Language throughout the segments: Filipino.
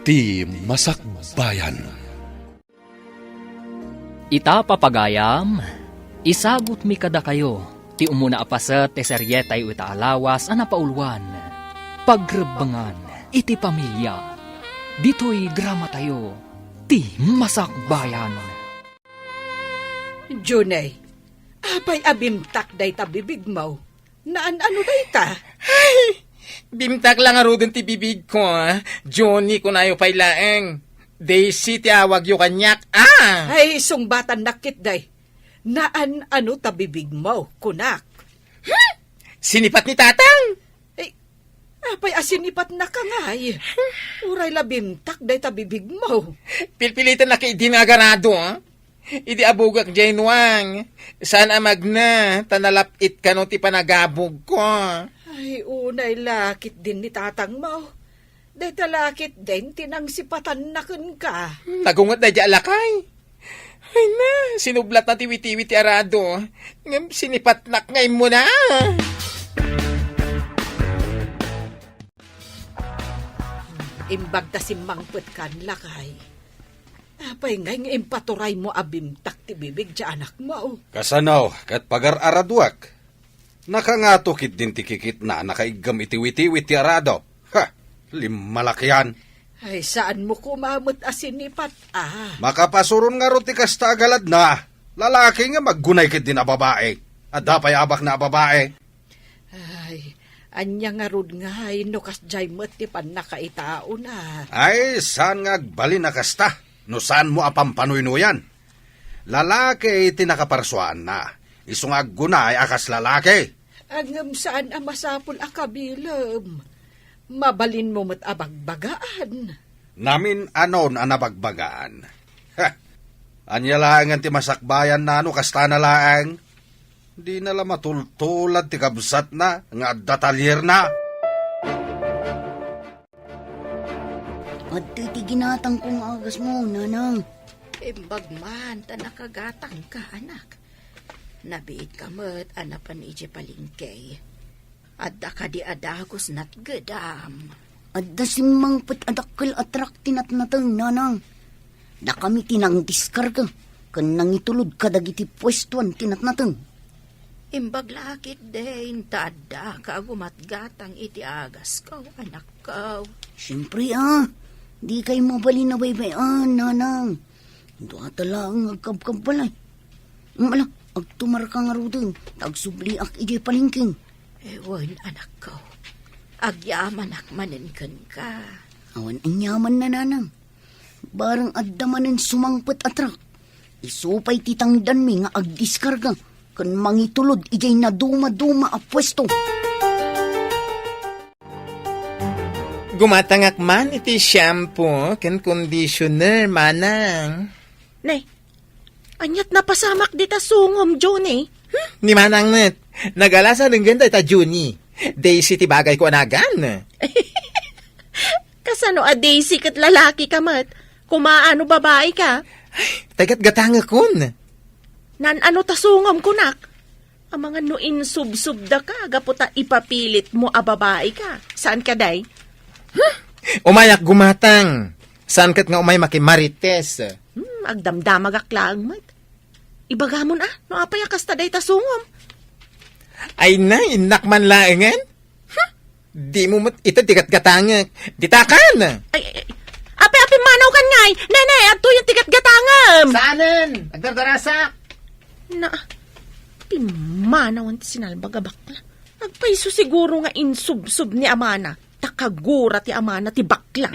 ti Masakbayan. Ita papagayam, isagot mi kada kayo, ti umuna apaset ti seryetay ita alawas ana paulwan. Pagrebangan, iti pamilya, dito'y drama tayo, ti Masakbayan. Junay, apay abimtak day ta bibig mo. Naan ano day ta? Ay, bimtak lang arudon ti bibig ko, Johnny ko na yung pailaeng. Daisy ti awag yung kanyak, Ay, sungbatan nakit day. Naan ano ta bibig mo, kunak? Sinipat ni tatang. Ay, apay asinipat na ka ngay. Uray labimtak day ta bibig mo. Pilpilitan na kay dinagarado, Idi abugak Januang. Saan amag na, tanalapit ka no ti panagabog ko. Ay, unay lakit din ni tatang mo. Day talakit din tinang sipatan na kun ka. Nagungot na di alakay. Ay na, sinublat na tiwi-tiwi ti arado. Ngam sinipatnak ngay mo na. Imbag ta si mangput kan lakay. Apay ngay nga impaturay mo abimtak ti bibig ti anak mo. Kasanaw, kat pagar-araduak. Nakangatukit din ti kikit na nakaigam itiwi-tiwi ti arado. Ha, limalakyan. Ay, saan mo kumamot asinipat, Makapasuron nga ro ti kasta agalad na. Lalaki nga maggunay kit din a babae. At dapay abak na a babae. Ay, anya nga rod nga, no kas jay mo't ti pan nakaitao na. Ay, saan nga agbalin na kasta? No saan mo apampanuy-nuyan? Lalaki tinakaparsuan na. Isong aggunay akas lalaki. Angam saan ang masapul akabilam. Mabalin mo mo't abagbagaan. Namin anon anabagbagaan. Ha, anya laangan ti Masakbayan na ano kasta na laang. Di nala matultulad ti kabsat na nga datalyer na. At ti ginatang kong agas mo, nanang. Imbag man, ta nakagatang ka, anak. Nabiit ka mo't anapan iji palingkay. Adda ka di adagos nat gedam. Adda simang pet adakkel atrak tinatnatang, nanang. Da kami tinang diskarga. Kan nangitulod ka dagiti pwestuan tinatnatang. Imbag lakit din, tada ka gumatgatang iti agas ko, anak ko. Siyempre, di kayo mabalin na baybayan, nanang. Doa talang agkabkab balay. Mala, agtumar ka nga rudin, tagsubli ak iji palingking. Ewan, anak ko. Agyaman akmanin ka. Awan ang yaman na, nanang. Barang addamanin sumangpet atrak. Isupay titangdan mi nga agdiskarga. Kan mangitulod ijay na duma-duma a pwesto. Gumatangak man iti shampoo ken conditioner manang. Nay, anyat napasamak dita sungom, Johnny. Ni manang net. Nagalasa ng ganda ita Juni. Daisy ti bagay ko anagan. Kasano a Daisy kat lalaki ka mat? Kumaano babae ka? Tagat gatanga kun. Nan ano tasungom kunak? Ang mga nuin sub-subda ka, gaputa ipapilit mo a babae ka. Saan ka day? Umayak gumatang. Saan kat nga umay makimarites? Agdamdamag aklang mat. Ibagamon no apay kasta day tasungom. Ay na, inakman laengan? Di mo ito tigat gatangak. Ditakan! Ay, ape manaw kan ngay. Nene, ato yung tigat gatangam. Saanan? Agdardarasak? Na, pimanaw ang sinalbagabakla. Nagpaiso siguro nga insub-sub ni Amana. Takagura ti Amana ti bakla.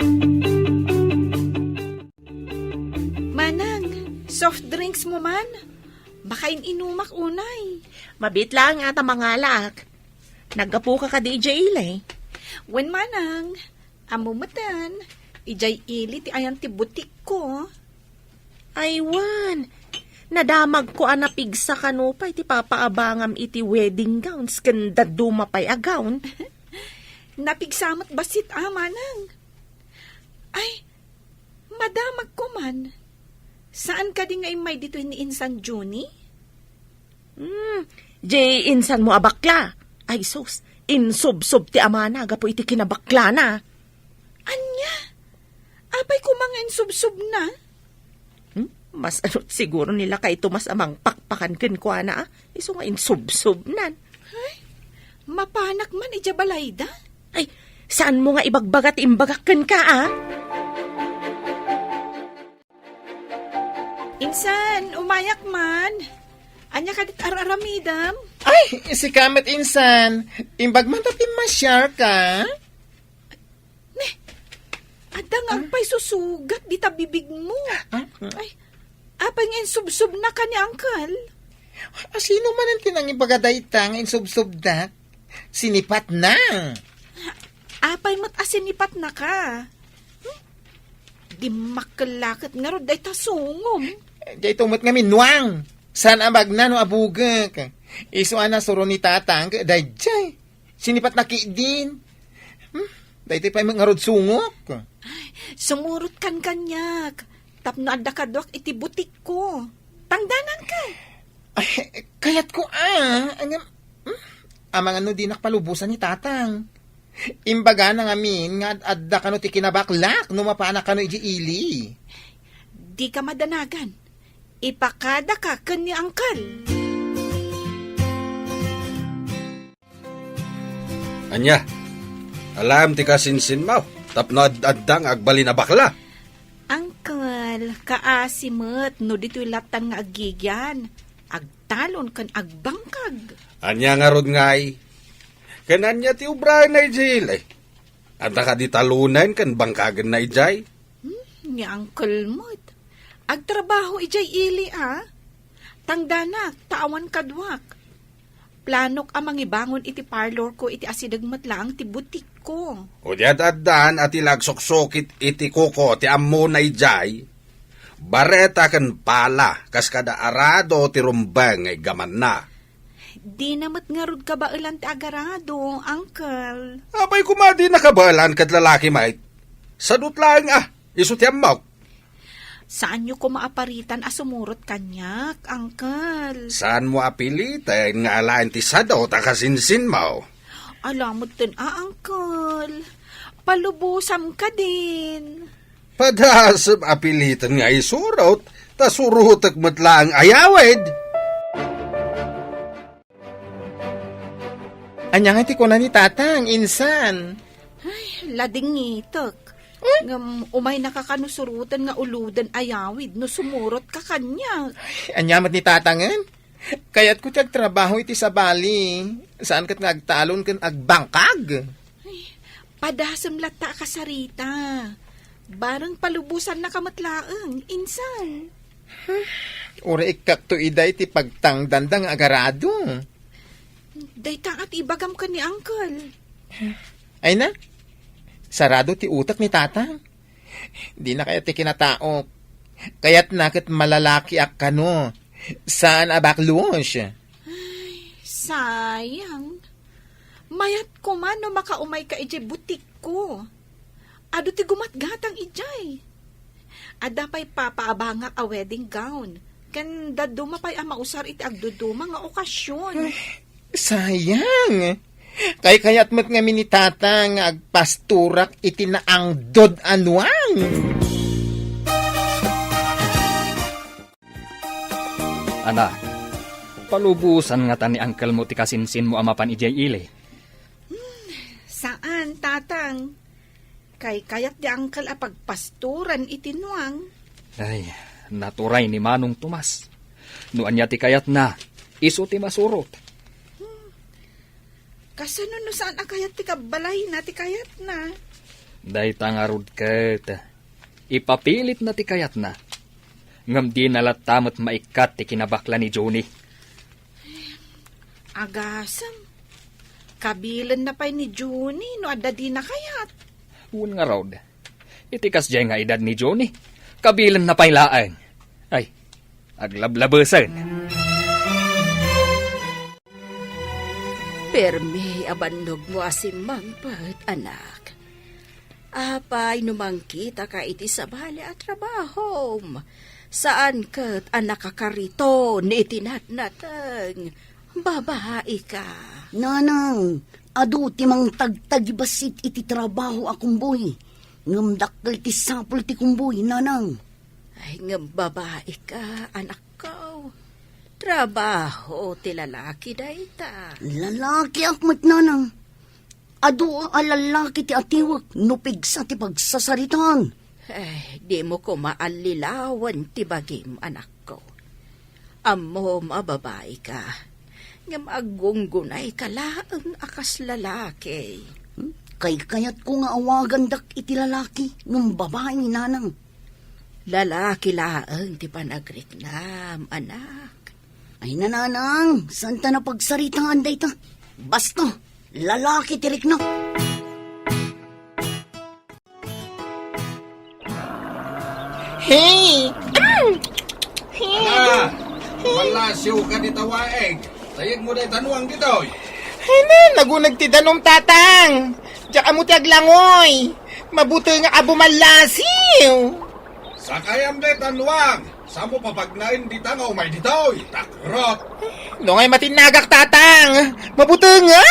Manang, soft drinks mo man. Bakain inumak unay. Mabit lang ata mangalak. Naggapu ka DJ ilay. Wen manang, amumatan. Ijay ili ti ayan ti butik ko. Aywan, nadamag ko anapigsa kanupay ti papaabangam iti wedding gowns kanda dumapay a gown. Napigsamat basit manang. Ay, madamag ko man. Saan ka di nga imay dito ni Insan Juni? Jay, insan mo abakla. Ay sus, insub-sub ti Amana, gapo iti kinabakla na. Anya? ko mga insubsub na. Mas ano siguro nila kay Tomas amang pakpakan ken ko na iso nga insubsub nan. Ay, mapanak man ija balayda. Ay, saan mo nga ibagbagat imbagakken ka Insan, umayak man. Anya kadit araramidam. Ay, si Kamet insan. Imbag man tapin masyar ka. Adang agpay susugat di ta bibig mo. Ay, apay nga insubsub na ka ni Uncle. Sino man ang tinangibagaday ta nga insubsob da? Sinipat na. Apay mat asinipat na ka. Di makalakit nga rod ay tasungom. Jay tumot nga minwang. San abag na no abugak. Iso ana suro ni tatang. Day jay. Sinipat na kiidin. Day tayo pa yung ngarod sungok. Sumurot kan kanyak. Tapno adda kadwak iti butik ko. Tangdanan ka. Ay, kayat ko amang ano di nakpalubusan ni tatang. Imbaga na ngamin nga adda kano ti kinabaklak no mapana kano iji ili. Di ka madanagan. Ipakada ka ken ni Uncle. Anya, alam ti kasinsin mo. Tapno addang agbali na bakla. Uncle, kaasimot no dito'y latan nga agigyan. Agtalon kan agbangkag. Anya nga rod ngay. Kananya ti ubra na ijay. Anta ka di talunan kan bangkagan na ijay. Ni Uncle Mot. Agtrabaho ijay ili Tangdanak, taawan kadwak. Planok amang ibangon iti parlor ko iti asidagmat lang ti butik ko. O diat addan at ilagsoksokit iti kuko ti ammo na ijay. Bareta kan pala kas kada arado ti rumbang ay gaman na. Di namat nga rod ka ba ilan ti agarado, Uncle? Abay kumadi nakabalan kat lalaki mait. Sadut lang iso ti ammaw. Saan nyo ko maaparitan sumurot kanyak, Uncle? Saan mo apilitan nga alaan ti sado takasinsin mo? Alamot din, Uncle. Palubusam ka din. Padasam apilitan nga isurot, tasurutak matlang ayawid. Anya nga ti ko na ni tatang, insan. Ay, lading ngitok. Ngam, umay nakakanusurutan nga uludan ayawid no sumurot ka kanya. Anyamat ni tatangan? Kaya't ko tiyag trabaho iti sa bali. Saan kat ngagtalon kan agbangkag? Padasam lata ka sarita. Barang palubusan na kamatlaang, insan. Ura ikak to iday ti pagtangdandang agarado. Dayta at ibagam ka ni Uncle. Ay na, sarado ti utak ni tatang. Di na kaya ti kinataok. Kaya't nakit malalaki ak kano. Saan abakluos? Sayang. Mayat ko man no makaumay ka ijay butik ko. Ado ti gumatgatang ijay. Ada pa'y papaabangak a wedding gown. Kan daduma pa'y mausar iti agduduma nga okasyon. Sayang. Kaya't mo't nga minitata nga agpasturak iti naang dod anuang. Anak, palubusan nga ta ni Uncle mo ti kasinsin mo amapan ijay ili. Saan, tatang? Kayat di Uncle a pagpasturan itinuang. Ay, naturay ni Manong Tomas. Nuan niya ti kayat na, iso ti masurot. Kasano no saan kayat ti kabalay na ti kayat na? Day tangarod ket. Ipapilit na ti kayat na. Ngam di nalatamot maikat ti kinabakla ni Johnny. Agasam. Kabilan na pa'y ni Johnny no adda di na kayat. Un nga raw. Itikas jay nga edad ni Johnny. Kabilan na pailaan. Ay, aglablabasan. Permi abannog mo asimang pat, anak. Apay numang kita ka iti sa bali at trabaho. Saan kat anak kakarito ni itinatnatang. Babae ka. Nanang, adu timang tagtagibasit iti trabaho akong buhi. Ngamdakkel ti sapul ti kumboy, nanang. Ay, ngam babae ka, anak ko. Trabaho ti lalaki dayta. Lalaki akmat, nanang. Ado a lalaki ti atiwak, nupigsa ti pagsasaritan. Ay, di mo ko maalilawan ti bagim, anak ko. Amo, mababae ka. Ngam agunggunay ka laang akas lalaki. Kay kayat ko nga awagan dak iti lalaki, ng babae ni nanang. Lalaki laang ti panagriknam, anak. Ay nananang, saan ta na pagsaritaan day ta? Basta, lalaki tirik na. Hey! Ana, malasyo ka ni tawaeg. Sayag mo day tanuang ditoy. Ay na, nagunag ti danom tatang. Diyak amo ti aglangoy. Mabuti nga abumalasiw. Sakayam day tanuang. Samo papagnain di tangaw may ditoy. Takrot. Nungay matinagak tatang. Mabuti nga.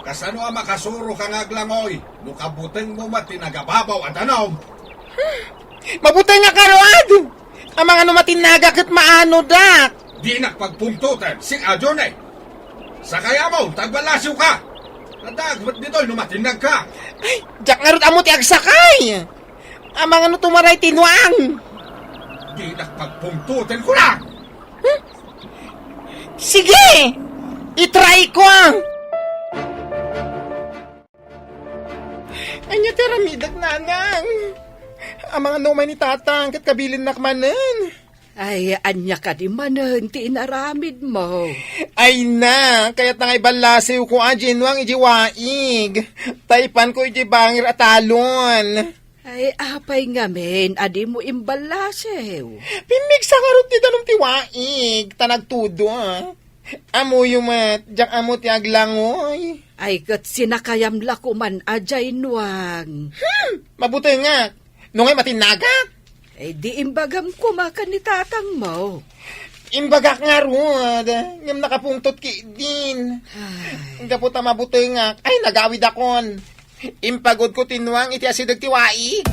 Kasano ang makasuro ka nga aglangoy? Nukabuteng mo matinagababaw at anom. Mabuti nga karod. Ang mga matinagak at maano dak. Di nakpagpungtutan, sing adyon eh. Sakaya mo, tagbalasyo ka. Nadagbat dito'y numatinag ka. Ay, diyak nga rin amo ti agsakay. Ang mga tumaray tinuang. Di nakpagpungtutan ko lang. Sige! Itry ko! Anya teramidag nanang. Ang mga numay ni tatang kat kabilin nakmanan. Ay, anya ka di manan, ti inaramid mo. Ay na, kaya't nangay balasiw ko ginwang ijiwaig. Taipan ko ijibangir at talon. Ay, apay ngamen, adi mo imbalasew. Pimigsa nga rin ti danong tiwaig. Tanagtudo Amo yung diyak amo ti aglangoy. Ay, kat sinakayam lakuman ajay nuang. Mabuti nga. Nungay matinagak. Ay, di imbagam kumakan ni tatang mo. Imbagak nga rod. Ngam nakapungtot ki din. Hindi po ta mabuti nga. Ay, nagawid akon. Impagod ko tinuang iti asidag tiwaig.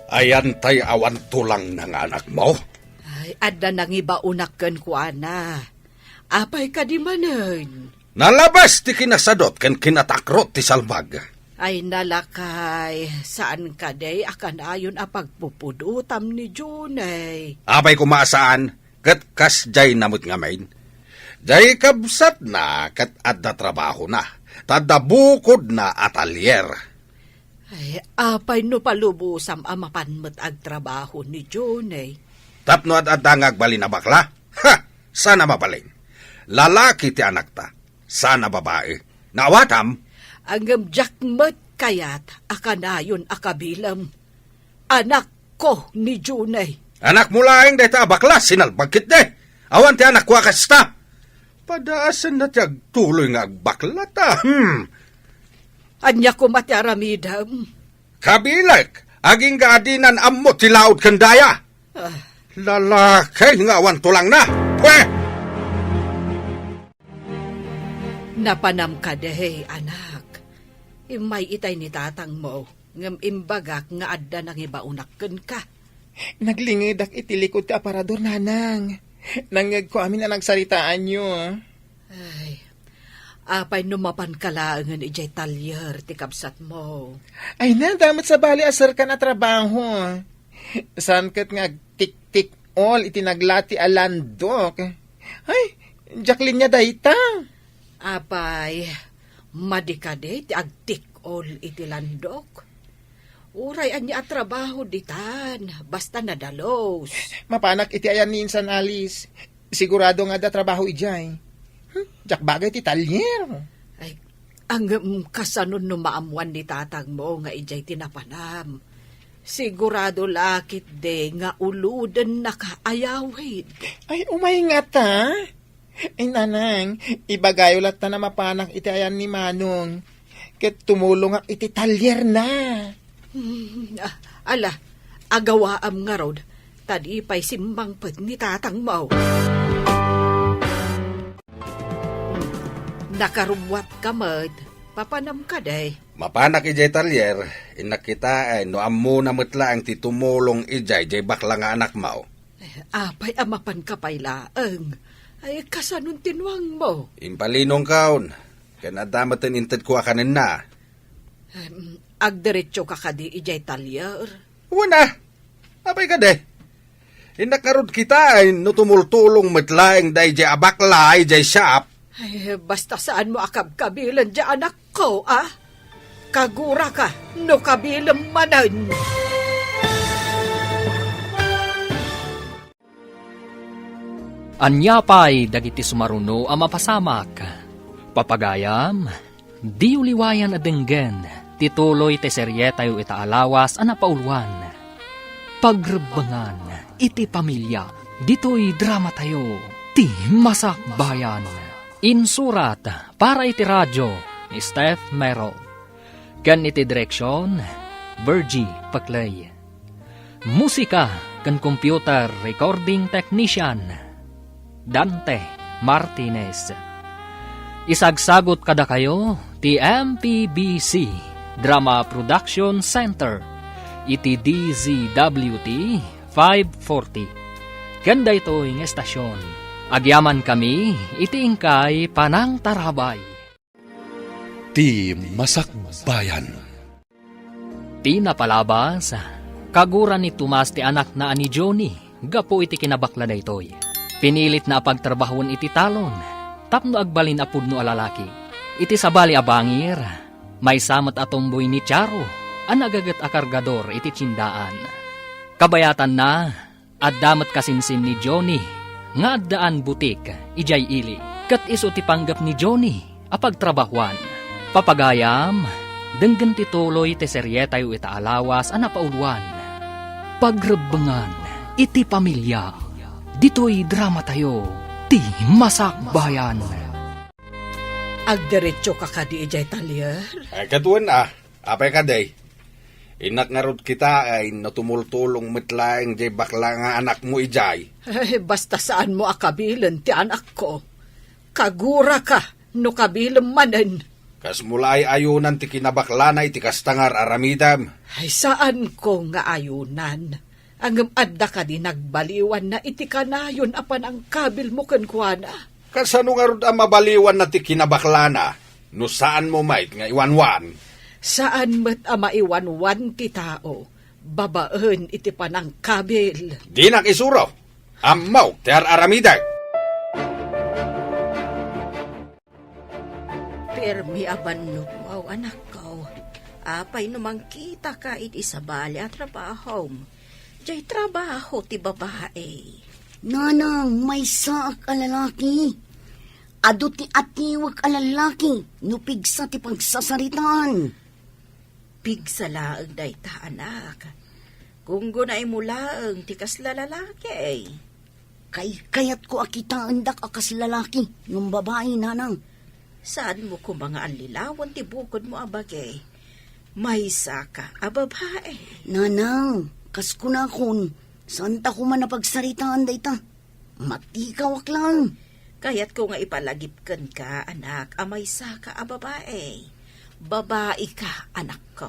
Ayan tay awan tulang ng anak mo. Ay, adda nang iba unakkan ko, ana. Apay ka di manan. Nalabas ti kinasadot ken kinatakrot ti salbag. Ay, nalakay, saan ka day akan ayon a pagpupudutam ni Junay. Abay kumasaan, kat kas jay namut nga main. Jay kabsat na, kat adda trabaho na. Tadda bukod na atalier. Ay, apay no palubusam a mapanmet ag trabaho ni Junay. Tapno adda ngagbali na bakla? Ha! Sana mabaling. Lalaki ti anak ta. Sana babae. Nawatam, Ang jakmet kayat akanayon akabilam. Anak ko ni Junay. anak mo laing deta bakla, sinalbagkit de. Awan ti anak ko akasta. Padaasan na tiyag tuloy nga agbakla ta. Anya ko matiaramidam. Kabilak, aging gaadinan ammo ti laod kandaya. Lalaki nga awan tulang na. Pweh! Napanam ka dehe, anak. Imay itay ni tatang mo. Ngam imbagak nga adda nang ibaunakken ka. Naglingidak itilikod ti aparador nanang. Nangag ko amin na nagsaritaan nyo. Ay, apay numapan ka laangan ijay talyer ti kabsat mo. Ay na, damat sa bali asar ka na trabaho. Saan kat nga tik-tik all itinaglati alandok. Ay, Jacqueline niya dayta. Apay, madikade ti agtik ol iti landok. Uray anya at trabaho ditan, basta nadalos. Mapanak iti ayan ni Insan Alice. Sigurado nga da trabaho ijay. Jak bagay ti talyer. Ay, ang kasanon no maamuan ni tatang mo nga ijay tinapanam. Sigurado lakit de nga uludan nakaayawid. Ay, umay nga ta. Ay, nanang, ibagayulat na mapanak iti ayan ni Manong. Ket tumulong ak iti talyer na. Ala, agawaam nga rod, tadi pa'y simbangpad ni tatang mo. Nakarumwat ka, Mad, papanam ka day. Mapanak ijay talyer, inak kita ay no ammo na metla ang titumulong ijay jay bakla nga anak mo. Apay amapan ka pay laeng. Ay kasanun tinwang mo. Impalinong kaon, kanadamatan inted ko akanin na. Agdiretso ka kadi ijay talyer. Wana, apay ka de. Inakarod kita ay no tumultulong metla ang day jay abakla ay jay shop. Ay, basta saan mo akab-kabilan dyan anak ko, ah? Kagura ka, no kabilang manan. Anyapay dagiti sumaruno ang mapasamak. Papagayam, di uliwayan adenggen, tituloy te serye tayo itaalawas ang napaulwan. Pagrebangan, iti pamilya, dito'y drama tayo, ti masakbayan. Insurat para iti radyo ni Steph Mero. Kan iti direksyon, Virgie Paclay. Musika kan computer recording technician, Dante Martinez. Isagsagot kada kayo, ti MPBC Drama Production Center, iti DZWT 540. Ganda ito yung estasyon. Agyaman kami, iti ingkay panang tarabay. Ti Masakbayan. Ti napalabas, kagura ni Tomas ti anak na ani Johnny, gapo iti kinabakla da itoy. Pinilit na pagtrabahon iti talon, tapno agbalin apud no alalaki. Iti sabali abangir, may samat atomboy ni Charo, ang nagagat akargador iti tsindaan. Kabayatan na, at damat kasinsin ni Johnny, nga daan butik, ijay ili. Kat iso ti panggap ni Johnny, apagtrabahuan. Papagayam, denggan ti tuloy ti serye tayo itaalawas ang napauluan. Pagrebangan, iti pamilya, dito'y drama tayo, ti masakbayan. Agdiretso ka kadi ijay talyer. Ay katuan apay ka day. Inak nga rod kita ay natumultulong metlaeng jay bakla nga anak mo ijay. Ay, basta saan mo akabilan ti anak ko. Kagura ka, no kabilang manan. Kas mula ay ayunan ti kinabakla na iti kastangar aramidam. Ay, saan ko nga ayunan? Ang adda ka di nagbaliwan na iti kanayon apan ang kabil mo kenkwana. Kasano nga rod ang mabaliwan na ti kinabakla na? No saan mo mait nga iwanwan? Saan met ama iwanwan ti tao? Babaan iti panang kabil. Di nakisuro. Amaw ti aramidag. Permi abannog mo, anak ko. Apay numang kita ka iti sabali at trabaho. Diyay trabaho ti babae. Nanang, may saak alalaki. Ado ti atiwag alalaki, nupigsa ti pagsasaritaan. Pigsalaang day ta anak. Kung gunay mulaang ti kasla lalaki. Kayat ko akitaan dak akas lalaki, yung babae nanang. Saan mo ko mga anlilawan ti bukod mo abagay? May saka ababae. Nanang, kas ko na kun, saan ta ko man napagsaritaan day ta? Matikawak lang. Kaya't ko nga ipalagipkan ka, anak, amay saka ababae. Babae ka, anak ko.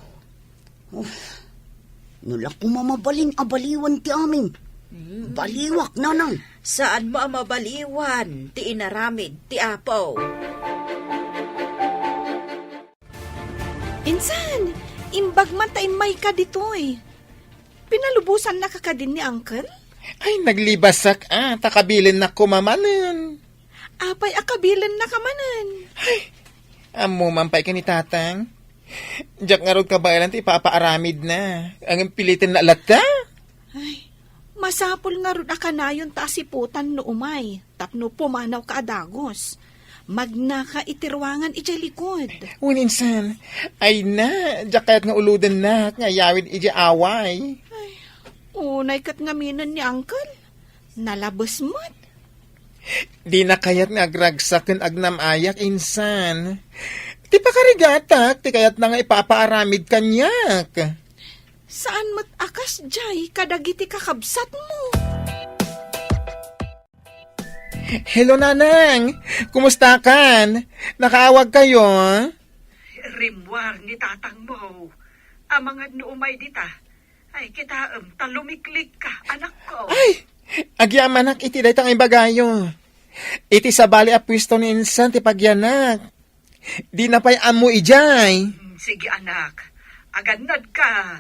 Nula ko mamabalin abaliwan ti amin. Baliwak, nanang. Saan mo ang mabaliwan? Ti inaramid, ti apo. Insan, imbag man tayo may ka ditoy. Pinalubusan na kakadin ni Uncle? Ay, naglibasak takabilin na kumamanan. Apay akabilan na kamanan. Amo mampay ka ni tatang. Diyak nga rod kabayalan ti papaaramid na. Ang pilitin na alata. Ay, masapol nga ron akanayon ta siputan no umay. Tapno pumanaw ka adagos. Magna ka itirwangan ijay likod. Uninsan, ay na, diyak kayat nga uludan na, nga yawid iji away. Unay kat ngaminan ni Uncle. Nalabas mo't. Di na kayat nga agragsaken agnam ayak, insan. Ti pakarigatak, ti kayat na nga ipapaaramid kanyak. Saan mo't akas jay kadagiti kakabsat mo? Hello, nanang. Kumusta kan? Nakaawag kayo? grimwar ni tatang mo. Amangad no umay dita. Ay, kita talumiklik ka, anak ko. Ay, agyaman nak iti daytang ibagayo. Iti sabali a pwesto ni insan ti pagyanak. Di na pa'y amo ijay. Sige anak, aganad ka.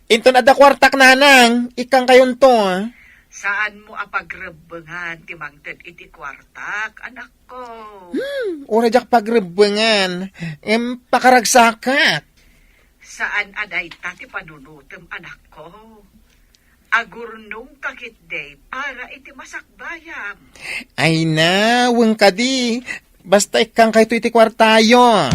Into na da kwartak nanang, ikang kayon to. Saan mo apagrebengan ti mangted iti kwartak, anak ko? Ura jak pagrebengan, pakaragsakat. Saan aday ti panunutem, anak ko? Agurnong kakitday para iti masakbayam. Ay na, weng kadi. Basta ikang kayo iti kwartayo.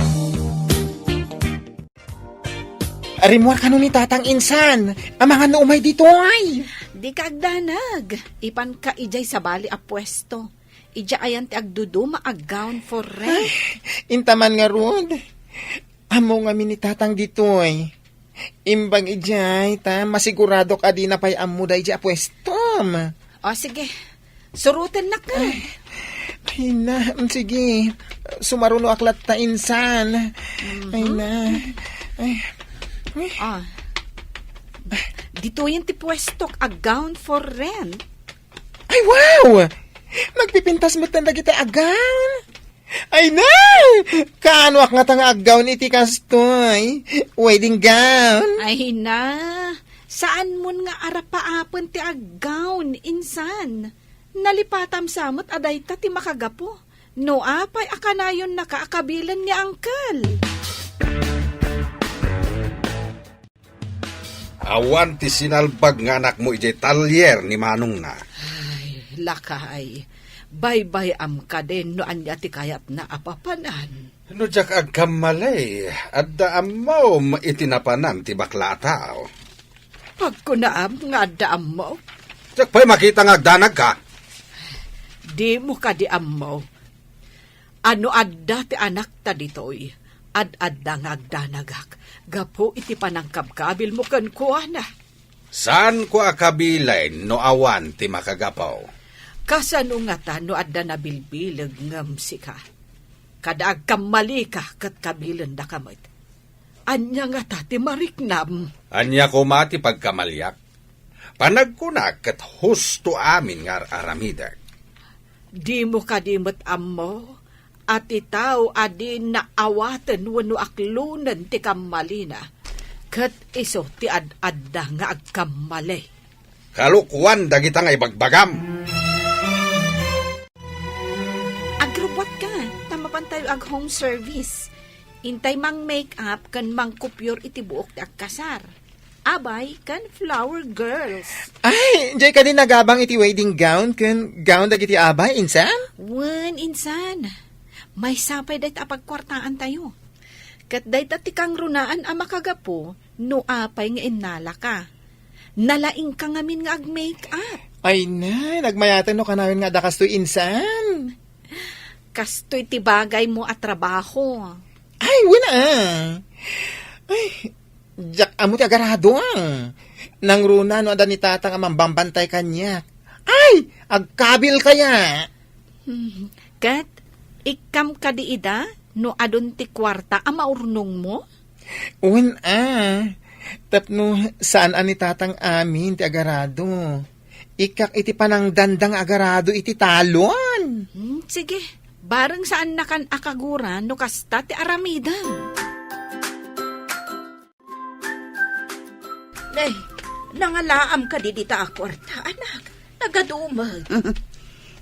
Arimwar ka nun ni tatang insan. Amangan no umay dito ay. Di ka agdanag. Ipan ka ijay sa bali a pwesto. Ija ayan ti agduduma a gown for rent. Intaman nga rod. Amo nga ni tatang dito ay. Imbang ijay ta, masigurado ka di na pa'y amo da ija pwestom. O sige, surutin na ka. Ay na, sige. Sumaruno aklat ta insan. Ay na. Ay. Ah. Dito yung ti pwesto a gown for rent. Ay wow! Magpipintas mo tanda kita agaw. Ay na! Kaano ak nga tang agaw iti kastoy? Wedding gown. Ay na, saan mo nga arapaapon ti a gown, insan? Nalipatam samot aday ta ti makagapo. No apay akanayon na kaakabilan ni angkel. Awan ti sinalbag nga anak mo ijay talyer ni Manong na. Ay, lakay. Bye-bye am ka din no anya ti kayat na apapanan. No jak agkamalay, adda mo itinapanan ti bakla tao. Pagkunaam nga daam mo, Jak pa'y makita nga agdanag ka. di mo ka di am mo. Ano adda ti anak ta ditoy, ad-adda nga agdanagak, gapo iti panangkabkabil mo kan kuha na. Saan ko akabilay no awan ti makagapaw? Kasano nga ta no adda na bilbilag ngam si ka. Kadaag kamali ka kat kabilan da kamot. Anya nga ta ti mariknam. Anya ko mati pagkamalyak. Panagkunak kat husto amin nga aramidag. Di mo kadimot ammo, at itaw adin na awatan wano aklunan ti kamalina. Kat iso ti ad-adda nga agkamali. Kalukwan dagita nga ibagbagam. Agrobot ka, tamapan tayo ag home service. Intay mang make-up kan mang kupyor iti buok ti agkasar. Abay kan flower girls. Ay, jay ka din nagabang iti wedding gown kun gown dagiti abay insan? Wen, insan. May sapay dahit apagkwartaan tayo. Kat dahit at tikang runaan ang makagapo, no apay nga inala ka. Nalaing ka ngamin nga ag-make-up. Ay na, nagmayatan no kanawin nga dakastoy insan. Kastoy ti bagay mo at trabaho. Ay, wala. Ay, jak amo ti agarado nang runa no ada ni tatang amambambantay kanya. Ay, agkabil kaya. Kat, ikam ka di ida, no adon ti kwarta ang maurnong mo? Uwan tapno saan ani tatang amin ti agarado. Ikak iti panang dandang agarado iti talon. Sige, bareng saan na kan akaguran no kasta ti aramidan. Nay, nangalaam ka di dita akwarta, anak. Nagadumag.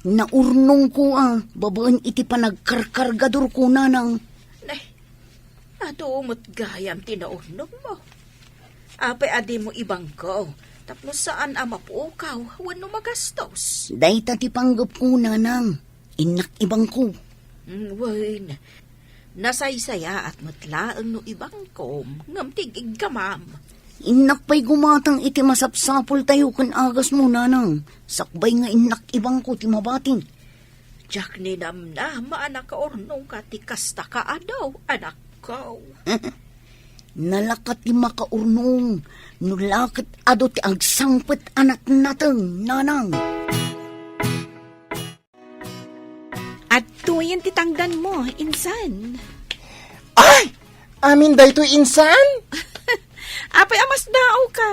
Naurnong ko babaan iti panagkarkargador ko nanang. Nay, nadumot gayam tinaunong mo. Apay adi mo ibang ko. Tapos saan ang mapukaw, wano magastos. Dahita ti panggap ko nanang. Inak ibang ko. Wen, nasaysaya at matlaang no ibang kom, ngamtigig gamam. Inak pa'y gumatang iti masapsapol tayo kan agas mo nanang. Sakbay nga inak ibang ko ti mabating. Jack ni namna, maanak ka ornong ka ti kasta ka adaw, anak ko. Nalakat ti makaurnong. Nulakat ado ti agsangpet anak natang nanang. At tuyen ti tangdan mo, insan. Ay! Amin dayto insan? Apay amas dao ka.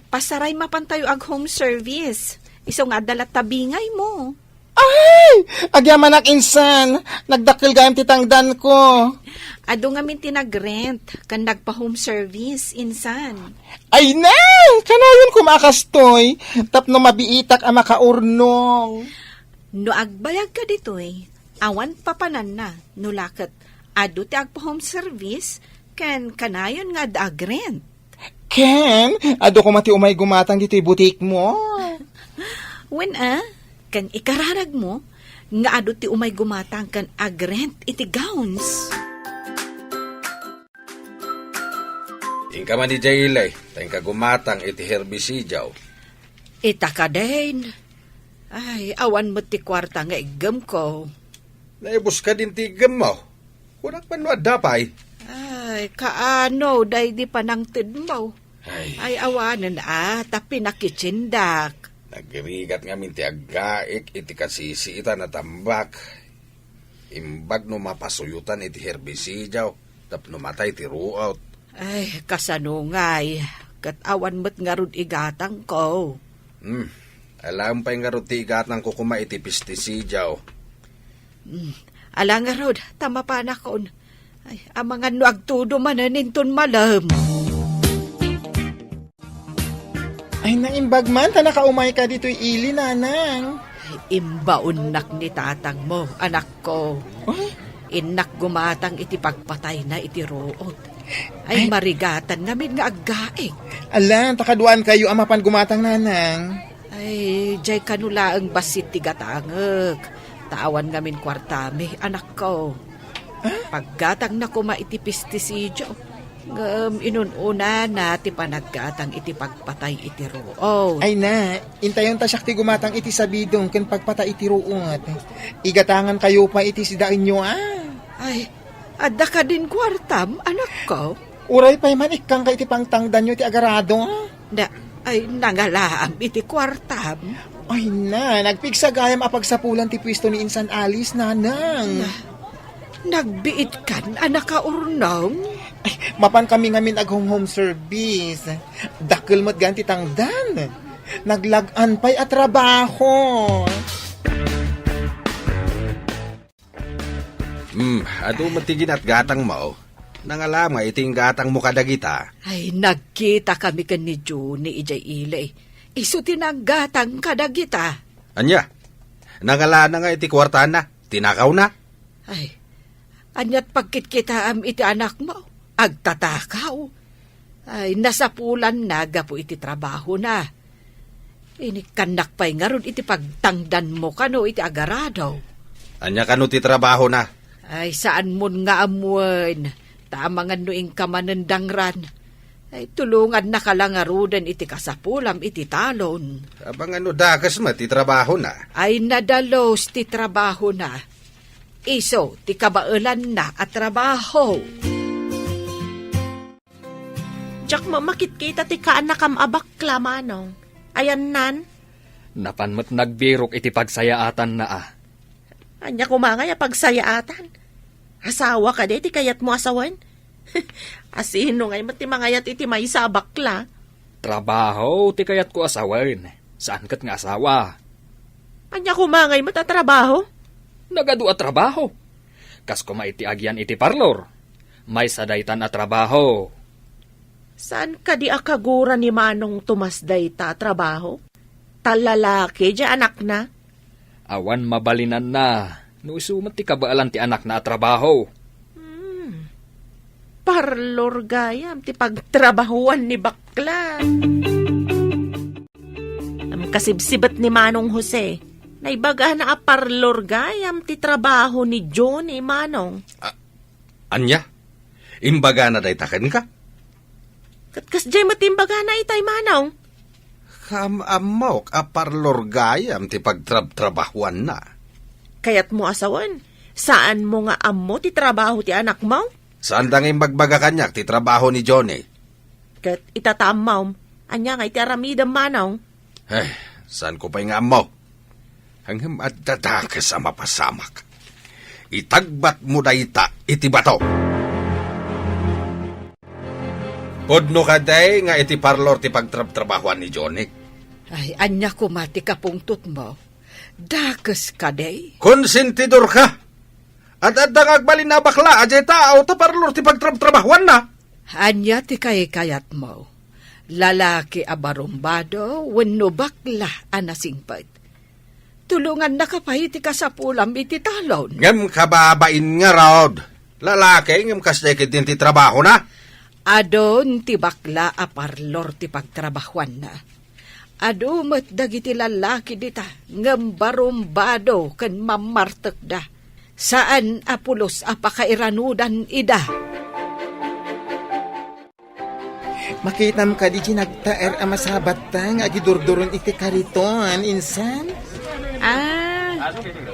Pasaray mapantayo ag home service. Iso nga dalat tabingay mo. Ay! Agyaman ak insan. Nagdakil gayam titangdan ko. Ado nga min tinagrent kan nagpa-home service, insan. Ay na! Kanayon kumakastoy. Tapno mabiitak ang makaurnong. No agbayag ka ditoy, awan papanan na, no lakat. Ado ti agpa-home service, kan kanayon nga dagrent. Ken, ado ko mati umay gumatang dito'y butik mo. When kan ikararag mo, nga ado ti umay gumatang kan agrent iti gowns. Ingka man di jailay, tayong kagumatang iti herbisijaw. Ita ka din. Ay, awan mo ti kwarta nga igam ko. Naibos ka din tigam mo. Kunak man adapay. Ay, kaano, day di panangtid mo. Ay, Ay, awanan tapi nakitsindak. nagrigat nga minti aggaik iti kasisi ita na tambak. Imbag no mapasuyutan iti herbisijaw, tapno matay ti ruot. Ay, kasanungay. Kat awan mo't nga rod igatang ko. Alam pa yung rutigat ng kukuma iti pestisijaw. Ala nga rod, tama pa na kon. Ay, ang mga nuagtudo mananinton malam. Ay naimbag man, ta nakaumay ka dito'y ili, nanang. Ay, imbaunak ni tatang mo, anak ko. Inak gumatang iti pagpatay na iti root. Ay, marigatan ngamin nga aggaing. Alan, takaduan kayo ang mapan gumatang, nanang. Ay, jay kanula ang basit ti gatangag. Tawan ngamin kwartami, anak ko. Paggatang na kuma iti pestisidyo, inununa na ti panaggatang iti pagpatay iti root. Ay na, intayon ta siya ti gumatang iti sabidong ken pagpata iti ruot. Igatangan kayo pa iti sidain nyo, Ay, adda ka din kwartam, anak ko. Uray pa'y man ikang ka iti pangtangdan nyo ti agarado, Ay, nangalaam iti kwartam. Ay na, nagpigsagayam apagsapulan ti pwesto ni Insan Alice, nanang. Nagbiit kan, anak ka urnong. Ay, mapan kami ngamin home service. Dakil mo't ganti tangdan. Naglagan pa'y at trabaho. Ado matigin at gatang mo. Nangalam nga iting gatang mo kadagita. Ay, nagkita kami kan ni Juni ijay ilay. Iso tinanggatang kadagita. Anya, nangala na nga iti kwarta na. Tinakaw na. Ay, anyat pagkitkita am iti anak mo. Agtatakaw. Ay, nasapulan na gapo iti trabaho na. Inikanak pa'y nga ron iti pagtangdan mo kano iti agarado. Anya kano ti trabaho na. Ay, saan mo nga amuan? Tamangan noing kamanandangran. Ay, tulungan na kalangarudan iti kasapulam iti talon. Abang ano dakas mo ti trabaho na. Ay, nadalos ti trabaho na. Iso, ti kabailan na at trabaho. Jack mo makitkita ti kaanak am abakla manong. Ayan nan. Napanmat nagbirok iti pagsayaatan na Anya kumangay a pagsayaatan. Asawa ka di, ti kayat mo asawan. Asino ngay mat ti mangayat iti may sa bakla. Trabaho, ti kayat ko asawan. Saan kat nga asawa? Anya kumangay matatrabaho. Nagadu at trabaho. Kas kumaiti agyan iti parlor. May sadaytan at trabaho. Saan ka di akagura ni Manong Tomasday ta trabaho? Talalaki di anak na. Awan mabalinan na. No isumat ti kabaalan ti anak na at trabaho. Parlor gayam ti pagtrabahuan ni bakla. Am kasibsibat ni Manong Jose. Naibaga na a parlor gayam ti trabaho ni Johnny Manong. Anya, imbaga na daytaken ka? Katkas jay matimbaga na itay Manong. Amok a parlor gayam ti pagtrabahuan na. Kayat mo asawan, saan mo nga amo ti trabaho ti anak mo? Saan dang imbagbaga kanyak ti trabaho ni Johnny? Kat itatamaw, anya nga iti aramidam Manong. Eh, saan ko pa nga mo? Hanggang at dadakas sa mapasamak. Itagbat mo dayta iti bato. Podno ka day nga iti parlor ti pagtrabahuan ni Johnny. Ay, anya ko mati ka pungtot mo. Dakes ka day. Konsentidor ka. At adang agbalin na bakla, ajay tao, ta parlor ti pagtrabahuan na. Anya ti kayat mo. Lalaki abarumbado, wenno bakla anasingpad. Tulungan na kapay ti kasapulam iti talon. Ngam kababain nga rod. Lalaki, ngam kasdekit din ti trabaho na. Adon ti bakla a parlor ti pagtrabahuan na. Adumat dagiti lalaki dita, ngam barumbado ken mamartek da. Saan apulos apakairanudan ida. Makitam ka di nagtaer ama sa batang agidurduron iti kariton, insan?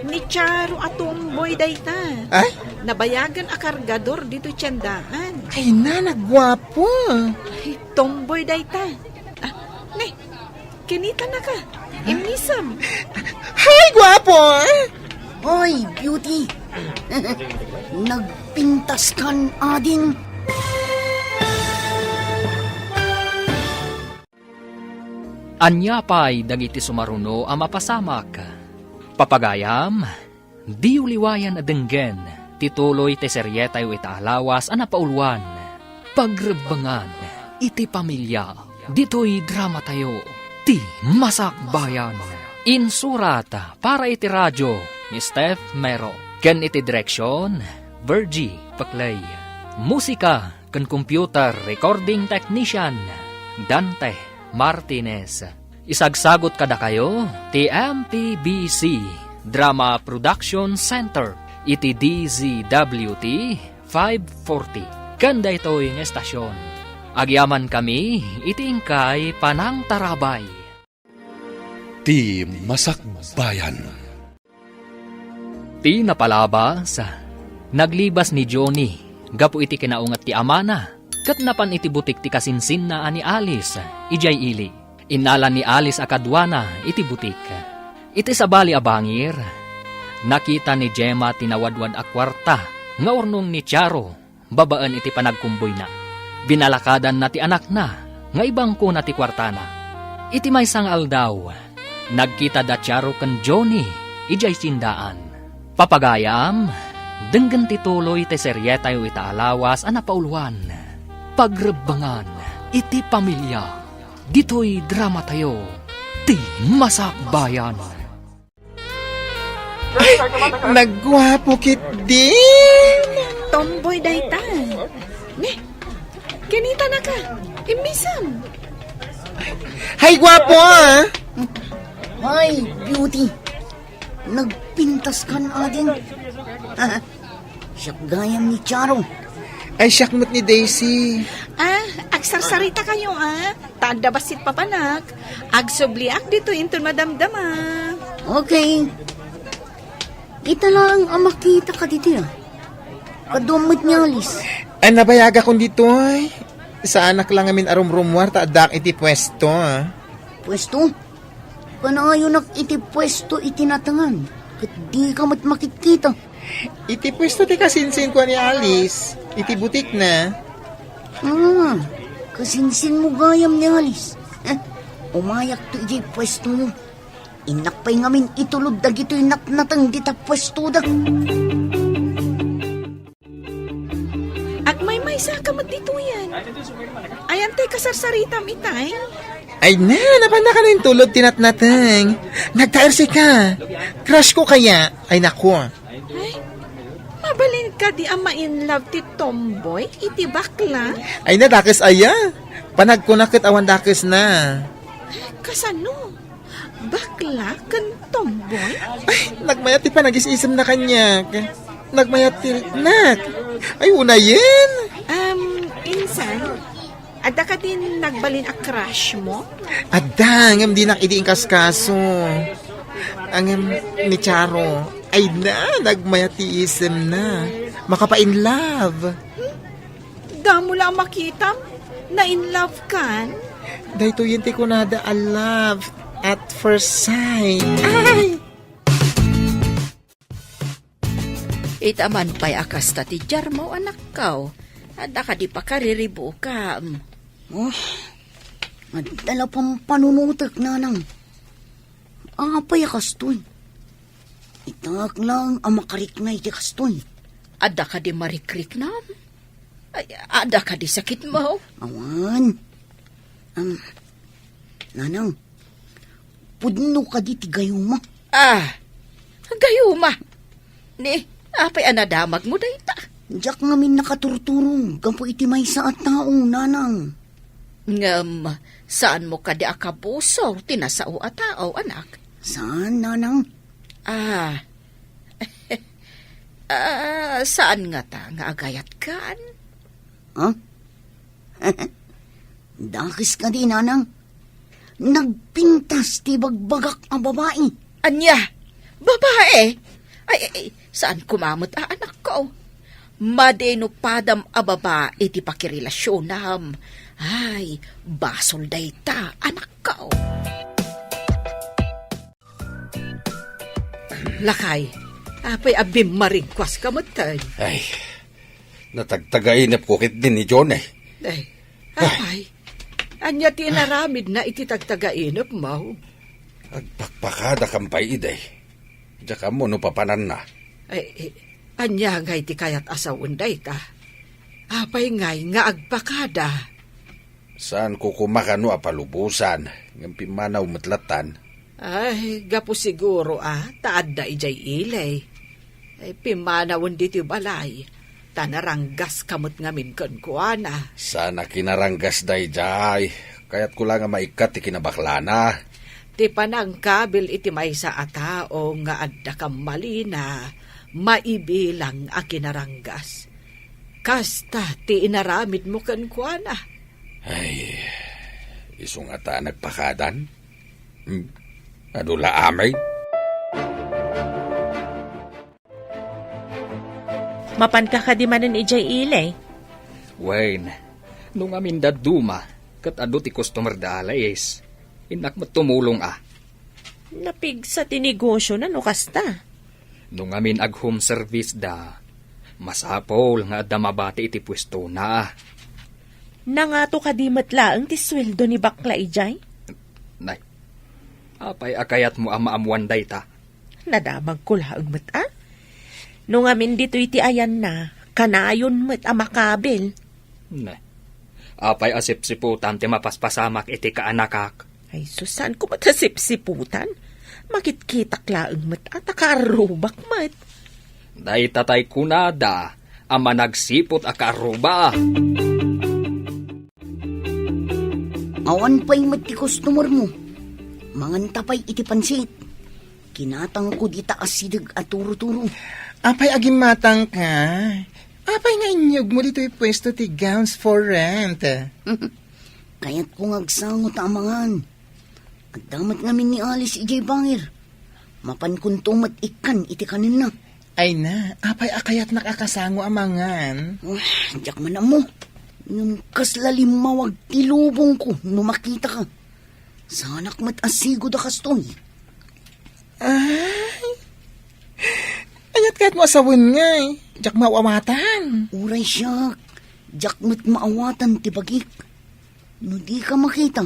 Ni Charo at Tomboy dayta. Ay? Nabayagan a kargador dito tiyandaan. Ay na, nagwapo. Ay, Tomboy dayta. Ne, kinita na ka. Imisam. Ay, gwapo! Hoy, beauty. Nagpintas kan ading. Anya pa'y dagiti sumaruno a mapasamak. Papagayam, di uliwayan adenggen, tituloy te seryetay itaalawas a napaulwan. Pagrebangan, iti pamilya, dito'y drama tayo, ti masakbayan. Insurata para iti radyo, ni Steph Mero. Ken iti direksyon, Virgie Paclay. Musika, ken computer recording technician, Dante Martinez. Isagsagot kada kayo, ti MPBC Drama Production Center, iti DZWT 540. Kanda ito'y ng estasyon. Agyaman kami, iti ingkay Panang Tarabay. Ti Masakbayan. Ti napalabas, naglibas ni Johnny, gapu iti kinaungat ti amana, kat napan iti butik ti kasinsin na ani Alice, ijay ili. Inala ni Alice akadwana iti butik. Iti sabali abangir, nakita ni Gemma tinawadwad a kwarta, nga urnong ni Charo, babaan iti panagkumboy na. Binalakadan na ti anak na, nga ibang ko na ti kwarta na. Iti may sangal daw, nagkita da Charo ken Johnny, ijay sindaan. Papagayam, denggan tituloy te seryetayo itaalawas a napaulwan. Pagrebangan, iti pamilya, dito'y drama tayo, ti masakbayan. Ay, nagwapo kit din. Tomboy dayta. Ne, kinita na ka. Imisam. Ay, gwapo ah. Hoy, beauty. Nagpintas kan ading. Siyak gayam ni Charo. Ay, syakmot ni Daisy. Agsarsarita kayo Tada basit papanak. Agsubliak dito inton madamdama. Okay. Kita lang ang makita ka dito. Kadumot niya, Alice. Ay, nabayaga kong dito ay. Sa anak lang amin arumrumwar, taadak iti pwesto ah. Pwesto? Panayon iti pwesto itinatangan. Kat di ka mat makikita. Iti pwesto ti kasinsin ko ni Alice. Iti butik na. Kasinsin mo gayam ni Alice. Umayak to iti pwesto mo. Inakpay ngamin itulod da gito'y naknatang dita pwesto da. Agmay-may sa kamat dito yan. Ayan tay kasarsaritam itay. Ay na, napanda ka na yung tulod tinatnatang. Nagtaersi ka. Crush ko kaya. Ay naku. Ay, mabalin ka di ama in love ti Tomboy, iti bakla. Ay na, dakis aya. Panagkunakit awan dakis na. Kasano? Bakla kan Tomboy? Ay, nagmayat ti pa nag-isisam na kanya. Nagmayat ti nak. Ay, una yan. Insan, ada ka din nagbalin a crush mo? Adda, ngam di nakidiing kaskaso. Ang ni Charo. Ay na, nagmayat ti isem na. Makapa-in love. Damo lang makita, na in love kan? Dahito yun ti kunada a love at first sight. Ay! Itaman pa'y akas ta ti Jarmo anak kao. Ada ka di pa kariribo ka. Oh, adala pang panunutak nanang. Apay kastoy. Itangak lang ang makarik na iti kastoy. Ada ka di marikrik nam? Ay, ada ka di sakit mo? Awan. Nanang, pudno ka di ti gayuma. Gayuma. Ni, apay anadamag mo dayta. Diyak ngamin nakaturturong, gampo iti may sa at taong nanang. Ngam, saan mo ka di akabuso, tinasao at tao, anak? Saan, nanang? Saan nga ta nga agayat kan? Ha? Dakis ka di, nanang. Nagpintas ti bagbagak ang babae. Anya, babae? Ay, saan kumamot anak ko? Madeno padam a babae ti pakirelasyon nam. Ay, basol dayta, anak ko. Lakay, apay abim maringkwas ka matay. Ay, natagtagainap ko kit din ni John eh. Ay, apay. Anya tinaramid na iti tagtagainap mo. Agpakpakada kampay iday. Diya ka mo no papanan na. Ay, anya ngay ti kayat asawon dayta. Apay ngay nga agpakada. Saan ko kumakano apalubusan, ng pimanaw matlatan. Ay, gapo siguro taad da ijay ilay. Ay, pimanawon diti balay. Tanaranggas kamot ngamin kon kuana. Sana kinaranggas day jay, kaya't ko lang nga maikat ti kinabaklana. Ti panang kabil iti may sa atao nga adda kam malina, maibilang a kinaranggas. Kasta ti inaramid mo kon kuana. Ay, isong ata nagpakadan? Adula amay? Mapan ka ka di manan ijay ilay. Wayne, nung amin daduma, kat ado ti customer da alayes. Inak matumulong Napig sa tinegosyo na no kasta. Nung amin ag home service da, masapol nga adda mabati iti pwesto na. Nangato ka di matlaang ti sweldo ni bakla ijay. Nay, apay akayat mo amaamuan dayta. Nadamag ko laang mata. Nung amin dito iti ayan na, kanayon mat amakabil. Nay, apay asip-siputan ti mapaspasamak iti kaanakak. Ay, susan ko matasip-siputan. Makitkitak laang mat at akarubak mat. Daytatay kunada, ama nagsipot akaruba. Awan pa'y mat ti customer mo. Manganta pa'y iti pansit. Kinatang ko di taasidag at turo-turo. Apay agim matang ka. Apay nga inyog mo dito pwesto ti gowns for rent. Kaya't kung agsangot amangan. At damat ngamin ni Alice ijay bangir. Mapan kuntumat ikan iti kanina. Ay na, apay akayat nakakasango amangan. Diyak man mo. Nung kaslalim mawag tilubong ko nung makita ka. Sanak mat asigo da kastoy. Ay, ayat kahit mo asawin nga eh. Diyak mawawatan. Uray siya. Diyak mat maawatan tibagik. No di ka makita.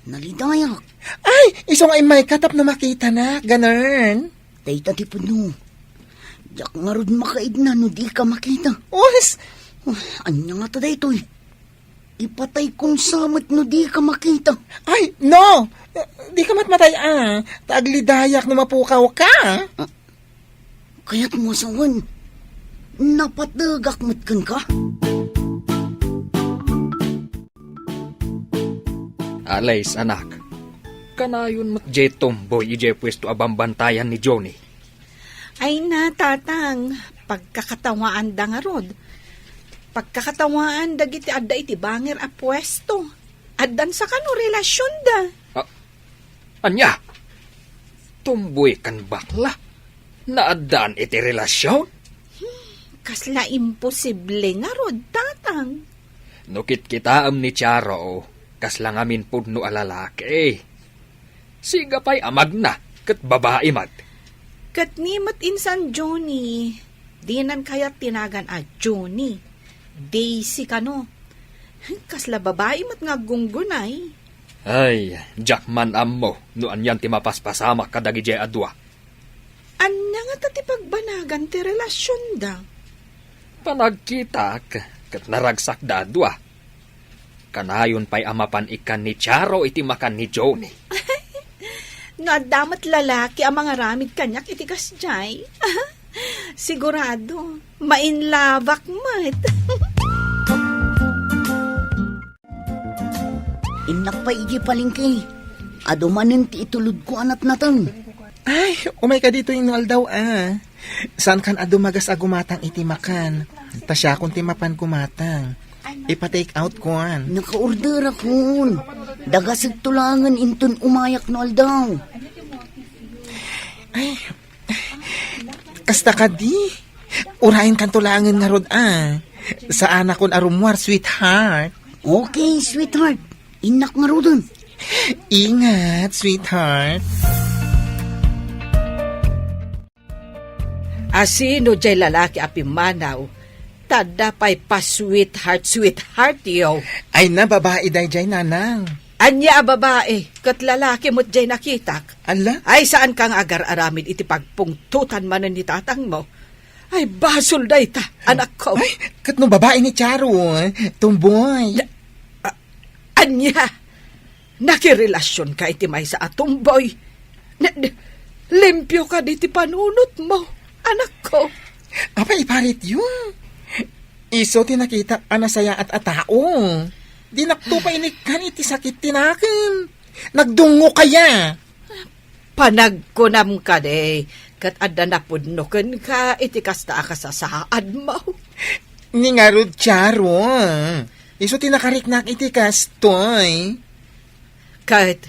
Nalidayak. Ay, iso nga may katap na makita na. Ganun. Dayta ti puno. Diyak nga ron makaid na no di ka makita. Os, Anya nga ta daytoy. Ipatay kong samat no di ka makita. ay, no. Di ka matmatay Taglidayak na mapukaw ka. Kaya't mo asawan. Napatagak matkan ka. Alays, anak. Kanayon matjay tomboy ijay pwesto abambantayan ni Johnny. Ay na, tatang. Pagkakatawaan da nga rod. Pagkakatawaan da giti adda iti bangir a pwesto. Addan sa kano relasyon da. Anya? Tomboy kan bakla? Naadaan iti relasyon? Kasla imposible nga rod, tatang. Nukit kitaam ni Charo, kasla ngamin pudno alalaki. Siga pa'y amag na, kat babae mat. Katnimat insan Johnny. Di nan kaya tinagan a Johnny. Daisy kano. Kasla babae mat nga gunggunay. Ay, Jackman ammo, noan yan ti mapaspasama kadagi jay adwa. Anya nga tati pagbanagan ti relasyon da. Panagkita kat naragsak da adwa. Kanayon pa'y amapan ikan ni Charo iti makan ni Johnny. No damat lalaki ang mga ramid kanyak itikas jay. Sigurado, mainlavak mat. Inak pa iji palingki. Adumanin ti itulod ko anat natang. Ay, umay ka dito inual daw Saan kan adumagas agumatang iti makan? Tasya kung timapan kumatang. Ipa-take out ko Naka-order akon. Dagasig tulangan inton umayak no aldaw. Ay, kasta ka di. Urahin kan tulangan nga rod Sa anak kon arumwar, sweetheart. Okay, sweetheart. Inak nga rodon. Ingat, sweetheart. Asino jay lalaki api manaw, tada pa'y pa-sweetheart yo. Ay na, babae day jay nanang. Anya a babae, kat lalaki mo't jay nakitak. Ala? Ay saan kang agar-aramid iti pagpungtutan manan ni tatang mo? Ay basol day ta, anak ko. Ay, kat no babae ni Charo, tumboy. Anya, nakirelasyon ka iti may sa atumboy. Limpyo ka di ti panunot mo, anak ko. Apa iparit yun? Iso tinakita anasaya at atao. Di naktupa inikan iti sakit tinakin. Nagdungo kaya. Panagkunam ka de, kat adda napudnoken ka iti kasta akasasaad mo. Ningarod Charo. Iso tinakariknak iti kastoy. Kat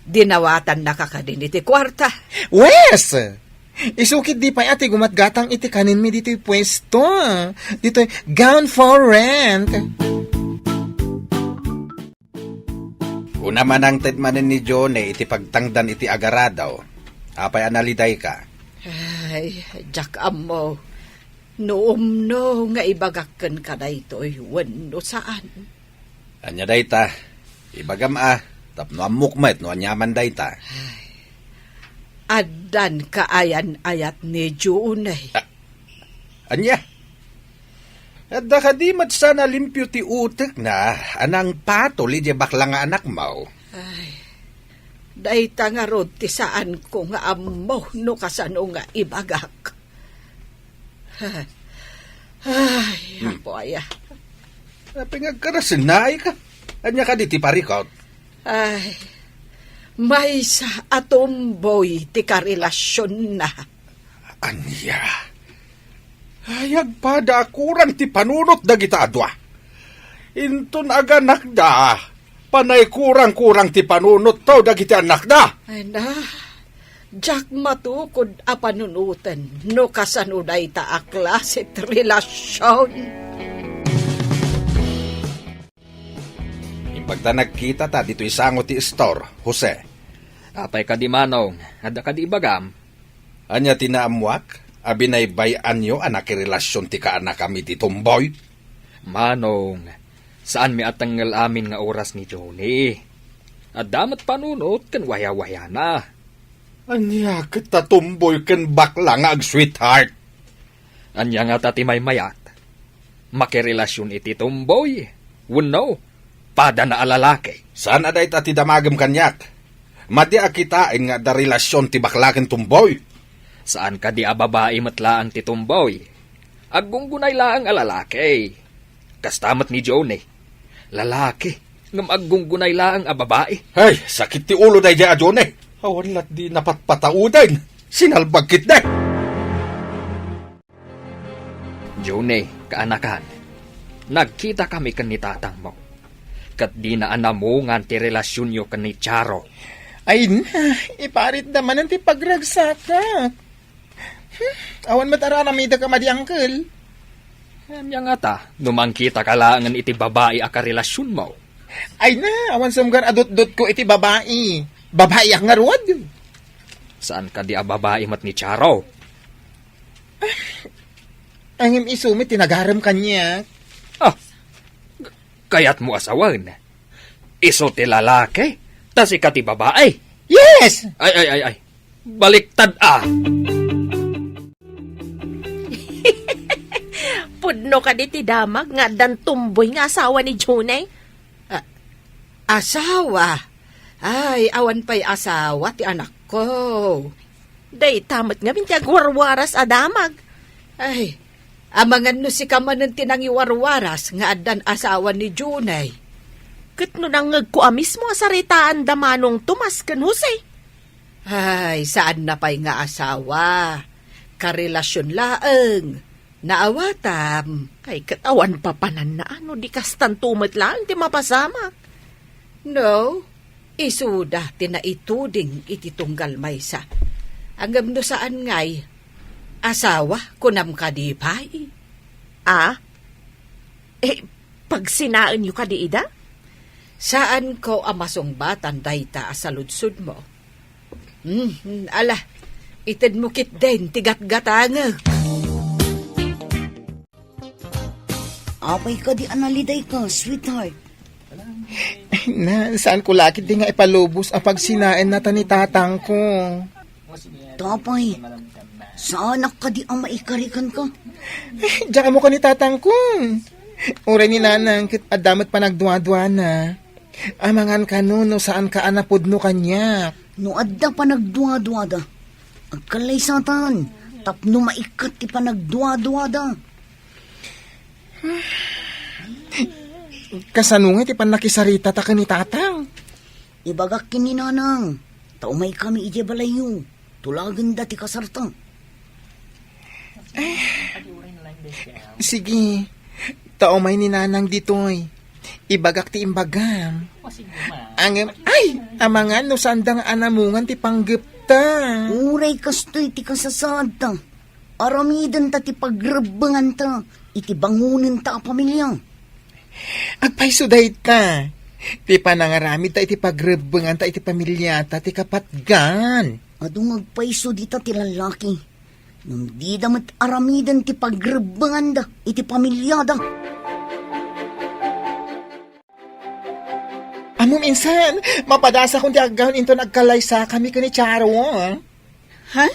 dinawatan na kakadin iti kwarta. Wes! Isukit di pa ati gumatgatang iti kanin mi dito'y pwesto. Dito'y gown for rent. Una man ang tedmanin ni Johnny iti pagtangdan iti agaradaw. Apay analiday ka. Ay, Jack Amo. Noom nga ibagakken ka na ito'y wano saan. Anya dayta. Ibagam tapno amukmet no anyaman dayta. Adan kaayan-ayat ni Junay. Anya? At dakadimat sana limpyo ti utek na anang patol iti bakla nga anak mo. Ay, dayta nga rod ti saan ko nga amo no kasano nga ibagak. Ay, apoya. Pingagkarasinay ka. Anya ka di ti parikot. Ay, may sa atomboy ti karelasyon na. Anya? Ayag pa da kurang ti panunot da kita adwa. Inton aganak da. Panay kurang-kurang ti panunot tao da kita anak da. Ay na, Jack matukod a panunutan no kasanuday ta a klasit relasyon. Pagta nagkita ta dito isango ti store, Jose. Apay ka di manong, ada ka di ibagam. Anya tinaamwak, abinay bayan nyo anak relasyon ti kaanak kami ti tumboy. Manong, saan mi atanggal amin nga oras ni Johnny? At damat panunot kan waya-waya na. Anya kita tumboy ken bakla nga ag sweetheart. Anya nga tati may mayat. Makirelasyon iti tumboy. Wano, pada na alalaki. Saan aday ta ti damagam kanyak? Madi akitain nga da relasyon ti bakla ken tumboy. Saan ka di ababae matlaang ti tumboy? Agunggunay laang alalaki. Kastamat ni Johnny. Lalaki, ngam agunggunay laang ababae. Ay, sakit ti ulo day di adyon eh. Awalat di napatpataudan. Sinalbag kit na. Johnny, kaanakan, nagkita kami kan ni tatang mo. Kat di na anamungan ti relasyon nyo kan ni Charo. Ay na, iparit naman ang ti pagragsaka. Awan matararamida ka madi uncle. Anya nga ta, numangkita ka laangan iti babae a karelasyon mo. Ay na, awan sumgar adot-dot ko iti babae. Babae ang ngarwad. Saan ka di a babae mat ni Charo? Ang isumit, tinagaram kanya. Ah, Kaya't mo asawan. Iso ti lalaki, tas ika ti babae. Yes! Ay. Baliktad Pudno ka di ti damag nga dan tumboy nga asawa ni Junay. Asawa? Ay, awan pa'y asawa ti anak ko. Day tamat nga binti agwarwaras adamag. Ay, amangan no si kamanan tinangiwarwaras nga adan asawa ni Junay. Kat no nangag ko mismo asaritaan damanong Tomas kan Jose. Ay, saan na pa'y nga asawa? Karelasyon laeng. Naawatam. Ay katawan pa panan na ano di kastan tumat lang ti mapasamak. No, isuda tinaituding iti tunggal maysa. Anggam no saan ngay, asawa kunam ka di pa'y. Pag sinaan yu ka di ida? Saan ko amasongbatan dayta sa ludsud mo? Ala, itid mo kit din, tigat-gatanga. Apay ka di analiday ka, sweetheart. Na, saan ko lakit di nga ipalubos ang pagsinain na ni tatang ko? Tapay, sa anak ka di ang maikarikan ka? Diyan mo ka ni tatang ko. Uray ni nanang kit adamat pa nagduwa-duwa na. Amangan ka no saan ka anapod no kanya. No adda pa nagduwa-duwa da. Agkalay satan, tapno maikat ti pa nagduwa-duwa da. Kasanungay ti pan nakisarita ta ka ni tatang. Ibagak kini nanang, taumay kami ije balayo. Tulagan da ti kasarta. Sige, taumay ni nanang ditoy. Ibagak ti imbagam. Amangan no sandang anamungan ti panggepta. Uray kastoy ti kasasad ta. Aramidan ta ti pagrebangan ta. Iti bangunin ta a pamilya. Agpaiso dahi ta. Ti panangaramid ta iti pagrebangan ta iti pamilya ta ti kapatgan. Adung agpaiso di ta ti lalaki. Nung di damat aramidan ti pagrebangan da iti pamilya da. Amo minsan, mapadasa kong ti agahon into nagkalaysa kami ka ni Charo. Ha?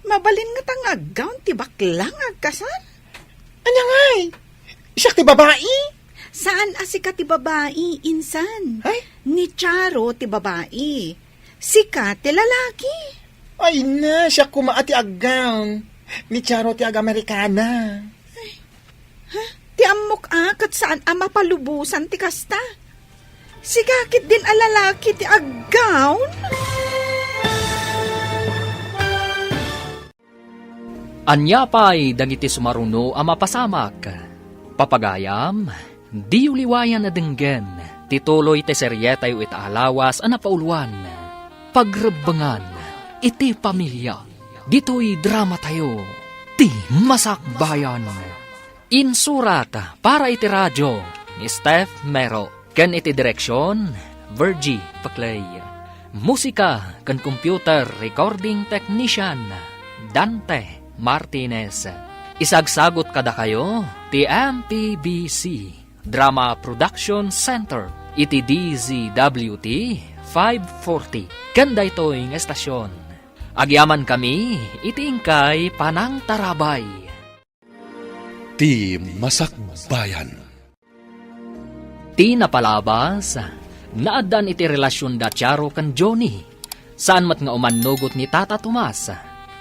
Mabalin nga tangagaw ti baklang agkasal? Anya ngay? Siya ti babae? Saan asika ti babae, insan? Ay? Ni Charo ti babae. Sika ti lalaki. Ay na, siya kumaati agahon. Ni Charo ti ag-Amerikana. Ti amok kat saan ama palubusan ti kasta. Sigakit din alalaki ti aggawn. Anya pa'y dagiti sumaruno a mapasamak. Papagayam, di uliwayan na denggen, tituloy te seryetay it alawas a napauluan. Pagrebangan, iti pamilya, dito'y drama tayo, ti masakbayan. Insurat para iti radyo ni Steph Mero. Ken iti direksyon, Virgie Paclay. Musika ken computer recording technician, Dante Martinez. Isagsagot kada kayo, ti MPBC Drama Production Center, iti DZWT 540. Ken daytoy nga estasyon. Agyaman kami, iti ingkay Panang Tarabay. Ti Masakbayan. Ti napalabas, naadan iti relasyon da Charo kan Johnny. Saan mat nga umanugot ni Tata Tomas.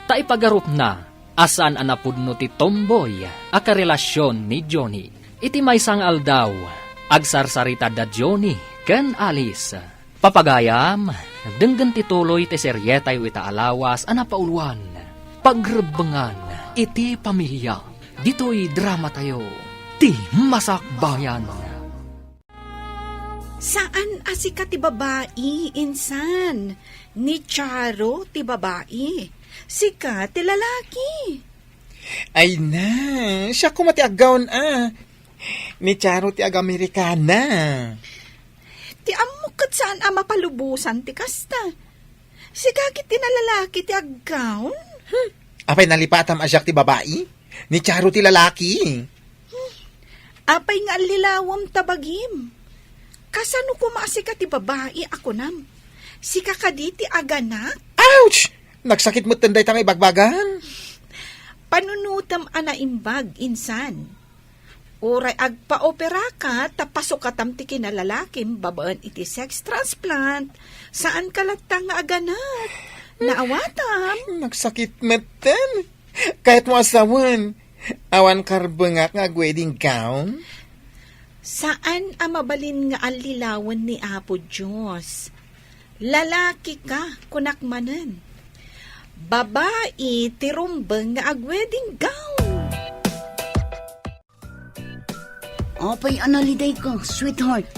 Ta ipagarup na, asan anapudno ti tomboy, aka relasyon ni Johnny. Iti may sangal daw, agsarsarita da Johnny kan Alice. Papagayam, denggan tituloy ti seryetay ita alawas anapauluan. Pagrebangan, iti pamilya, dito'y drama tayo, ti masakbayan. Saan asika ti babae, insan? Ni Charo ti babae. Sika ti lalaki. Ay na, siya kumati agawon Ni Charo ti ag-Amerikana. Ti amukat saan ama palubusan ti kasta. Sigakit ti nalalaki ti aggawn. Apay nalipatam asyak ti babae? Ni Charo ti lalaki. Apay nga lilawam tabagim. Kasano ko maasika ti babae ako nam? Si kakaditi aganak? Ouch! Nagsakit mo tanday tamay bagbagan. Panunutam ana imbag insan. Uray agpa-opera ka, tapasok ka tamti kinalalakim, babaan iti sex transplant. Saan ka latang nga aganak? Naawatam. Nagsakit mo tan. Kahit mo asawan. Awan karbengak nga wedding gown. Saan amabalin nga alilawan ni Apo Diyos? Lalaki ka, kunakmanan. Babae, tirumbang nga ag-wedding gown. Apay analiday ka, sweetheart.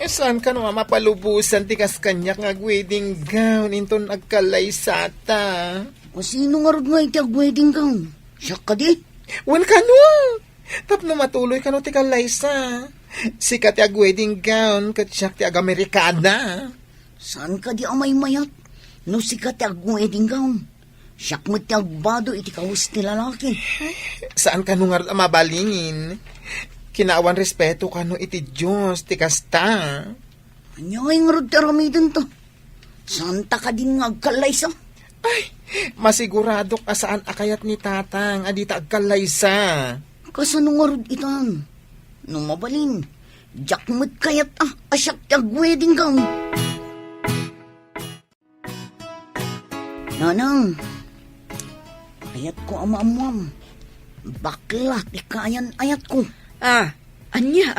Saan ka naman mapalubusan tikas kanyak nga wedding gown inton agkalay sata? O sino nga rod nga iti ag-wedding gown? Siya ka di? Well ka no! Tapno matuloy ka no ti kalaysa. Sikat ti ag-wedding gown kat siya ti ag-Amerikana. Saan ka di amay mayat? No sikat ti ag-wedding gown. Siya mo ti agbado iti kahus ti lalaki. Saan ka no nga rod mabalingin? Kinaawan respeto ka no iti Diyos ti kasta. Anyay nga rod ti aramidon to. Santa ka din nga agkalaysa. Ay, masigurado ka saan akayat ni tatang adita agkalaysa. Kasano nga rod itan? No mabalin, jakmut kayat asyak ti ag-wedding gown. Nanang, ayat ko amamuam. Bakla ti kayan ayat ko. Anya?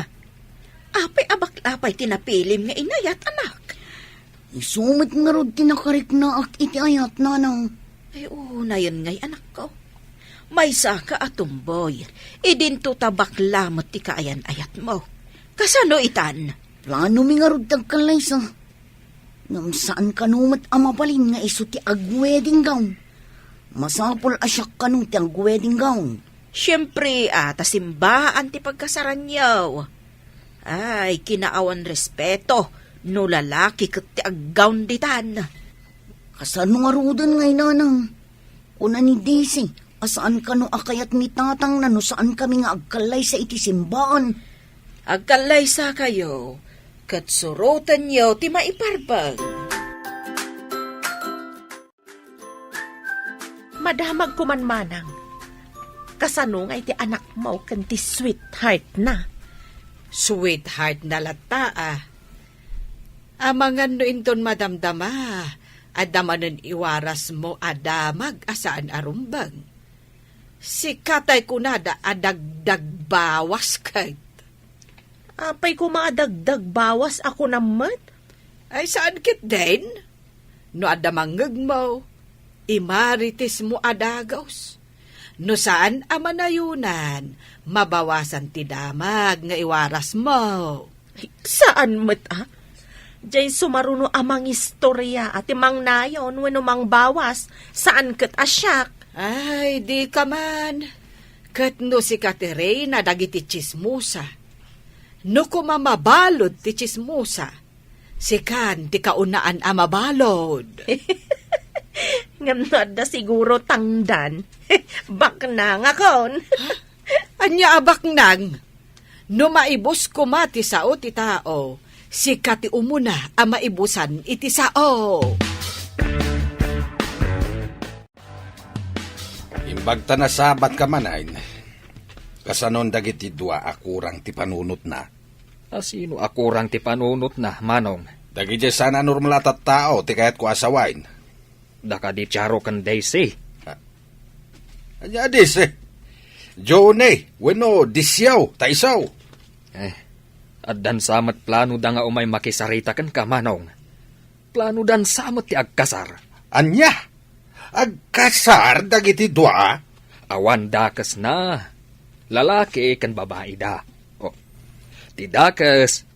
Apay abaklapay tinapilim nga inayat, anak. Isumit nga rod tinakarik na ak iti ayat, nanang. Ay, na yun ngay, anak ko. May saka atumboy. Idinto tabakla mo ti kaayan ayat mo. Kasano itan? Plano mi nga rod tagkalaysa. Ngam saan kanumat amabalin nga iso ti ag-wedding gown. Masapol asyak kanong ti ag-wedding gown. Siyempre, tasimbaan ti pagkasaran yaw. Ay, kinaawan respeto, no lalaki kat ti aggawn ditan. Kasano nga rodan ngay, nanang? Una ni Daisy, asaan ka no akayat ni tatang na no saan kami nga agkalay sa iti simbaan? Agkalay sa kayo, kat surutan yaw ti maiparbag. Madamag kumanmanang. Kasano nga iti anak mo kanti sweetheart na. Sweetheart na lata Amangan no inton madamdama, adamanan iwaras mo adamag asaan arumbang. Si katay kunada adagdag bawas kay. Apay ko maadagdag bawas ako naman. Ay saan kit din? No adamangag mo, imaritis mo adagaws. No saan amanayunan, mabawasan ti damag nga iwaras mo. Saan mo't Diyay sumaruno amang istorya at imang nayon wano mang bawas saan kat asyak. Ay, di ka man. Kat no si Katerina dagiti chismusa. No kumamabalod ti chismusa. Si kan ti kaunaan amabalod. Ngamnod na siguro tangdan. Baknang akon. Anya abak nang. No maibos ko mati sao ti tao, si kati umuna ang maibusan iti sao. Imbagta na sabat ka manayn. Kasanon dagiti dua akurang ti panunot na. Sino akurang ti panunot na, manong? Dagiti sana normal at tao ti kayat ko asawain. Daka di charo kan Daisy. Anya dis Johnny, weno disyaw, taisaw. At dan samat plano da nga umay makisarita kan ka, manong. Plano dan samat ti agkasar. Anya? Agkasar dagiti dua? Awan dakas na. Lalaki kan babae da. O, ti dakas,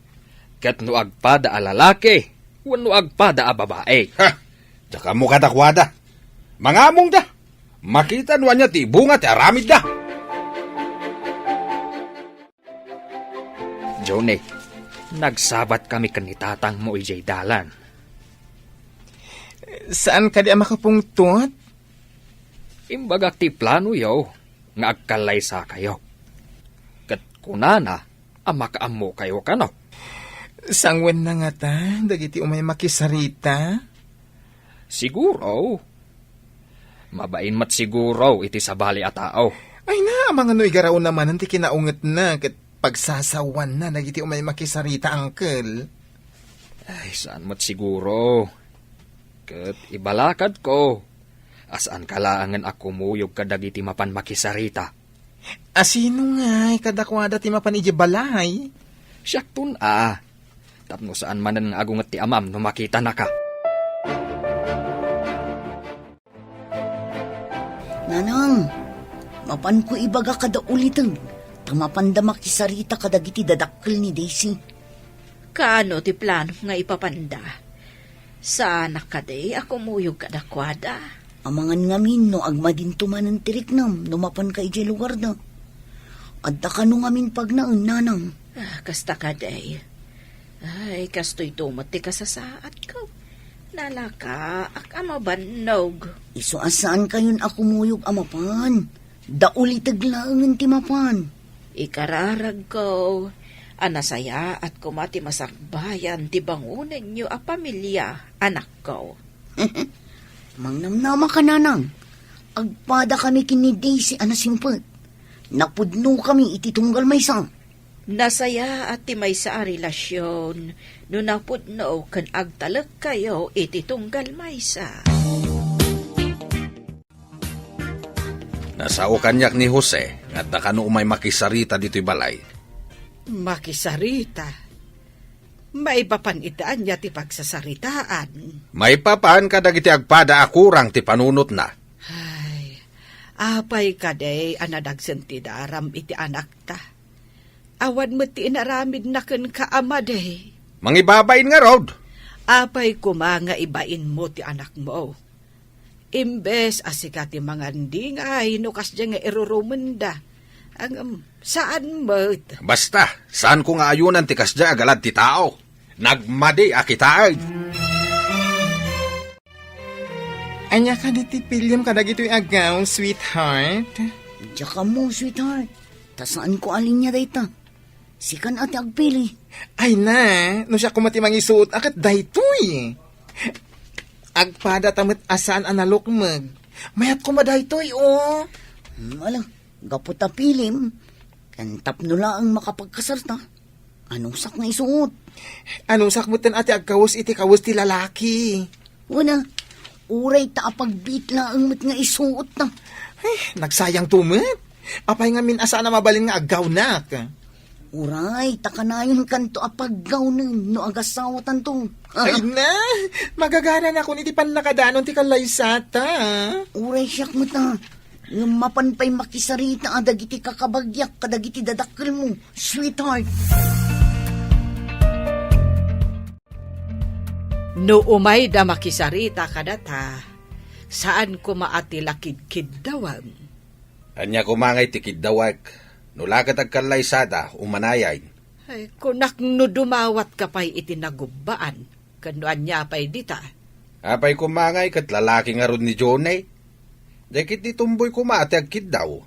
kat no agpada a lalaki, wano agpada a babae. Ha, tsaka mo kadakwada. Mangamong da. Makita nwa niya ti bunga ti aramid da. Johnny, nagsabat kami kanitatang mo ijay dalan. Saan ka di makapungtot? Imbagak ti plano yaw, nga agkalay sa kayo. Kat kunana, Amakaamo kayo ka, no? Sangwen na nga ta, dagiti umay makisarita. Siguro. Mabain mat siguro iti sabali a tao. Ay na, mga noy garaw naman, anti kinaunget na, kat pagsasawan na, dagiti umay makisarita, uncle. Ay, saan mat siguro? Kat ibalakad ko. Asaan kalaangan ako muyog kadagiti mapan makisarita. Asino nga, kadakwada ti mapanidya balay? Siyaktun Tapno saan man ang agungat ti amam no makita na ka. Nanang, mapan ko ibaga kada ulitan. Tamapanda makisarita kadagiti dadakkel ni Daisy. Kaano ti plano nga ipapanda? Sana kaday ako muyog kadakwada. Amangan ngamin no agmadin tumanan tiriknam no mapan ka ijay lugar na. Adda ka no ngamin pag naun, nanang. Kasta kaday. Ay, kasto'y tumati ka sa saat ko. Nalaka, ak amabannog. Iso asaan kayon ako muyog amapan. Daulitag laangan ti mapan. Ikararag ko. Anasaya at kumati masakbayan ti bangunan niyo a pamilya, anak ko. Mangnamnama ka, nanang. Agpada kami kini Daisy anasimpet. Napudno kami iti tunggal maysa. Nasaya at ti may sa relasyon, no napudno kan agtalak kayo iti tunggal maysa. Nasao kanyak ni Jose, at nakano umay makisarita dito'y balay. Makisarita. Maipapan itaan niya ti pagsasaritaan. May papaan kadagiti agpada akurang ti panunot na. Ay, apay kaday anadagsen ti daram iti anak ta. Awan mo ti inaramid na ken kaama day. Mangibabain nga rod. Apay kumanga ibain mo ti anak mo. Imbes asika ti mga ndingay nukas dyan nga irurumenda. Ang saan mo? Basta, saan ko nga ayunan ti kasya agalad ti tao? Nagmadi akitaan. Anya ka di ti pilyam kadagito'y agaw, sweetheart. Diya mo, sweetheart. Tasaan ko alin niya dayta. Sikan ati agpili. Ay na, no siya kumati mangisuot akat daytoy. Agpada tamat asaan analukmag. Mayat kumadaytoy, oh. Alam, gaputa pilim. Kantap nula ang makapagkasarta. Anong sak na isuot? Anong sakmutan ati agkawos iti kawos ti lalaki? Una, uray ta apagbitla ang mat nga isuot na. Ay, nagsayang tumat. Apay nga min asa na mabalin nga agaw nak. Uray, takanayon kanto apaggaw nun no agasawatan to. Ay na, magagana na ako niti panakadanon ti kalaysata. Uray siyak mo ta. Yung mapanpay makisarita adagiti kakabagyak kadagiti dadakkel mo, sweetheart. No umay da makisarita kadata, saan ko maatilakid-kid dawam? Anya kumangay ti kidawag. Nulakat agkalaysada, umanayay. Ay, kunak no dumawat ka pa'y itinagubaan, kanuan niya pa'y dita. Apay kumangay kat lalaki nga ron ni Jonay. Dahil di tumboy kumati agkid daw.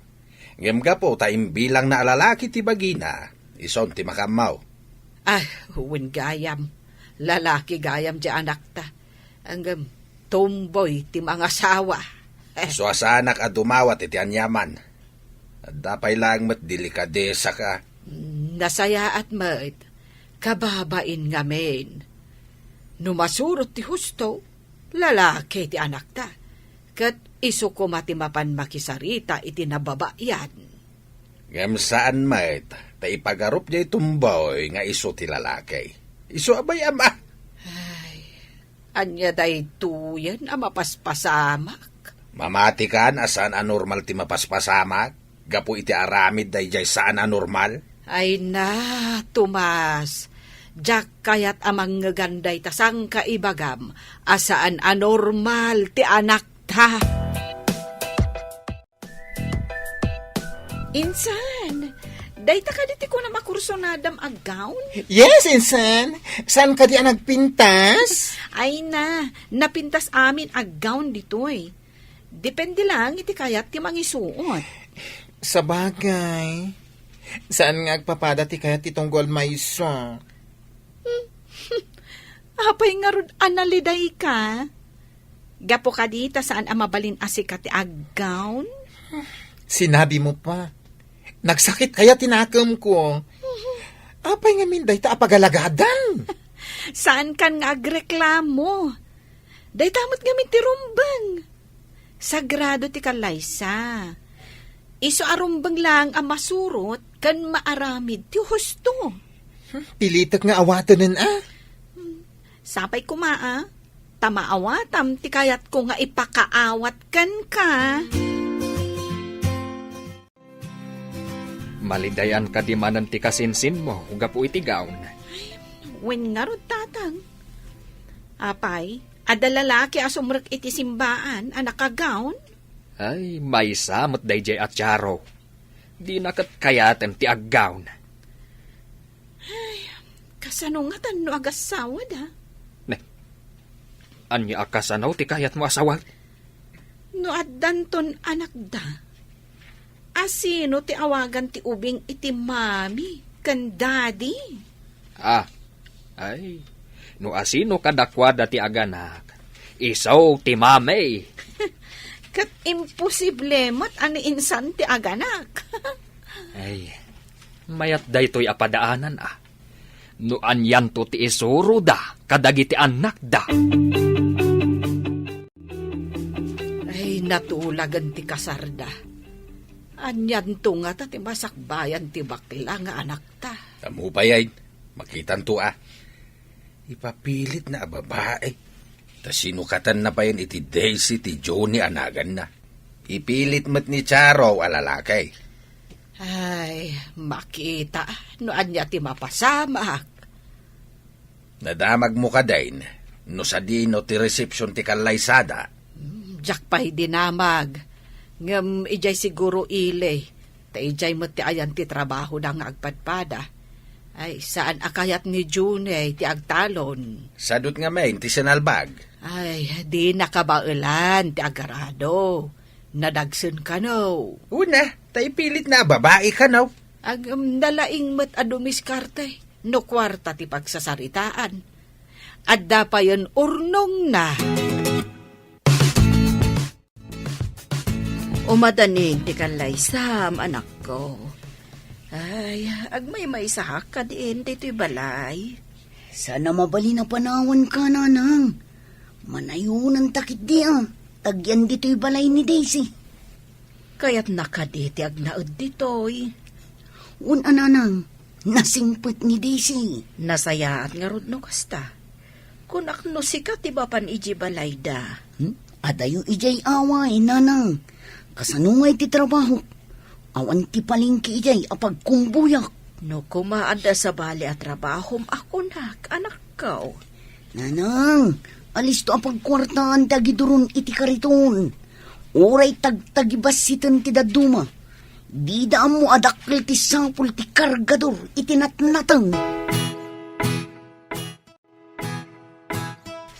Ngem ga po taimbilang na alalaki ti bagina. Ison ti makamaw. Ah, huwin gayam. Lalaki gayam di anak ta. Ang tomboy ti mga asawa. So asanak at dumawat iti anyaman. At dapay lang mat delikadesa ka. Nasaya at mat, kababain ngamin. Numasurot ti husto, lalaki ti anak ta. Kat iso ko matimapan makisarita iti nababayan. Ngem saan mat, ta ipagarup niya itumboy nga iso ti lalaki. Iso abay ama. Ay, anya day tuyan ang mapaspasamak. Mamati kan asan anormal ti mapaspasamak. Gapo iti aramid day jay saan anormal. Ay na, Tomas. Diyak kayat amang ngaganday tasang kaibagam. Asaan anormal ti anak ta. Insan, dayta ka diti ko na makursonadam ag gown? Yes, insan. Saan ka di nagpintas? Ay na, napintas amin ag gown ditoy. Depende lang iti kayat ti mangisuot. Sa bagay, Saan nga agpapada ti kaya titunggol mayso? Apay nga rod analiday ka. Gapo ka dita saan ang mabalin asika ti aggown? Sinabi mo pa. Nagsakit kaya tinakam ko. Apay nga minday ta apagalagadan. Saan kan nga agreklamo? Day tamot gamit ti rumbang. Sagrado ti kalaysa. Iso arumbang lang ang masurot kan maaramid ti husto. Pilitak nga awatan Sapay kumaa, tamaawatam ti kayat ko nga ipakaawat kan ka. Malidayan ka di manan ti kasinsin mo, gapo iti gown. Wen nga rod tatang. Apay, ada lalaki asumrek iti simbaan, anak kagawn. Ay, may samot dayjay at charo. Di nakat kayatem ti aggown. Kasanungatan no agasawad ha. Anya akasanaw ti kayat mo asawag? No addanton anak da. Asino ti awagan ti ubing iti mami, kan daddy. Ay, no asino kadakwada ti aganak. Isaw ti mamay. Kat imposible mat ani insan ti aganak. Ay, mayat daytoy apadaanan No anyan to ti isuro da, kadagiti anak da. Ay, natulagan ti kasarda. Anyan to nga ta ti masakbayan ti bakla nga anak ta. Tamo ba yan? Makitan to Ipapilit na babae. Ta sinukatan na pa yan iti Daisy ti Johnny anagan na. Ipilit mo't ni Charo alalakay. Ay, makita. No anya ti mapasamak. Nadamag mo ka din. No sa dino ti reception ti kalaysada. Jak pa'y dinamag. Ngam ijay siguro ile. Ta ijay mo ti ayan ti trabaho na nga agpadpada. Ay, saan akayat ni June ti agtalon? Sadot nga main ti sinalbag. Ay, di nakabailan ti agarado. Nadagsun ka no. Una, tayo pilit na babae ka no. Ag nalaing mat adumiskarte. No kwarta ti pagsasaritaan. Adda pa yun urnong na. Umadaning ti kalaysam, anak ko. Ay, agmay may sahak ka din dito'y balay. Sana mabali na panawan ka, nanang. Manayunan takit di Tagyan dito'y balay ni Daisy. Kaya't nakaditi agnaod dito'y. Nanang, nasingpit ni Daisy. Nasayaat nga rod no kasta. Kung akno sikat iba pan iji balay da. Adayo ijay away, nanang. Kasanungay ti trabaho. Awan ti palingki ijay apag kumbuyak. No kumaada sa bali at trabahom ako anak ko. Nanang, alis to apag kwartaan tagidurun iti kariton. Oray tagtagibas sitan ti daduma. Di daan mo adakil ti sapul ti kargador iti natnatang.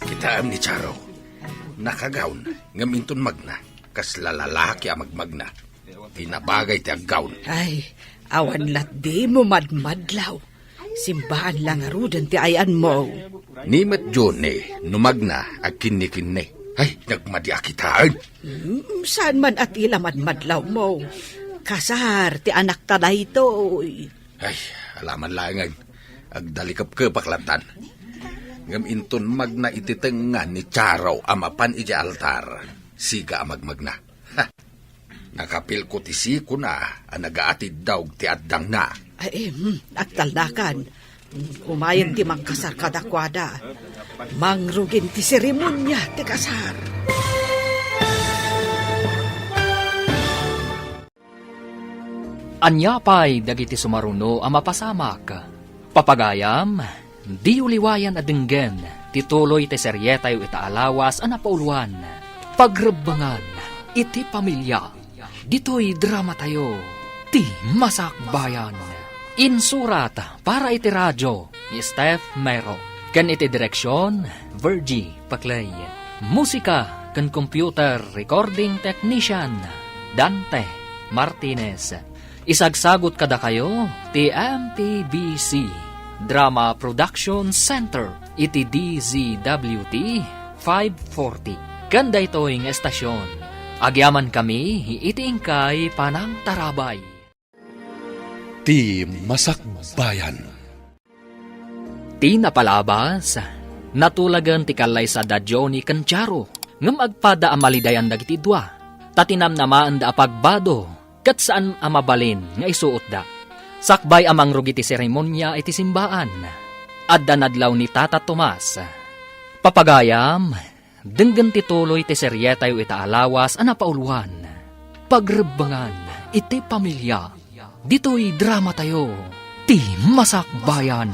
Kitaam ni Charo. Nakagawn, ngaminton magna. Kas lalalaki ang magmagna. Tinabagay ti aggawn. Ay, awan lat di mo madmadlaw. Simbahan lang arudan ti ayan mo. Nimet Johnny, numagna ag kinni-kinni. Ay, nagmadyakitaan. Saan man at ila madmadlaw mo? Kasar ti anak ta na ito. Ay, alaman langan. Agdalikap ke paklatan. Ngam inton magna ititengan ni Charo amapan ija altar. Siga amagmagna. Ha! Nakapil ko ti siko na nagaatid daw ti addang na. Ay, agtaldakan. Umayan ti mangkasar kadakwada. Mangrugin ti seremonya ti kasar. Anyapay dagiti sumaruno ang mapasamak. Papagayam, di uliwayan adenggen, tituloy ti seryetayo itaalawas ang napauluan. Pagrebangan, iti pamilya, dito'y drama tayo, ti Masakbayan. Insurat para iti radyo, ni Steph Mero. Kan iti direksyon, Virgie Paclay. Musika, kan computer recording technician, Dante Martinez. Isagsagot kada kayo, ti MPBC, Drama Production Center, iti DZWT 540. Ganda ito'y estasyon. Agyaman kami, itiing kay Panang Tarabay. Ti Masakbayan. Ti napalabas, natulagan ti kalay sa dadyo ni Kancharo, ngam agpada amalidayan dagiti dua, tatinam namaan da apagbado, kat saan amabalin nga isuot da. Sakbay amang rugi ti seremonya iti simbaan, adda nadlaw ni Tata Tomas. Papagayam, denggan ti tuloy ti seryetayo ita alawas anapauluan, pagrebangan iti pamilya, dito'y drama tayo, ti Masakbayan.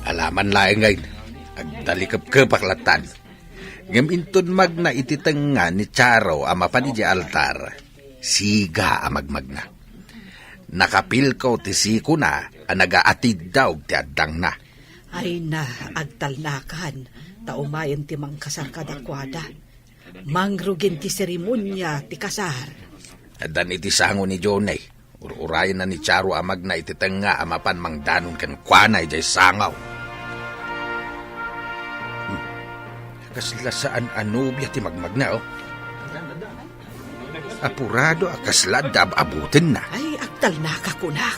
Alaman laeng ngayon, agdalikap-kapaklatan. Ngaminton magna ititanga ni Charo amapan iti altar, siga amagmagna. Nakapil ko ti siko na, nagaatid daw ti addang na. Ay na, agtalnakan, taumayan ti mangkasar kadakwada. Mangrugin ti seremonya ti kasar. Adan iti sango ni Jonay, ururayan na ni Charo amagna ititanga amapan mangdanon kan kwanay jay sangaw. Kasla saan anubya ti magmagna, oh. Apurado akasla dab abutin na. Ay, agtalnaka kunak.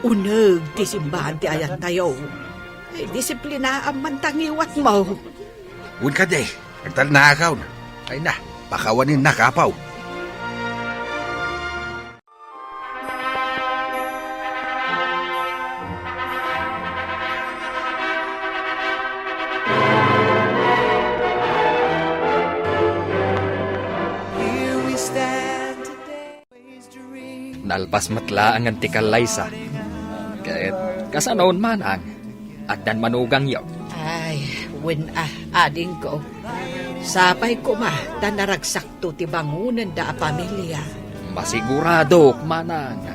Uneg ti simbahan ti ayan tayo. Ay, disiplina ang mantangiwat mo. Uwin ka day, agtalnakaw na. Ay na, pakawanin na kapaw. Nalpas matla ang antikal laysa. Kahit kasanoon man ang addan manugang yaw. Ay, ading ko. Sapay ko dan naragsakto ti bangunan da a pamilya. Masigurado manang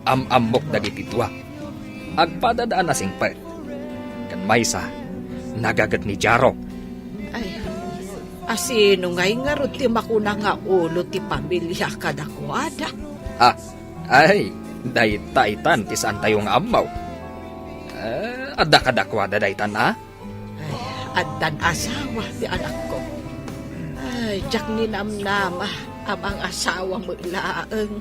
amok dagiti tuwa. Agpadadaan na singpet. Kan maysa, nagagat ni Jaro. Ay, asino ngay nga ro ti makuna nga ulo ti pamilya kadakwada. Ay, daytaytan ti saan tayong amaw. Adda kadakwada daytan ha? Ay, addan asawa ti anak ko. Ay, jak ni namnama amang asawa mo ilaang.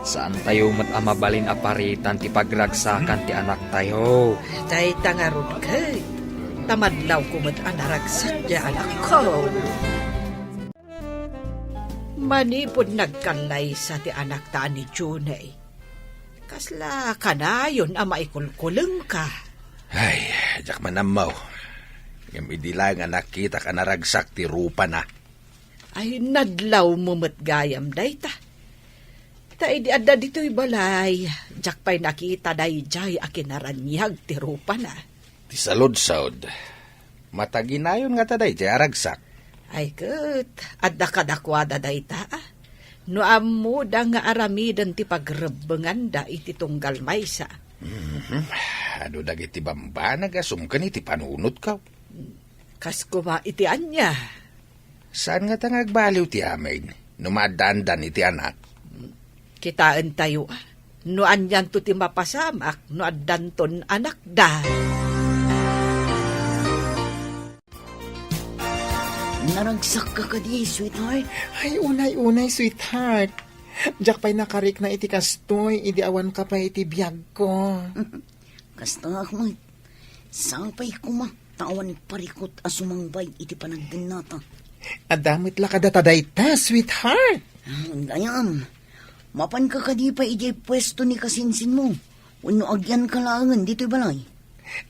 Saan tayo amabalin aparitan ti pagragsakan ti anak tayo? Dayta nga ron kay. Tamadlaw ko anaragsak di anak ko. Manipod nagkalay sa ti anak ta ni Junay. Kasla kanayon maikulkuleng ka. Ay, jak manamaw. Ngam idilang anak kita ka naragsak ti rupa na. Ay, nadlaw mo matgayam dayta. Ta idi adda dito'y balay. Jak pa'y nakita day jay akinaranyag ti rupa na. Ti salod-sod. Mataginayon nga taday jay aragsak. Ay ket, adda kadakwada dayta. No ammo da nga aramidan ti pagrebengan da iti tunggal maysa. Ano dagiti bamba nagasumkan iti panunot ka? Kas kuma iti anya. Saan nga tangagbaliw ti amin? Numadandan iti anak. Kitaan tayo. No anyan to ti mapasamak, no addanton anak da. Naragsak ka di, sweetheart. Ay, unay, sweetheart. Jak pa'y nakarik na iti kastoy, idi awan ka pa iti biyag ko. Kasta Ahmad, sangpay kuma, tawan parikot asumangbay iti panagdanata. Adamit la kadataday ta, sweetheart. Gayam, mapan ka kadi pa ijay pwesto ni kasinsin mo. Uno agyan kalangan dito'y balay.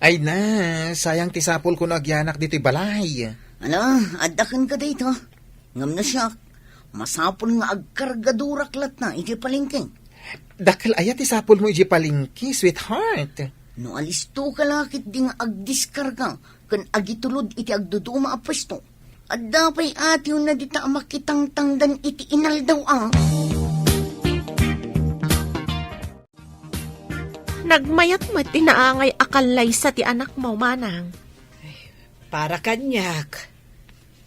Ay na, sayang tisapol ko na agyanak dito'y balay. Ala, adakan ka dito. Ngam na siya, masapol nga agkargaduraklat na iti palengking. Dakil ayat isapol mo iti palengki, sweetheart. No alisto ka lakit di nga agdiskarga, kan agitulod iti agduduma a pwesto. At dapay atiw na dita makitangtangdan iti inal daw ang. Nagmayat mo tinaangay akalay sa ti anak mo, manang. Para kanyak,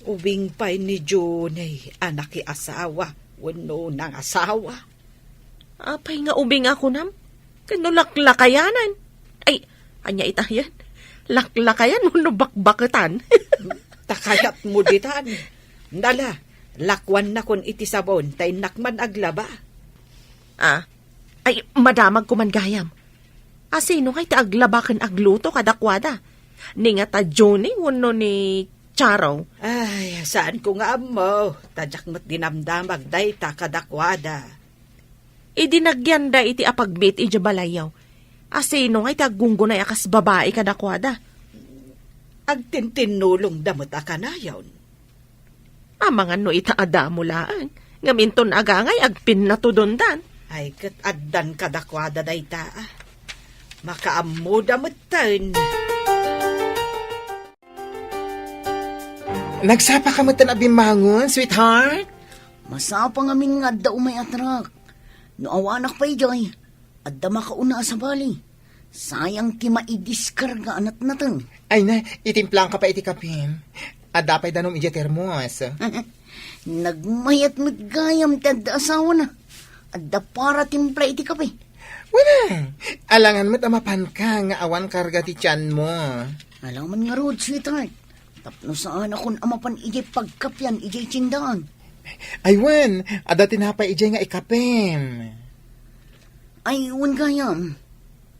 ubing pa'y ni Junay, anak asawa, Wano nang asawa. Apay nga ubing ako nam. Kano laklakayanan. Ay, anya itayan. Laklakayan mo no bakbaketan. Takayat mo ditan. Nala, lakwan na kon iti sabon, tay nakman aglaba. Ay, madamag ko man gayam. Sino kay taaglabakan agluto kadakwada? Ni nga ta Johnny, wano ni Charo. Ay, saan ko nga mo? Tadyak mo't dinamdamag day ta kadakwada. Idinagyan da iti apagbit iti balayaw. Sino kay taggunggo na yakas babae kadakwada? Agtintinulong damot akanayon. Mga no itaada mo laan. Ngaminton agangay agpin na tudundan. Ay, kat addan kadakwada day ta. Makaammo damot tan. Nagsapa ka mo tan abimangon, sweetheart? Masapa nga min nga da umay atrak. No awanak pa ijay, adda makauna sa bali. Sayang ti maidiskarga anat nateng. Ay na, itimplang ka pa iti kapin. Adapay danom iti termos. Nagmayat mo't gayam ti adda asawa na. Adda para timpla iti kape. Wala, alangan mo't amapan ka nga awan karga ti tiyan mo. Alaman nga road, sweetheart. Tapno saan akong amapan ijay pagkapyan, ijay tsindaan. Aywan, ada tinapay ijay nga ikapim. Ay, un gayam.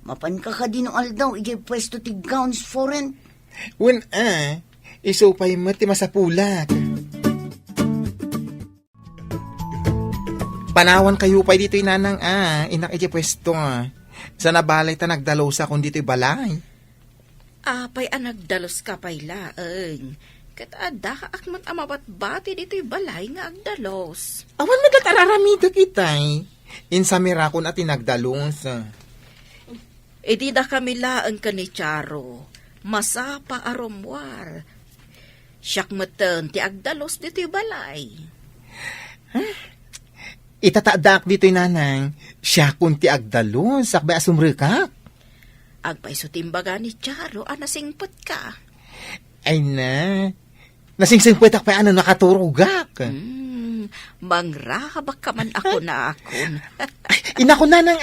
Mapan ka din aldaw, ijay pwesto ti gowns for rent. Wan isupay mo ti masapulak. Panawan kayo pa dito'y nanang inak ijay pwesto. Sa nabalay ta nagdalaw sa kung dito'y balay. Apay anagdalos ka pay laeng. Kat adda ka akman amabat-bati dito'y balay nga agdalos. Awan magkatararamida kitay. Insamira ko na tinagdalos. Di da kami laeng ka ni Charo. Masapa aromwar. Siyak meten ti agdalos dito'y balay. Itataadak dito'y nanang. Siya kun ti agdalos. Sakbay asumrika. Agpaiso timbaga ni Charo, nasingpot ka. Ay na. Nasingsingpwet ak pa ano nakaturugak. Mangrahabak ka man ako na akon. Inako nanang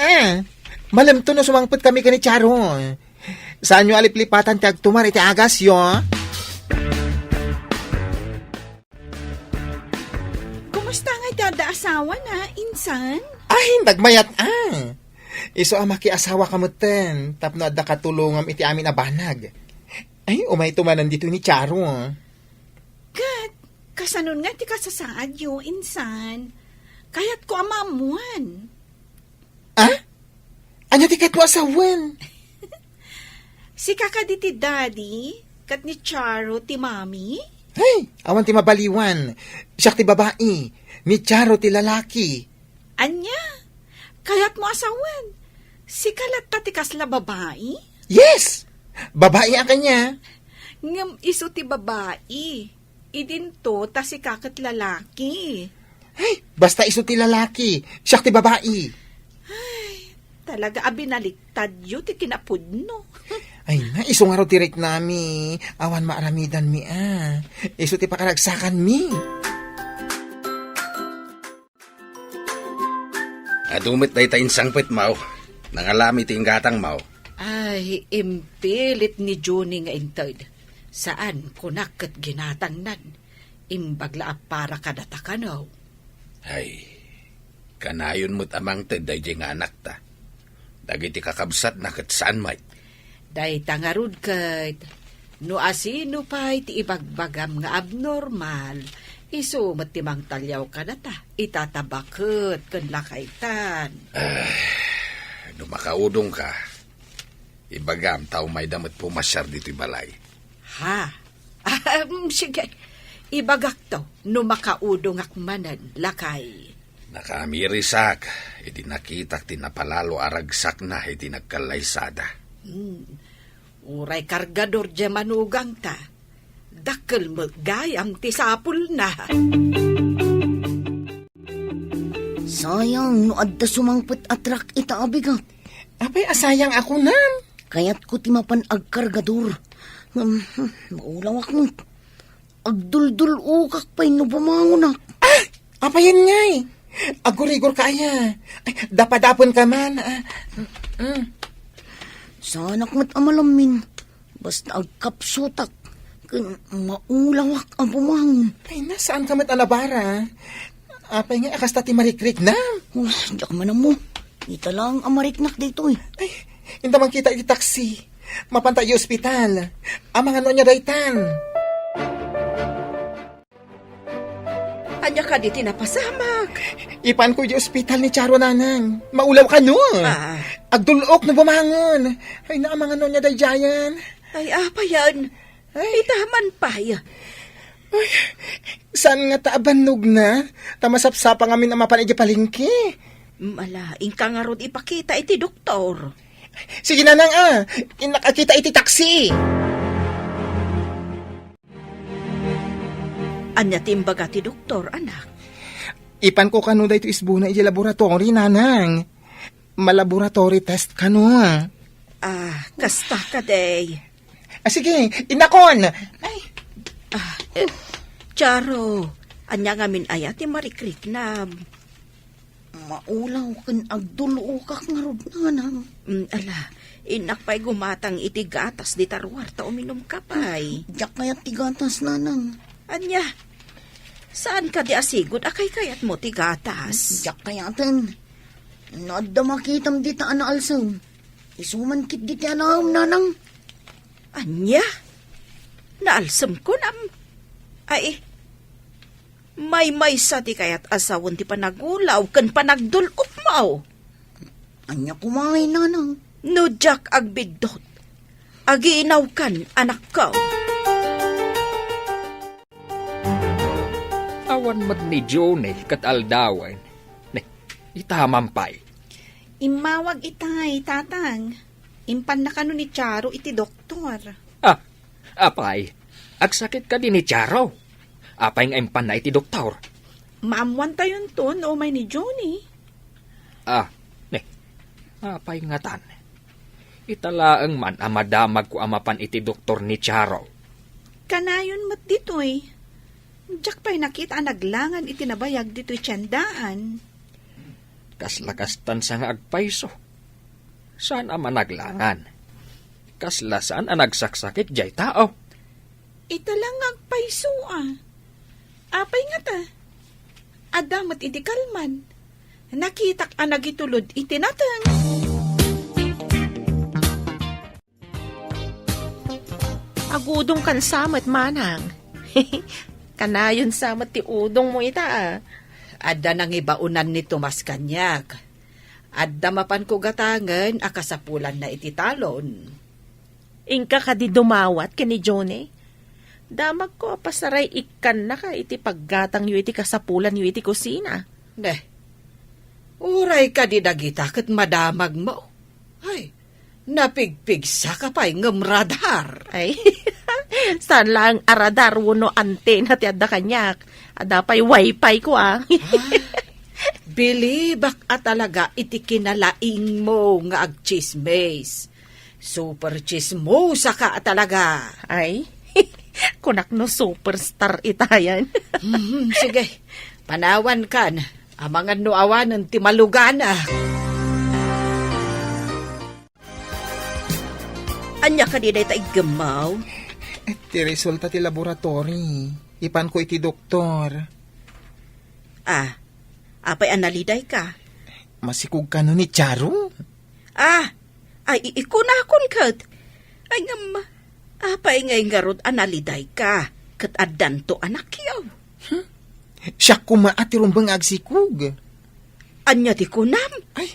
Malam to no sumangpot kami ka ni Charo. Saan nyo aliplipatan ti agtumar iti agas yo? Kumusta nga dada asawa na, insan? Ay, nagmayat Iso amaki asawa kamutten, tapno adda katulungam iti amin abanag. Ay, umay tumanan dito ni Charo. Kat, kasanon nga ti kasasaad yo, insan. Kaya't ko amamuan. Anya ti katwa asawan? Si kakadi ti daddy, kat ni Charo ti mami. Hey, awan ti mabaliwan. Siyak ti babae, ni Charo ti lalaki. Anya, kaya't mo asawan. Si kalat ta ti kasla babae? Yes! Babae ang kanya. Ngam iso ti babae. Idinto ta si kakat lalaki. Hey, basta iso ti lalaki. Siyak ti babae. Talaga abinaliktad yu ti kinapudno. Ay na, iso nga ro ti rate nami. Awan maaramidan mi Iso ti pakaragsakan mi. Adumit na itayin sangpit, Mau. Nangalami ti ingatang, Mau. Ay, impilit ni Johnny nga intod. Saan kunak kat ginatangnan? Imbagla para kadatakanaw. Ay, kanayon mo't amang teday nga anak ta. Dagiti kakabsat na kat saan may. Day tangarud kat, no asino pa'y ti ibagbagam nga abnormal, iso matimang talyaw ka na ta, itatabakot kan lakaitan. Makaudong ka. Ibagam, tao may damot pumasyar dito'y balay. Ha? Sige, ibagak to, no makaudong akmanan, lakay. Nakamirisak, iti nakitak tinapalalo aragsak na iti nagkalaysada. Uray kargador dya manugang ta. Dakkel mo gayam ti sapul na. Sayang, no adda sumangpet atrak ita abigat. Apay, asayang ako nam. Kaya't ko timapan agkargador. Maulawak mo. Agduldul ukak pa'y no bumangon ak. Apayan ngay. Agurigor kaya. Ay, dapadapon ka man. Sana mat amalamin. Basta agkapsutak. Kan maulawak ang bumangon. Ay, nasaan ka mat alabara? Apay nga, akas tati marikrik na. Diyak man mo. Ita lang ang mariknak dito eh. Ay, hindi man kita iti taxi. Mapantay yung ospital. Amang ano niya daytan. Anya ka di tinapasamak. Ipan ko yung ospital ni Charo nanang. Maulaw ka no. Agdulok na bumangon. Ay, naamang ano niya dayjayan. Ay, apa yan? Itaman pa ya. Ay, saan nga taabanog na? Tamasapsapa ngamin ang mapanigya palingki. Malaing ka nga rod ipakita iti doktor. Sige nanang inakakita iti taxi. Anya timbaga ti doktor, anak. Ipan ko kano da ito isbuna iti laboratory, nanang. Malaboratory test kano. Kasta ka day. Sige, inakon. Ay. Charo, anya ngamin ayati marikrik na. Maulaw kan agdulukak nga rod nanang. Inakpay gumatang iti gatas di tarwar ta uminom ka pay. Diyak kaya tigatas nanang. Anya, saan ka di asigod akay kayat mo ti gatas? Diyak kaya tan. Nadda makitam di taan na alsam. Isuman kit di ti anam nanang. Anya? Naalsam ko nam. Ay, may sa ti kayat asawon ti panagulaw kan panagdulop mo. Anya kumain nanang. No jak agbidot. Agiinaw kan anak ko. Awan mat ni Johnny kat aldawan. Itamampay. Imawag itay, tatang. Impan na kano ni Charo iti doktor. Apay, agsakit ka din ni Charo. Apay nga impan na iti doktor. Maamwan tayon ton o may ni Johnny. Apay nga tan. Italaang man amadamag ko amapan iti doktor ni Charo. Kanayon mat ditoy. Diyak pa'y nakita naglangan itinabayag dito'y tiyandaan. Kaslakastan sa nga agpayso. Saan ama naglangan? Kaslasan ang nagsaksakit jay tao. Italang agpayso Apay nga ta. Adamat iti kalman. Nakitak ang nagitulod iti natang. Agudong kan samat manang. Kanayon samat ti udong mo ita Adda nang ibaunan ni Tomas Kanyak. Adda mapan ko gatangan akasapulan na iti talon. Ingka ka di dumawat ka ni Johnny. Damag ko pasaray ikan na ka iti paggatang yu iti kasapulan yu iti kusina. Uray ka di dagita kat madamag mo. Ay, napigpigsa ka pa'y ngamradar. Ay, saan lang aradar wuno antena ti adda kanyak. Ada pa'y wifi ko Bilibak at talaga iti kinalaing mo nga agchismes. Super chismosa ka at talaga. Ay, kunak no superstar itayan. Sige, panawan kan. Amangan no awanan ti malugana. Anya ka di day ta igamaw. Ti resulta ti laboratory. Ipan ko iti doktor. Apay analiday ka. Masikog ka no ni Charo? Ay ikunakon kat. Ay ngam, apay ngay ngarod analiday ka. Kat adan to anak yaw. Siya kumaati rumbang agsikog. Anya ti kunam? Ay,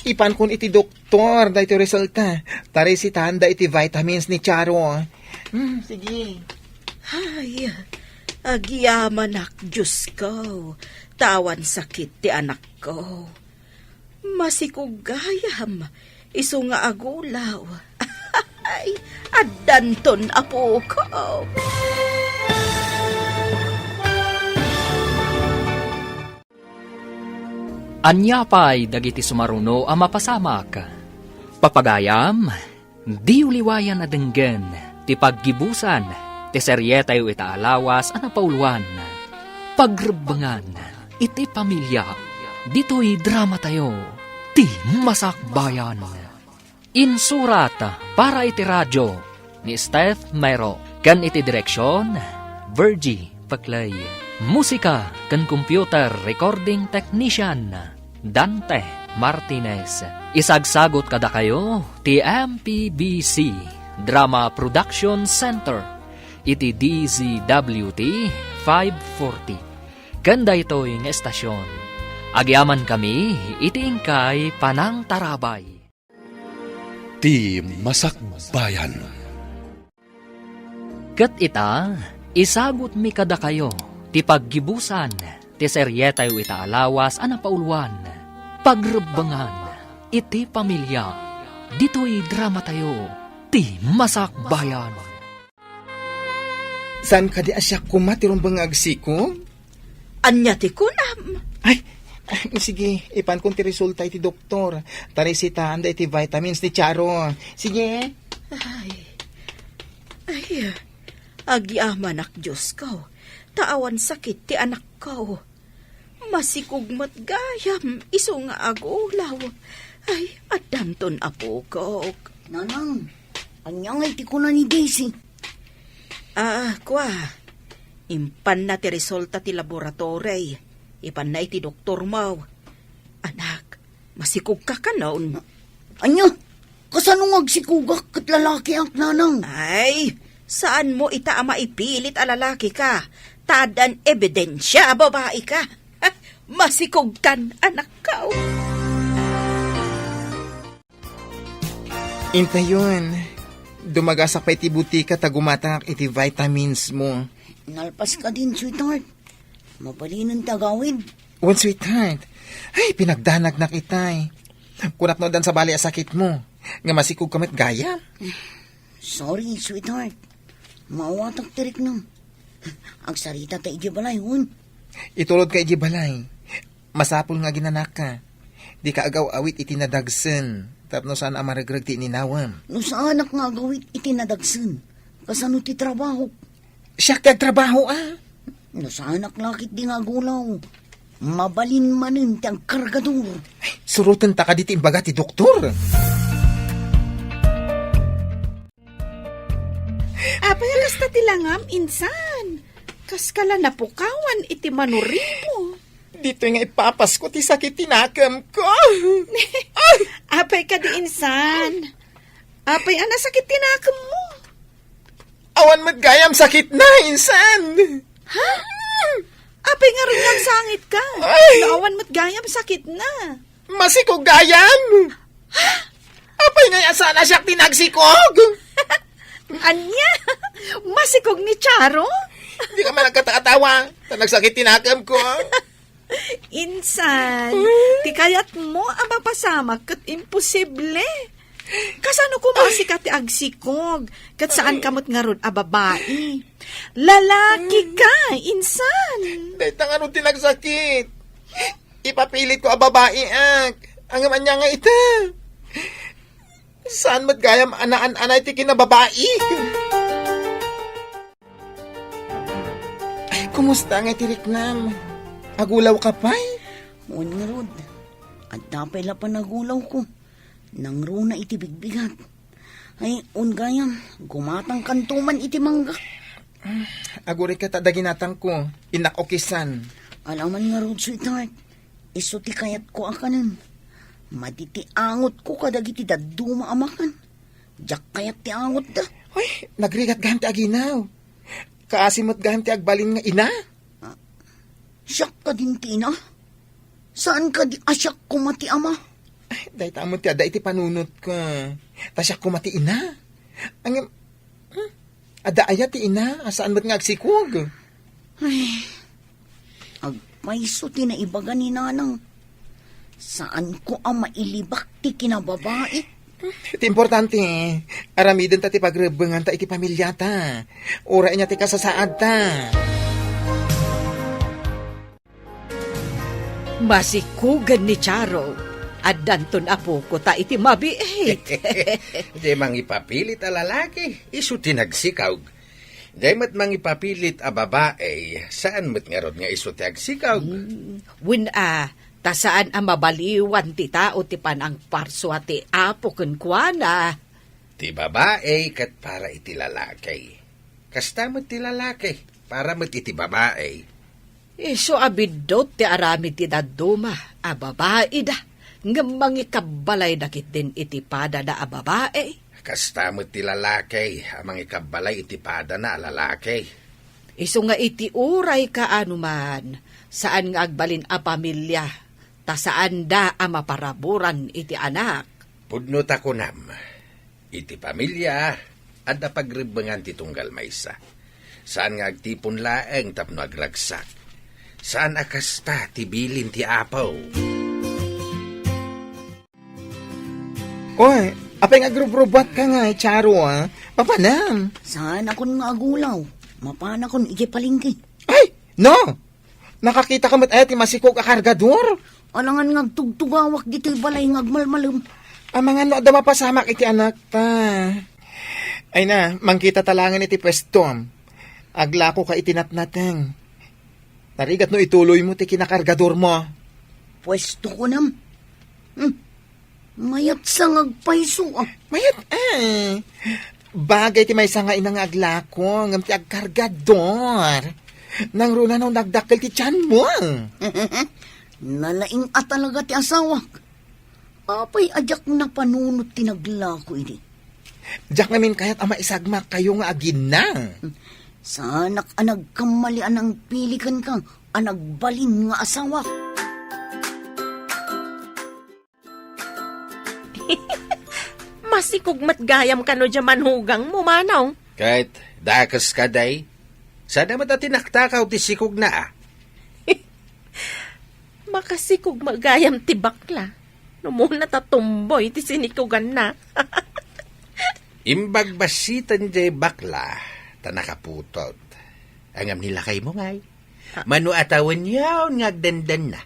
ipan kon iti doktor, da iti resulta. Tari si tanda iti vitamins ni Charo. Sige. Ay, agyaman ak, Diyos ko. Tawan sakit ti anak ko. Masikugayam, iso nga agulaw. Ay, adanton apo ko. Anyapay dagiti sumaruno ang mapasamak. Papagayam, di uliwayan na denggen, ti paggibusan, ti seryeta yu itaalawas ang napauluan. Pagrebangan, iti pamilya, Dito'y drama tayo, ti Masakbayan. Insurat para iti radyo ni Steph Mayro. Kan iti direksyon, Virgie Paclay. Musika kan computer recording technician, Dante Martinez. Isagsagot kada kayo, ti MPBC Drama Production Center. Iti DZWT 540. Kanda ito'y nga estasyon. Agyaman kami, iti ingkay Panang Tarabay. Ti Masakbayan. Kat ita, isagot mi kada kayo, ti paggibusan, ti seryetayo ita alawas, anapauluan, pagrebangan, iti pamilya, dito'y drama tayo, ti Masakbayan. Saan ka di asyak kumatirong bang agsiko? Anya ti kunam. Ay, sige, ipan kong ti resulta iti doktor. Tarisitahan da iti vitamins ni Charo. Sige. Ay, agyaman ak Diyos ko. Taawan sakit ti anak ko. Masikugmat gayam, iso nga agulaw. Ay, adanton apo ko. Nanang, anyang ay ti ko na ni Daisy. Kwa. Impan na ti resulta ti laboratory. Ipan na iti doktor mo. Anak, masikug ka ka noon. Anya, kasanong agsikugak kat lalaki ang nanang? Ay, saan mo ita maipilit a lalaki ka? Tadan ebidensya, babae ka. Ha, masikog kan, anak ka. Intayon. Dumagasak pa iti butika tagumatang iti vitamins mo. Nalpas ka din, sweetheart. Mapalinan tagawid. One sweetheart. Ay, pinagdanag na kita eh. Kunat no dan sa bali a sakit mo. Nga masikog kamit gaya. Sorry, sweetheart. Mawatak tirik nang. Ang sarita ta iji balay, hun. Itulod ka iji balay. Masapul nga ginanak ka. Di ka agaw awit iti nadagsen. Tapno saan amaragrag ti ninawam. No sa anak nga gawit itinadagsan. Kasano ti trabaho. Siya kagtrabaho ah. No sa anak lakit di nga gulaw. Mabalin manin ti ang kargador. Surutan ta ka diti imbaga ti doktor. Apay, kasta tilangam, insan. Kaskala napukawan iti manurimo. Dito nga ipapas ko ti sakit tinakam ko. Apay ka di insan. Apay, ana sakit tinakam mo. Awan magayam sakit na, insan. Ha? Apay nga rin lang sangit ka. Ay! Naawan mo't gayam sakit na. Masikog gayam. Apay nga sana siya tinagsikog. Anya? Masikog ni Charo? Di ka man nagkatakatawa. Nagsakit tinakam ko. Insan, ti kayat mo ang mapasama kat imposible. Kasano kumasi ka ti agsikog, kat saan kamot nga ron a babae. Lalaki ka, insan. Dahil tangan ti nagsakit. Ipapilit ko a babae ak. Ang amanya nga ita. Saan mat gayam anaan-anay ti kinababae? Ay, kumusta nga tiriknam? Agulaw ka pa eh? Un nga rod. At tapay la pa nagulaw ko. Nang runa iti bigbigat. Ay, un gayam. Gumatang kantuman iti mangga. Aguri ka tadaginatang ko. Inakokisan. Alaman nga rod, sweetheart. Iso ti kayat ko akanin. Maditi angot ko kadagiti daduma amakan. Diyak kayat ti angot da. Uy, nagrigat gaham ti aginaw. Kaasimot gaham ti agbalin nga ina. Siyak ka din ti ina. Saan ka di asyak kumati ama? Ay, dahi tamot ti ada iti panunot ko. Tasyak kumati ina. Ang ada aya ti ina. Saan mo't nga agsikog? Ay, agpaiso ti na ibaga ni nanang. Saan ko ang mailibak ti kinababae? Iti importante, aramidin ta ti pagrebengan ta iti pamilya ta. Ura niya ti kasasaad ta. Masikugan ni Charo. At danton apo ko ta iti mabiit. Di mang ipapilit a lalaki, iso tinagsikaw. Di mat mang ipapilit a babae, saan mat nga rod nga iso tinagsikaw? Win Tasaan ang mabaliwan ti tao ti panang parswa ti apo ken kuana. Ti babae kat para iti lalaki. Kasta mo ti lalaki para mo iti babae. Iso abidot ti aramid ti daduma, a babae da. Ngamang ikabalay dakit din iti pada da a babae. Kasta mo ti lalaki, amang ikabalay iti pada na lalaki. Iso nga iti uray ka anuman, saan nga agbalin a pamilya, ta saan da a maparaburan iti anak. Pudno ta kunam, iti pamilya, adda pagribengan ti tunggal maysa. Saan nga agtipon laeng tapno agragsak. Saan akasta ti bilin ti apaw. Oy, apay nga grup-rubat ka nga, Charo, ha? Papanam. Saan akong nga agulaw? Mapana kon igi palingki. Ay, no! Nakakita ka mat ti masikog a kargador. Alangan nga tugtugawak dito balay nga agmalmalum. Ang mga no, da mapasamak iti anak ta. Ay na, mangkita talangan iti pwestom. Aglako ka itinatnateng. Narigat no ituloy mo ti kinakargador mo. Pwesto ko nam. Mayat sa ngagpaiso ah. Mayat bagay ti may sanga inang aglako ngam ti agkargador. Nang runa nang nagdakkel ti tiyan mo. Nalaing at talaga ti asawak. Apay ajak na panunot tinaglako ini. Diyak namin kaya't ama isagmak kayo nga agin na. Sanak anag kamalian ang pilikan ka, anag balin nga asawak. Masikog matgayam ka no dyan manhugang mo, manong. Kahit dakas ka day, sana matatinakta ti sikog na ah. Makasikog magayam ti bakla. No muna tatumboy ti sinikugan na. Imbag basitan jay bakla, tanakaputot. Angam nila kay mo ngay. Manu atawan yawn ngagdandan na.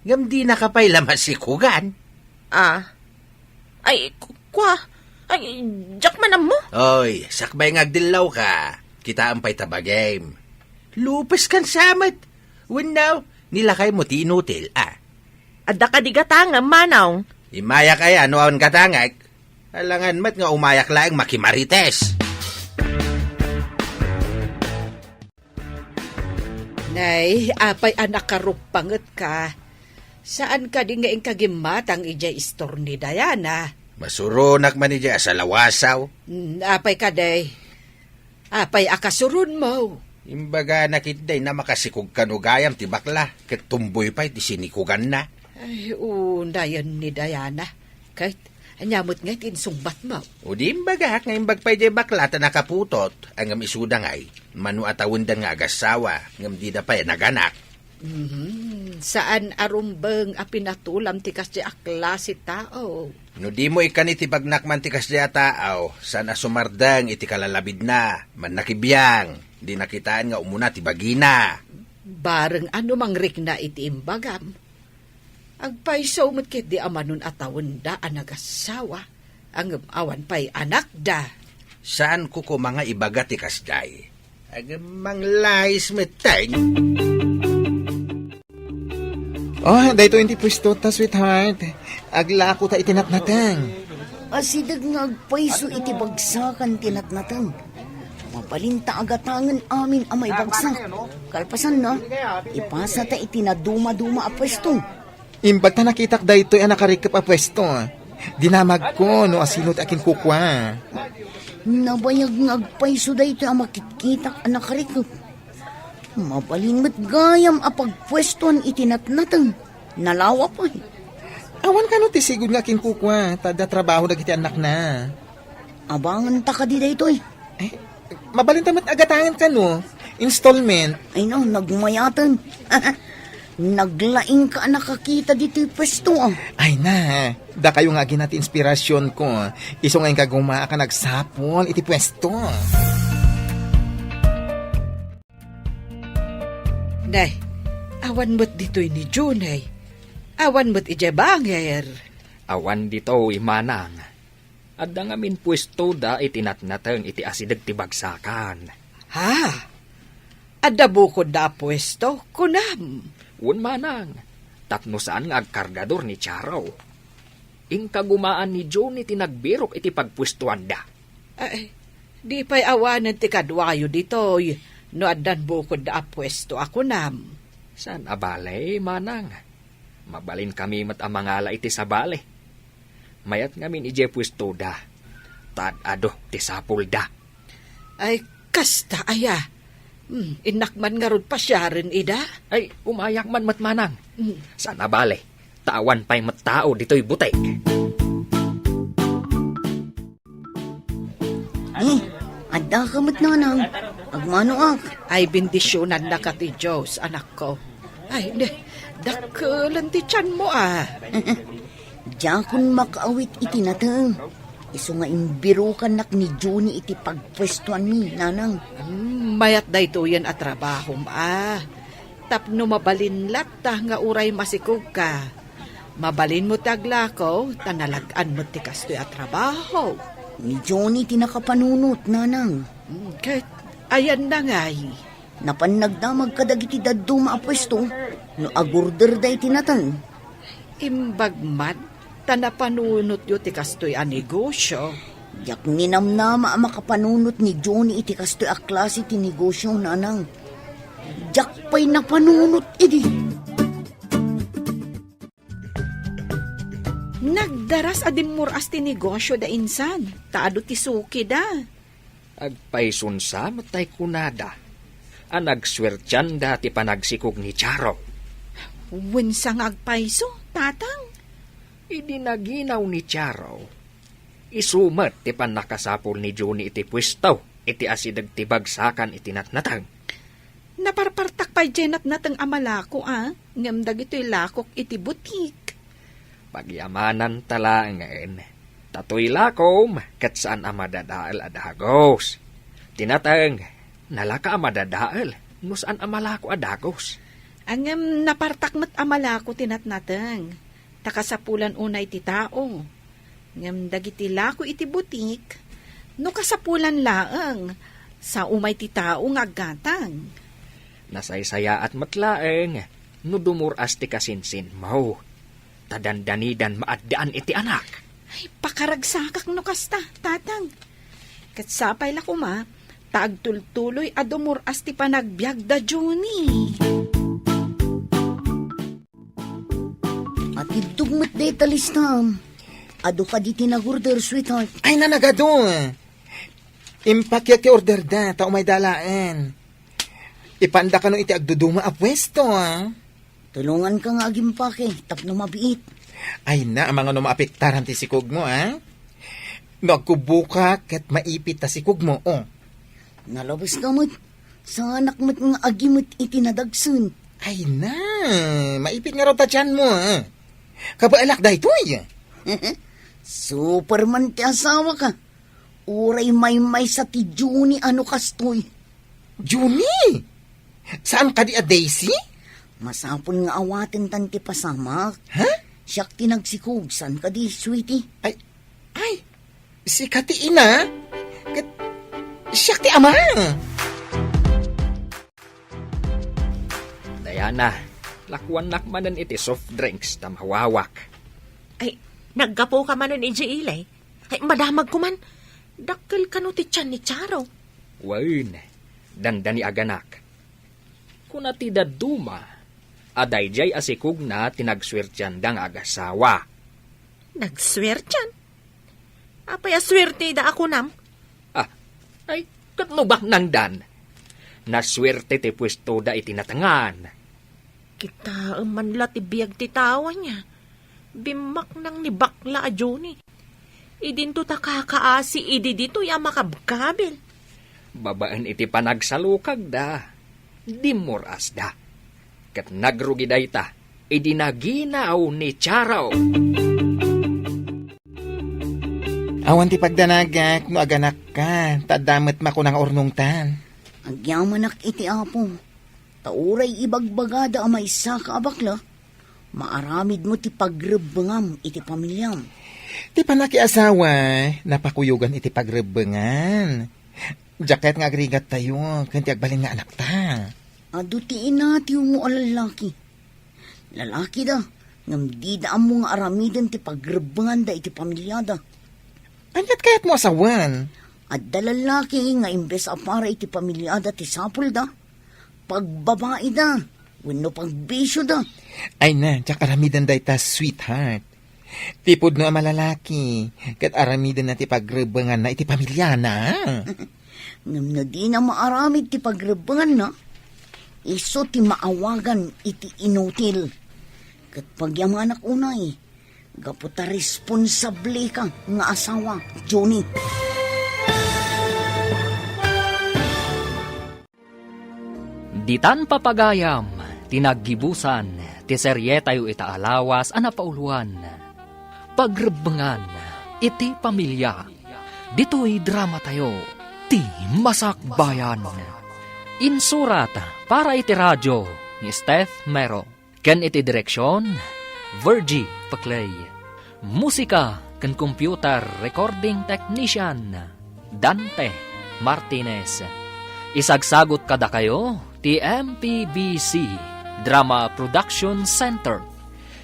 Ngam di nakapay lamasikugan. Ay, ay, jak manam mo. Oy, sakbay ngagdilaw ka. Kita ampay tabagame. Lupas kan samat. Wanaw, nilakay mo ti inutil, ah. Adda ka di gatanga, manaw. Imaya kaya no awan katangag. Alangan mat nga umayak laeng makimarites. Nay, apay anak karupanget ka. Saan ka di nga ing kagimatang ija istor ni Diana? Masurunak man ija sa lawasaw. Apay ka day. Apay akasurun mo. Imbaga nakitday na makasikog kanugayam ti bakla. Ket tumboy pa iti sinikugan na. Ay, dayan ni Diana. Kahit anyamot nga tinsungbat mo. O di imbaga nga imbag pa iti bakla ta nakaputot. Ang isuda ngay. Manu atawundan nga agasawa. Ngam di da pa naganak. Saan arumbeng a pinatulam ti kasdi akla si tao? No di mo ikan iti bagnakman ti kasdi a tao. Sana sumardang iti kalalabid na. Man nakibiyang. Di nakitaan nga umuna ti bagina. Bareng ano mangrik na iti imbagam. Agpaiso mo't di amanon atawon da anagasawa. Ang awan pa'y anak da. Saan ko mga ibaga ti kasday? Agamang lais meteng. Oh, dahito hindi pwesto ta, sweetheart. Aglako ta itinatnateng. Asidag nga agpaiso iti bagsakan tinatnatang. Mapalinta agatangan amin amay bagsak. Kalpasan na, ipasa ta itinaduma-duma a pwesto. Imbag ta nakitak dahito ay nakarikap a pwesto. Dinamag ko no asinot akin kukwa. Nabayag nga agpaiso dahito ang makitkitak ang nakarikap. Mabalinmat gayam a pagpwestoan itinatnatang. Nalawa pa. Awan ka no tisigod nga akin kukwa. Tada trabaho na kiti anak na. Abangan ta ka di dahito eh. Mabalintamat agatangan ka no. Installment. Ay no, nagmayatan. Naglaing ka nakakita dito yung pwesto ah. Ay na, da kayo nga ginati inspirasyon ko. Iso ngayon kaguma ka nagsapon iti pwesto. Nay, awan mo't dito'y ni Junay. Awan mo't ijabanger. Awan dito imanang. Adda ngamin pwesto da itinatnateng iti asidag ti bagsakan. Ha? Adda bukod da pwesto? Kunam. Un manang. Tapno saan nga agkargador ni Charo. Ing kagumaan ni Johnny tinagbirok iti pagpwestuan da. Ay, di pa'y awanan ti kadwayo ditoy. No addan bukod da apwesto ako nam. San abalay, manang? Mabalin kami mat amangala iti sabale. Mayat ngamin ije pwesto da. Tad ado ti sapul da. Ay, kasta aya. Inakman nga rod pa siya rin, ida. Ay, umayak man matmanang. Mm. San abale? Tawan pa'y mattao dito'y butek. Adda ka mat nanang. Agmano ak. Ay, bindisyonan na ka ti Diyos, anak ko. Ay, dakkelan ti tiyan mo Diyan kun makaawit iti natang. Iso nga imbiro ka nak ni Johnny iti pagpwestuan mi, nanang. Mayat da ito yan at trabaho Tapno mabalinlat ta nga uray masikog ka. Mabalin mo taglako, tanalagaan mo ti kastoy at trabaho. Ni Johnny tinakapanunot, nanang. Kahit ayan na ngay. Napanagdamag kadagiti daddo maapwesto. No agurder da iti natang. Imbagman, tanapanunot yo ti kastoy a negosyo. Yak ninamnama ang makapanunot ni Johnny iti kastoy a klase ti negosyo, nanang. Jak pa'y napanunot idi. Nagdaras adimuras ti negosyo da insan. Taado ti suki da. Agpaisunsa matay kunada. Anagswertyan da ti panagsikog ni Charo. Winsang agpaiso, tatang. Idinaginaw ni Charo. Isumat ti panakasapol ni Johnny iti pwistaw. Iti asidag ti bagsakan iti natnatang. Naparpartak pa jenat natang amalako ngamdag ito'y lakok iti butik. Pagyamanan talangan. Tatoy lakom kat saan amadadaal adagos. Tinatang, nalaka amadadaal no saan amalako adagos. Angam napartakmat amalako tinatnatang. Takasapulan unay ti tao. Ngam dagiti lako iti butik. No kasapulan laang. Sa umay ti tao nga gatang. Nasaysaya at matlaeng. No dumuras ti kasinsin mo. Tadandanidan maaddaan iti anak. Ay, pakaragsakak no kasta, tatang. Katsapay la kuma, taagtultuloy adumur asti panagbiag da Johnny. At idugmat day talistam. Ado ka di tinagurder, sweetheart. Ay, nanagado. Impakya ki order da, tao may dalaan. Ipanda ka no iti agduduma a pwesto, Tulungan ka nga agimpake, tapno mabiit. Ay na, ang mga maapektaran ti sikog mo, No agkubuka ket maipit ta sikog mo, Nalabas ka mo't. Sa anak mo't nga agimot itinadagsun. Ay na, maipit nga raw ta tiyan mo, Kabaalak da ito, Superman ti asawa ka. Uray may sa ti Johnny ano kastoy. Juni! Saan ka di a Daisy? Masapon nga awaten tan ti pasamak. Ha? Siyak tinagsikog, san ka di, sweetie? Ay, si Kati ina? Siyak ti ama. Dayana, lakwan nakmanan iti soft drinks tam hawawak. Ay, naggapo ka man nun ilay. Ay, madamag ko man. Dakkel ka no ti tiyan ni Charo. Wain, dandani aganak. Kuna ti daduma, aday jay asikog na tinagswertyan dang agasawa. Nagswertyan? Apay aswerte da ako nam. Ay, katnubak nang dan. Naswerte ti pwesto da itinatangan. Kita manla ti biyag ti tawa niya. Bimak nang ni bakla a Johnny. Idinto ta kakaasi idi dito ya makabkabil. Babaan iti panagsalukag da. Dimuras da. Kat nagrugi da ita, idinaginaw ni Charo. Awan ti pagdanagak, no aganak ka, tadamat makunang ornong tan. Agyamanak iti apo. Tauray ibagbagada ang maisa ka abakla. Maaramid mo ti pagrebengam iti pamilyam. Ti panakiasawa, napakuyugan iti pagrebengan. Jacket nga agrigat tayo, kanti agbalin nga anak ta. Ado ti ina ti mo alalaki. Lalaki da. Ngam di daan mo nga aramidan ti pagrebangan da iti pamilyada. Anyat kayat mo asawan? At da lalaki nga imbes apara iti pamilyada ti sapul da. Pagbabae da. Wenno pagbisyo da. Ay na, tsak aramidan da ita sweetheart. Tipod no ang malalaki. Kat aramidan na ti pagrebangan na iti pamilya na. Ngam na di na maaramid ti pagrebangan na. Iso ti maawagan iti inutil. Kat pagyamanak unay, gaputa responsable ka nga asawa, Johnny. Ditan papagayam, tinaggibusan, ti seryetayo ita alawas, anapauluan. Pagrebangan, iti pamilya. Dito'y drama tayo, ti Masakbayan. Insurat para iti radyo ni Steph Mero. Ken iti direksyon, Virgie Paclay. Musika ken computer recording technician, Dante Martinez. Isagsagot kada kayo, ti MPBC Drama Production Center.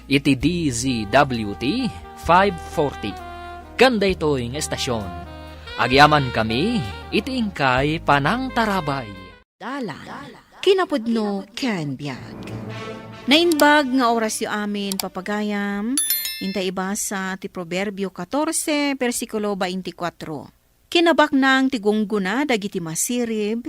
Iti DZWT 540. Kanda ito'y estasyon. Agyaman kami, iti ingkay panang tarabay. Dalan, kinapudno ken biag. Nainbag nga oras yu amin papagayam, inta iba sa ti Proverbio 14, versikulo 24. Kinabak nang tigungguna dagiti masirib,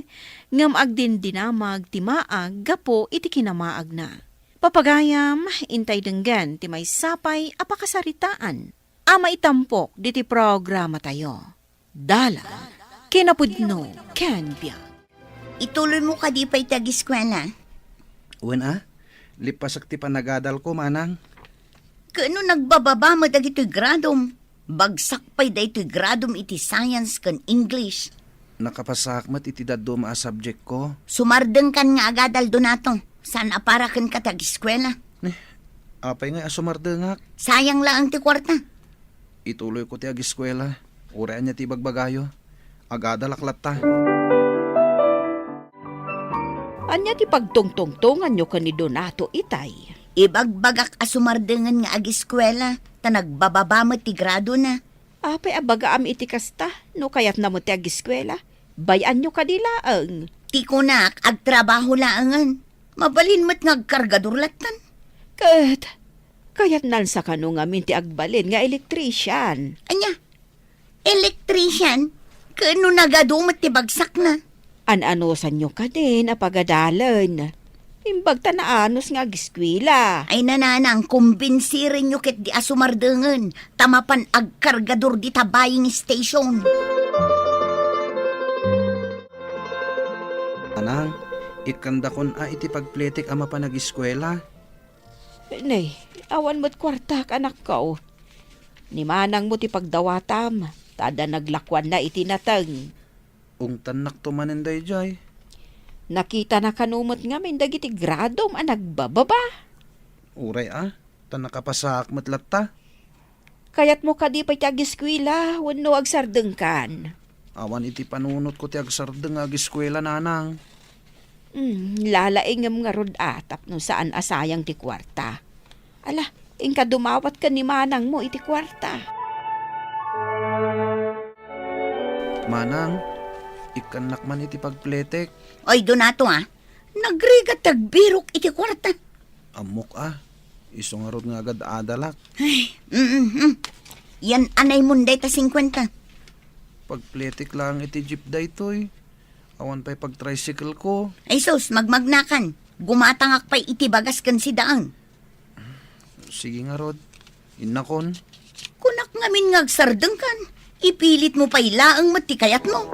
ngam agdin dinamag ti maag gapo iti kinamaag na. Papagayam, intay denggan ti may sapay apakasaritaan. Ama itampok diti programa tayo. Dala, kinapudno ken biag. Ituloy mo ka di pa'y tag-eskwela. Wen lipasak ti panagadal ko, manang. Kano nagbababa mo dagito'y gradom? Bagsak pa'y dagito'y gradom iti science kan English. Nakapasakmat iti daduma a subject ko. Sumardeng kan nga agadal donato. Saan aparakan ka tag-eskwela? Apay nga asumardengak. Sayang lang ti kwarta. Ituloy ko ti ag-eskwela. Urean niya ti bagbagayo. Agadal aklat ta. Anya ti pagtungtungtungan nyo ka ni Donato itay. Ibagbagak asumardengan nga ag-eskwela. Ta nagbababamot ti grado na. Apay abagaam iti kasta, no kayat na mo ti ag-eskwela. Bayan nyo kadilaang. Ti kunak, agtrabaho laangan. Mabalin mo't ngagkargador latan. Kayat nan sa kano nga minti agbalin nga elektrician. Anya, electrician? Kano nagadumot ti bagsak na? An-anosan nyo ka din apagadalan. Imbag tanaanos nga giskwila. Ay nananang, kumbinsirin nyo ket di asumardengan. Tamapan agkargador di tabaying station. Anang, ikanda kon iti pagpletik ama pa nag-eskwela. Nay, awan mo't kwartak anak ko. Ni manang mo ti pagdawatam. Tada naglakwan na itinatang. Ungtan naktumanin day jay. Nakita na kanumot nga may dagiti gradom ang nagbababa. Uray ta nakapasakmat latta. Kayat mo ka di pa tiag-eskwela, wano agsardeng kan. Awan iti panunot ko ti agsardeng ag-eskwela, nanang. Lalaingam nga rod atap no saan asayang ti kwarta. Ala, ingka dumawat ka ni manang mo iti kwarta. Manang, ikanak man iti pagpletek. Oy, Donato nagrigat tagbirok iti kwarta. Amok iso nga rod nga agad adalak. Ay, yan anay munday ta 50. Pagpletek lang iti jeep da ito'y. Awan pa'y pag-tricycle ko. Ay sus, magmagnakan. Gumatangak pa'y iti bagas kan si daang. Sige nga rod, inakon. Kunak ngamin ngagsardeng kan. Ipilit mo pa'y laang matikayat mo.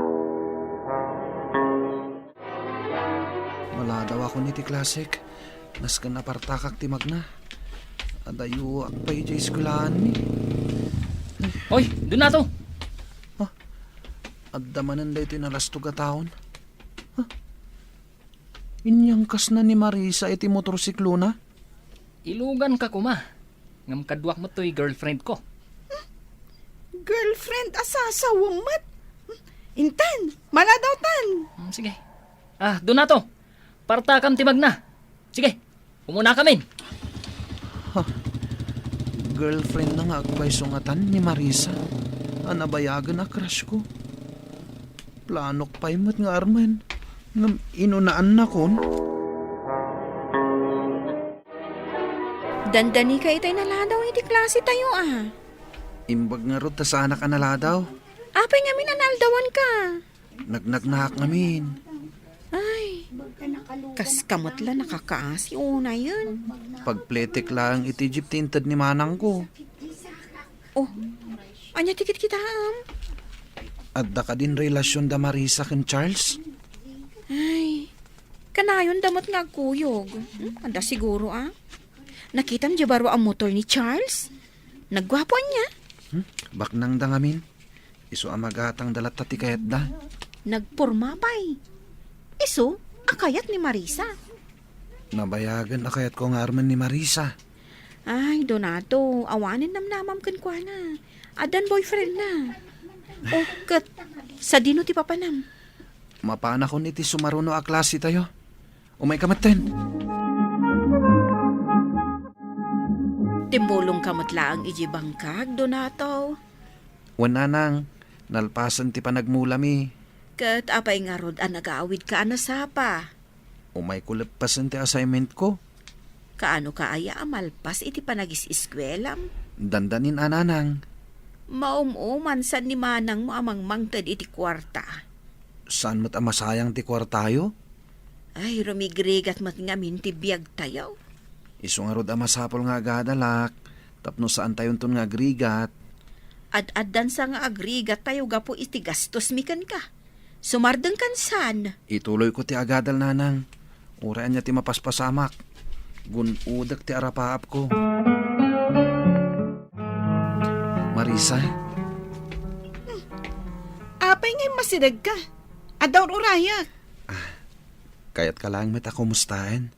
Wala daw ako niti klasik. Naskan apartakak ti magna. Adayo akpay jay eskwelahan mi. Hoy, Donato! Addamanan da ito nalastuga taon. Inyang kas na ni Marisa iti motorsiklo na. Ilugan ka kuma. Ngam kadwak mo to'y girlfriend ko. Girlfriend asasawang mat. Intan, maladaw tan. Sige. Donato, partakam timag na. Sige, umuna kami. Girlfriend na nga agpay sungatan ni Marisa. Anabayagan na crush ko. Planok pa imot nga Arman. Inunaan na kon. Dandani ka itay naladaw iti klase tayo ah. Imbag nga rod ta sa anak anala daw. Apay nga minanaldawan ka. Nagnagnak ngamin. Ay, kas kamot la nakakaasi una yun. Pagpletek lang iti jeep tinted ni manang ko. Oh, anya tikit kita am. Adda ka din relasyon da Marisa ken Charles. Ay, kanayon damot nga kuyog. Anda siguro ah. Nakita niyo baro ang motor ni Charles? Nagwapo niya. Baknang da ngamin. Iso amagatang dalat tati kayat da. Nagporma pa'y. Iso, akayat ni Marisa. Nabayagan akayat ko nga Arman ni Marisa. Ay, Donato, awanin namnamam kan kwa na. Adan boyfriend na. Oh, kat, sa dino ti papanam. Mapana ko niti sumaruno a klase tayo. Umay kamaten. Timbulong kamatla ang ijibangkag, Donato. Wananang, nalpasan ti panagmulami. Kat apay nga rod ang nag-aawid ka na sapa. Umay kulagpasan ti assignment ko. Kaano ka aya amalpas iti panagis-iskwelam? Dandanin ananang. Maumuman san ni manang mo amang mangtad iti kwarta. Saan mo't amasayang ti kwartayo? Ay, rumigrigat mat ngamin ti biyag tayo. Iso nga rod amasapol nga agadalak. Tapno saan tayon ton nga agrigat. Ad-addan sa nga agrigat tayo gapo iti gastos mikan ka. Sumardeng kansan. Ituloy ko ti agadal nanang. Uraan niya ti mapaspasamak. Gunudak ti arapaap ko. Marisa? Apay ngay masidag ka. Adaw urayak. Kayat ka lang met ako mustaan.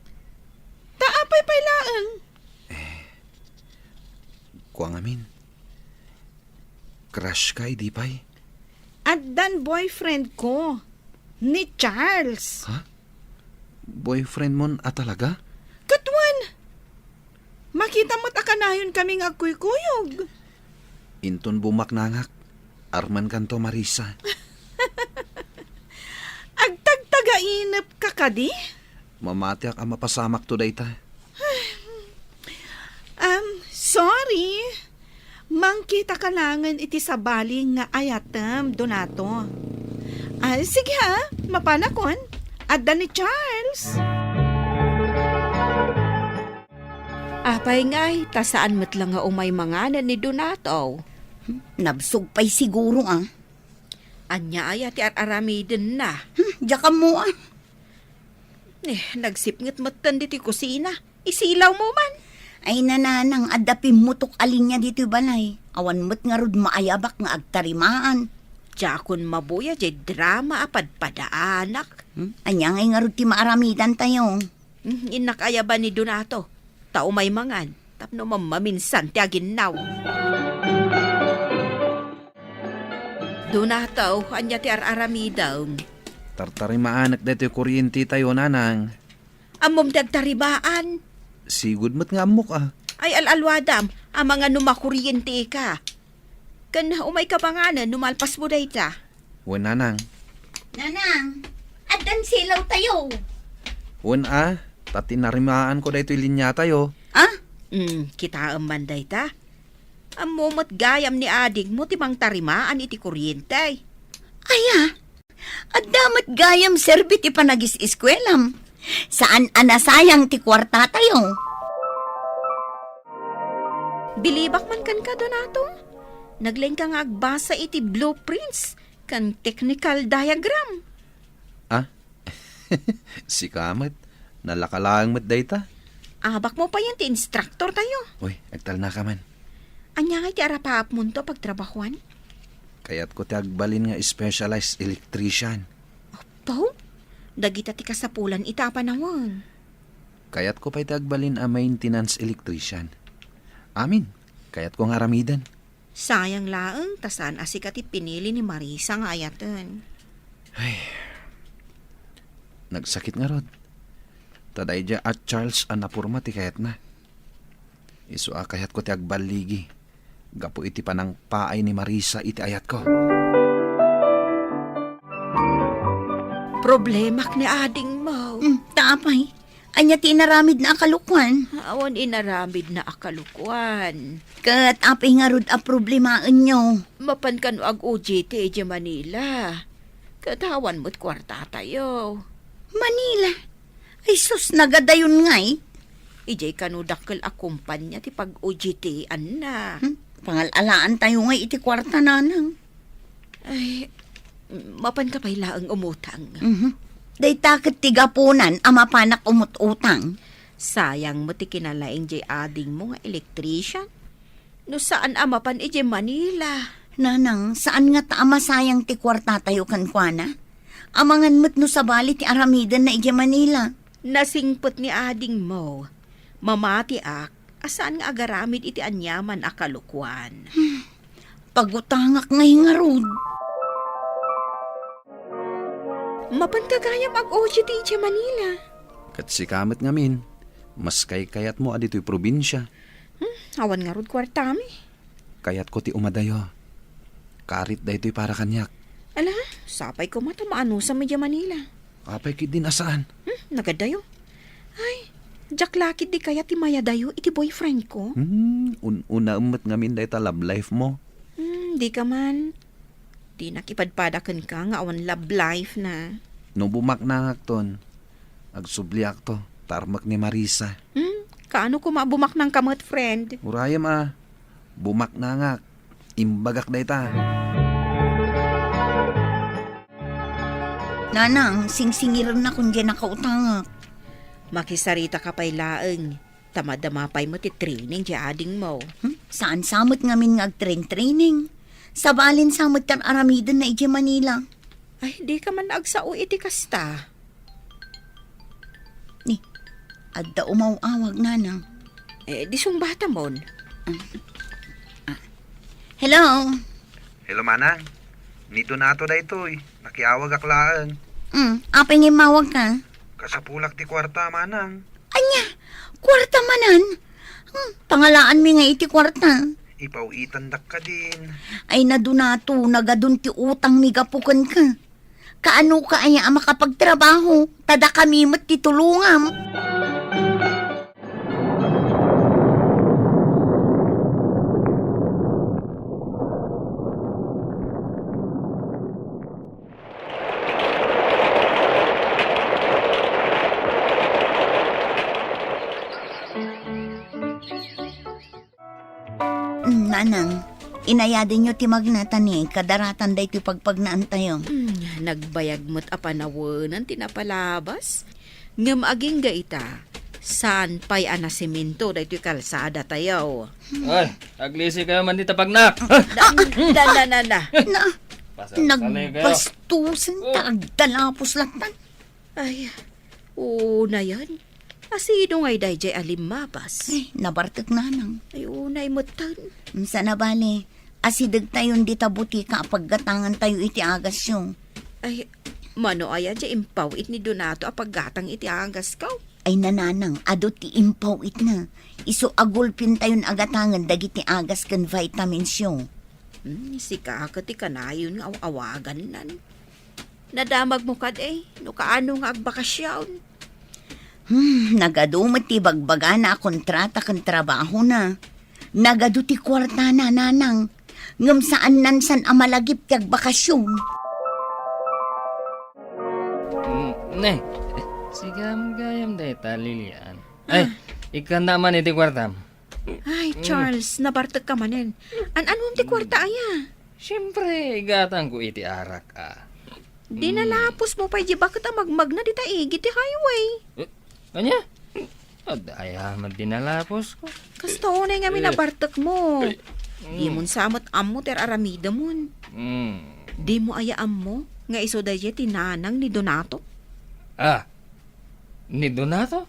Taapay pailaan. Kuang amin. Crush ka, di pa'y? Addan boyfriend ko. Ni Charles. Ha? Boyfriend mo talaga? Katwan. Makita mo't akanayon kaming agkuy-kuyog. Inton bumak nangak. Arman kanto Marisa. Agtagtagainap ka kadi? Mamatiak ang mapasamak to dayta. Sorry. Mangkita ka langan iti sabaling nga ayatem, Donato. Sige ha, mapanakon. Adda ni Charles. Apay ngay, tasaan mo't lang nga umay manganan ni Donato. Nabsog pa'y siguro ah. Anya ay ati aramiden na. Diyan mo ah. Nagsipngit mo't tandi ti kusina. Isilaw mo man. Ay nananang adapim mutok alin niya dito balay. Awan mo't nga rod maayabak nga agtarimaan. Jakon mabuya jay drama apad padaanak. Anya ngay nga rod ti maaramidan tayo. Inakaya ba ni Donato? Tao may mangan. Tapno mamaminsan ti aginaw. Donato, anya ti aramidaw. Tartarimaanak dito kuryente tayo nanang. Amom dagtaribaan. Sigud mo't nga amok ah. Ay alalwadam, ang mga numakuryente ka. Kan umay ka panganan, numalpas mo dayta. Wen nanang. Nanang, adan silaw tayo. Wen tati narimaan ko dito linya tayo. Ah? Kita man dayta. Ang momot gayam ni adig mo timang tarimaan iti kuryente. Aya, adamat gayam serbi ti panagis-iskwelam. Saan anasayang ti kwarta tayo? Bilibak man kan ka, Donato. Naglain ka nga agbasa iti blueprints kan technical diagram. Si Kamat, nalakalang mat dayta. Abak mo pa yan ti instructor tayo. Uy, agtal na ka man. Anya nga iti arapaap mo to pagtrabahuan? Kaya't ko ti agbalin nga specialized electrician. Pao? Dagita ti kasapulan itapa naman. Kaya't ko pa'y tagbalin a maintenance electrician. Amin, kaya't ko nga aramidan. Sayang laeng, tasan asikat pinili ni Marisa nga ayatan. Ay, nagsakit nga rod. Taday dya at Charles ang napurma ti kayat na. Isu kayat ko ti agbaligi. Gapo iti panang paay ni Marisa iti ayat ko. Problemak ni ading mo. Tapay, anya ti inaramid na akalukwan. Awan inaramid na akalukwan. Kat apay nga rod a problemaen nyo. Mapan kanu ag OJT di Manila. Katawan mo't kwarta tayo. Manila. Ay sus, nagadayon ngay. Ijay kanu dakkel a kumpanya ti pag OJT-an na. Pangalalaan tayo ngay iti kwarta nanang. Ay, mapan ka pa'y laang umutang. Day takit tigapunan ama panak umut-utang. Sayang mo ti kinalaing jay ading mo nga electrician. No saan amapan ijay Manila? Nanang, saan nga taama sayang ti kwarta tayo kankwana? Amangan mo't no sabali ti aramidan na iti Manila. Nasingpot ni ading mo. Mamati ak, asaan nga agaramid iti anyaman akalukwan. Pagutangak ngay nga rod. Mapan kagayam ag OJT iti Manila. Kat si kamet ngamin, mas kayat mo adito'y probinsya. Awan nga rod kwartami. Kayat ko ti umadayo. Karit daytoy para kanyak. Ala, sapay ko mata maano sa medya Manila. Kapay kit din asaan. Nagadayo. Ay, jaklakit di kaya ti Maya dayo iti boyfriend ko. Una umat ngamin dayta love life mo. Di ka man. Di nakipadpadakan ka nga awan love life na. No bumak na ngakton. Agsubliak to. Tarmak ni Marisa. Kaano ko mabumak ng kamot friend? Urayam bumak na ngak. Imbagak dayta. Nanang, singsingiran na kung dyan nakautangak. Makisarita ka pa'y laeng. Tamadamapay mo ti training di ading mo. Saan samot ngamin nga training? Sabalin samot kan aramidan na iti Manila. Ay, di ka man agsao iti kasta. Ni, adda umaw-awag nanang. Di sumbata mon. Hello? Hello manang. Nito na ato daytoy. Nakiawag aklaan. Apay nga mawag ka? Kasapulak ti kwarta manang. Anya, kwarta manan. Pangalaan mi nga iti kwarta. Ipauitan dak ka din. Ay nadunato, nagadun ti utang mi gapukan ka. Kaano ka aya makapagtrabaho? Tada kami mat titulungam. Nanang, inayadin nyo ti magnatan ni, kadaratan day ti pagpagnaan tayo. Nagbayag mo't apanawanan tinapalabas. Ngam aging gaita, saan pa'y anasiminto day ti kalsada tayo. Ay, aglisi kayo man dita pagnak. Nagbastusan tagdalapos latan. Ay, una yan. Asido ngay day alimabas. Ay, nabartek nanang. Ay, unay mutan. Sana bale, asidag tayon di tabuti ka paggatangan tayo iti agas yung. Ay, mano aya di impaw it ni Donato apaggatang iti agas ka. Ay nananang, ado ti impaw it na. Iso agulpin tayon agatangan dagiti agas kan vitamins yung. Si kakati kanayon nga awagan nan. Nadamag mo kad no kaano nga agbakasyon. Nagadu ti bagbaga na kontrata kan trabaho na. Nagadu ti kwarta na nanang. Ngam saan nansan amalagip kag bakasyon. Ne, sigam gayam dayta Lilian. Ay, ikan naman iti kwartam. Ay, Charles, nabartag ka manin. Anong ti kwarta aya? Siyempre, igatang ko iti arak Di nalapos mo pa di bakit magmag na di taigi ti highway. Kanya? Ay, man dinalapos ko. Kasta unay nga minabartak mo. Di mon samot ammo ter aramida mon. Di mo ayaam mo nga iso daye tinanang ni Donato. Ni Donato?